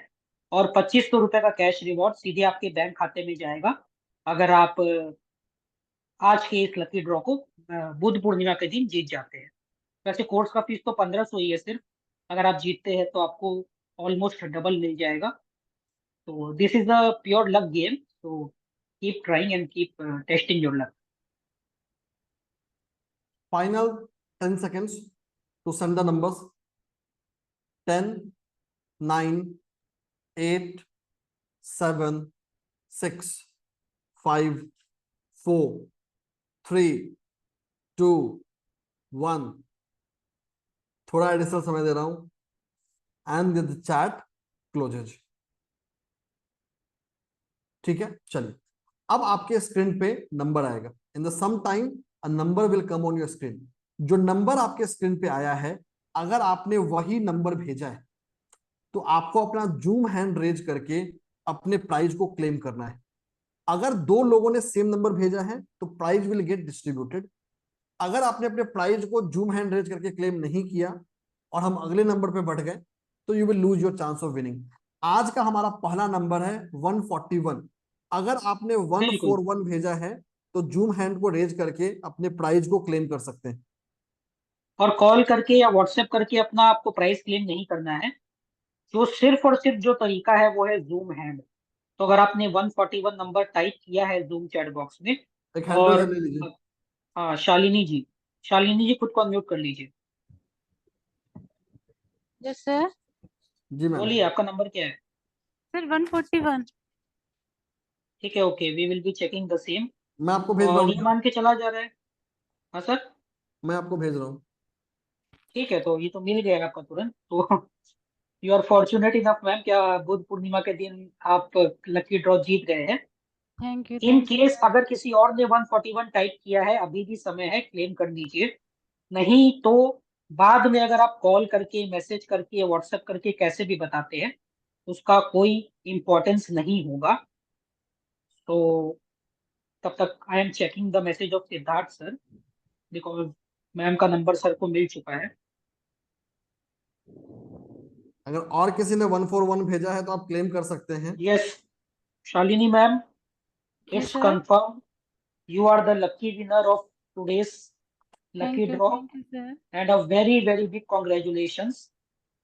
[SPEAKER 1] और 2500 रुपए का कैश रिवॉर्ड सीधे आपके बैंक खाते में जाएगा अगर आप आज के इस लकी ड्रॉ को बुद्ध पूर्णिमा के दिन जीत जाते हैं। वैसे कोर्स का फीस तो 1500 ही है सिर्फ, अगर आप जीतते हैं तो आपको ऑलमोस्ट डबल मिल जाएगा। तो this is a pure luck game, तो keep trying and keep testing your luck.
[SPEAKER 2] Final 10 seconds to send the numbers. 10, 9, 8, 7, 6, 5, 4, 3, 2, 1. थोड़ा एडिशनल समय दे रहा हूं एंड द चैट क्लोजेज। ठीक है, चलिए अब आपके स्क्रीन पे नंबर आएगा। In the same time a number will come on your screen. जो नंबर आपके स्क्रीन पे आया है, अगर आपने वही नंबर भेजा है तो आपको अपना जूम हैंड रेज करके अपने प्राइज को क्लेम करना है। अगर 2 लोगों ने सेम नंबर भेजा है तो प्राइज विल गेट डिस्ट्रीब्यूटेड। अगर आपने अपने प्राइज को जूम हैंड रेज करके क्लेम नहीं किया और हम अगले नंबर पे बढ़ गए तो you will lose your chance of winning. आज का हमारा पहला नंबर है 141। अगर आपने 141 भेजा है तो जूम हैंड को रेज करके अपने प्राइज को क्लेम कर सकते हैं।
[SPEAKER 1] और कॉल करके या व्हाट्सएप करके अपना आपको प्राइस क्लेम नहीं करना है। जो सिर्फ और सिर्फ जो तरीका है वो है जूम हैंड। तो अगर आपने 141 नंबर टाइप किया है जूम चैट बॉक्स में,
[SPEAKER 2] एक हैंड
[SPEAKER 1] और
[SPEAKER 2] रेज ले लीजिए।
[SPEAKER 1] हाँ शालिनी जी खुद को अनम्यूट कर लीजिए।
[SPEAKER 14] Yes sir.
[SPEAKER 2] जी मैम।
[SPEAKER 1] बोलिए, आपका नंबर क्या है?
[SPEAKER 14] सर 141।
[SPEAKER 1] ठीक है, okay, we will be checking the same.
[SPEAKER 2] मैं आपको भेज रहा
[SPEAKER 1] और ये
[SPEAKER 2] हूँ।
[SPEAKER 1] मान के चला जा रहा है। हाँ सर,
[SPEAKER 2] मैं आपको भेज रहा हूँ।
[SPEAKER 1] ठीक है, तो ये तो मिल गया आपका तुरंत। तो you are fortunate enough ma'am, क्या बुद्ध पूर्णिमा के दिन आप लकी ड्रॉ जीत गए हैं।
[SPEAKER 14] थैंक यू
[SPEAKER 1] इन केस अगर किसी और ने 141 टाइप किया है, अभी भी समय है, क्लेम कर लीजिए। नहीं तो बाद में अगर आप कॉल करके, मैसेज करके, व्हाट्सएप करके कैसे भी बताते हैं, उसका कोई इम्पोर्टेंस नहीं होगा। तो तब तक I am checking the message of Siddharth sir, because ma'am का नंबर सर को मिल चुका है।
[SPEAKER 2] अगर और किसी ने 141 भेजा है तो आप क्लेम कर सकते हैं।
[SPEAKER 1] Yes Shalini ma'am, it's
[SPEAKER 14] sir.
[SPEAKER 1] confirmed you are the lucky winner of today's lucky draw
[SPEAKER 14] Thank you sir.
[SPEAKER 1] and a very very big congratulations।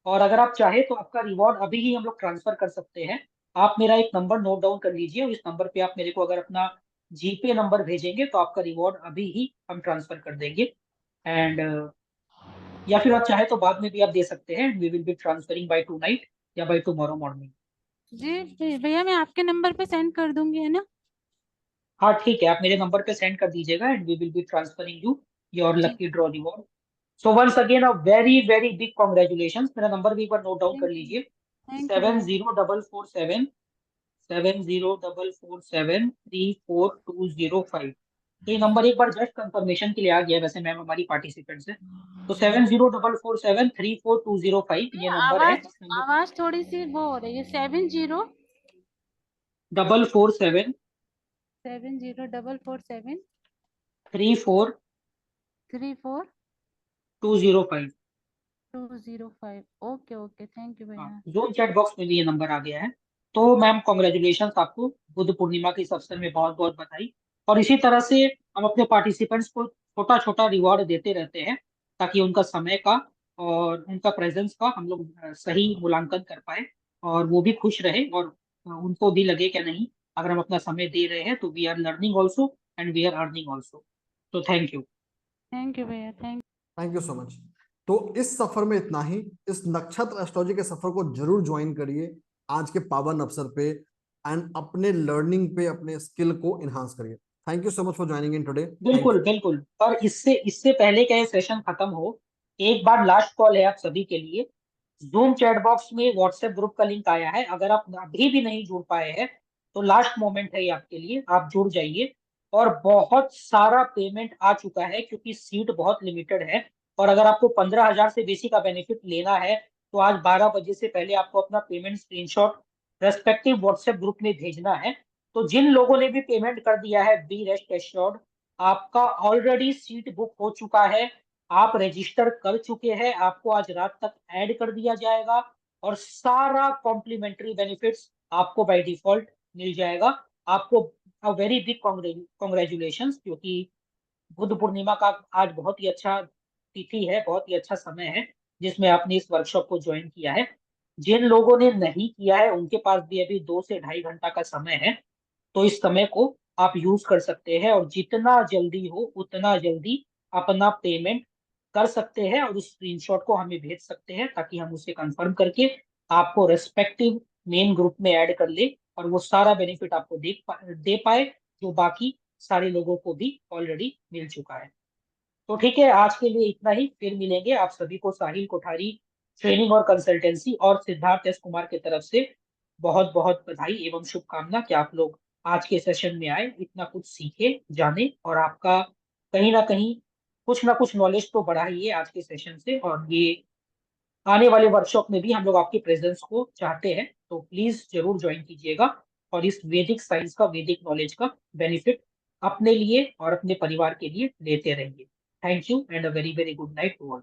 [SPEAKER 1] और अगर आप चाहे तो आपका रिवॉर्ड अभी ही हम लोग ट्रांसफर कर सकते हैं। आप मेरा एक नंबर नोट डाउन कर लीजिए, इस नंबर पे आप मेरे को अगर अपना जीपे नंबर भेजेंगे तो आपका रिवॉर्ड अभी ही हम ट्रांसफर कर देंगे। एंड या फिर आप चाहे तो बाद में भी आप दे सकते हैं। We will be transferring by tonight या बाय टुमारो मॉर्निंग।
[SPEAKER 14] जी भैया, मैं आपके नंबर पे सेंड कर दूंगी, है ना?
[SPEAKER 1] हाँ ठीक है, आप मेरे नंबर पे सेंड कर दीजिएगा and we will be transferring you your lucky draw reward. So once again a very very big congratulation. मेरा नंबर भी एक बार नोट डाउन कर लीजिए, 7044734205। ये नंबर एक बार जस्ट कंफर्मेशन के लिए आ गया, वैसे मैम हमारी पार्टिसिपेंट से। तो 7044734205 ये नंबर है।
[SPEAKER 14] आवाज थोड़ी सी वो हो रही है।
[SPEAKER 1] 447
[SPEAKER 14] 704447
[SPEAKER 1] 34
[SPEAKER 14] 34
[SPEAKER 1] 205।
[SPEAKER 14] 205। ओके ओके, थैंक यू भैया।
[SPEAKER 1] जूम चैट बॉक्स में भी ये नंबर आ गया है। तो मैम कॉन्ग्रेचुलेशन आपको, बुद्ध पूर्णिमा के इस अवसर में बहुत बहुत बधाई। और इसी तरह से हम अपने पार्टिसिपेंट्स को छोटा छोटा रिवॉर्ड देते रहते हैं ताकि उनका समय का और उनका प्रेजेंस का हम लोग सही मूल्यांकन कर पाए और वो भी खुश रहे और उनको भी लगे कि नहीं, अगर हम अपना समय दे रहे हैं तो we are learning also and we are earning also. तो थैंक यू
[SPEAKER 14] भैया,
[SPEAKER 2] थैंक यू सो मच। तो इस सफर में इतना ही। इस नक्षत्र एस्ट्रोलॉजी के सफर को जरूर ज्वाइन करिए आज के पावन अवसर पे एंड अपने लर्निंग पे अपने स्किल को इनहांस करिए। Thank you so much for joining in today.
[SPEAKER 1] बिल्कुल बिल्कुल। पर इससे पहले का ये सेशन खत्म हो, एक बार लास्ट कॉल है आप सभी के लिए। जूम चैट बॉक्स में व्हाट्सएप ग्रुप का लिंक आया है, अगर आप अभी भी नहीं जुड़ पाए हैं तो लास्ट मोमेंट है ये आपके लिए, आप जुड़ जाइए। और बहुत सारा पेमेंट आ चुका है क्योंकि सीट बहुत लिमिटेड है। और अगर आपको 15,000 से बेसी का बेनिफिट लेना है तो आज 12 बजे से पहले आपको अपना payment screenshot respective WhatsApp group में भेजना है। तो जिन लोगों ने भी पेमेंट कर दिया है, बी रेस्ट एश्योर्ड, आपका ऑलरेडी सीट बुक हो चुका है, आप रजिस्टर कर चुके हैं, आपको आज रात तक ऐड कर दिया जाएगा और सारा कॉम्प्लीमेंट्री बेनिफिट्स आपको बाय डिफॉल्ट मिल जाएगा। आपको अ वेरी बिग कॉन्ग्रेचुलेशंस, क्योंकि बुद्ध पूर्णिमा का आज बहुत ही अच्छा तिथि है, बहुत ही अच्छा समय है जिसमें आपने इस वर्कशॉप को ज्वाइन किया है। जिन लोगों ने नहीं किया है उनके पास भी अभी 2 से 2.5 घंटा का समय है, तो इस समय को आप यूज कर सकते हैं और जितना जल्दी हो उतना जल्दी अपना पेमेंट कर सकते हैं और उस स्क्रीनशॉट को हमें भेज सकते हैं ताकि हम उसे कंफर्म करके आपको रेस्पेक्टिव मेन ग्रुप में ऐड कर ले और वो सारा बेनिफिट आपको दे पाए जो बाकी सारे लोगों को भी ऑलरेडी मिल चुका है। तो ठीक है, आज के लिए इतना ही, फिर मिलेंगे। आप सभी को साहिल कोठारी ट्रेनिंग और कंसल्टेंसी और सिद्धार्थ एस कुमार की तरफ से बहुत बहुत बधाई एवं शुभकामना कि आप लोग आज के सेशन में आए, इतना कुछ सीखे, जाने और आपका कहीं ना कुछ नॉलेज तो बढ़ा ही है आज के सेशन से। और ये आने वाले वर्कशॉप में भी हम लोग आपकी प्रेजेंस को चाहते हैं, तो प्लीज जरूर ज्वाइन कीजिएगा और इस वैदिक साइंस का, वैदिक नॉलेज का बेनिफिट अपने लिए और अपने परिवार के लिए लेते रहिए। Thank you and a very very good night to all.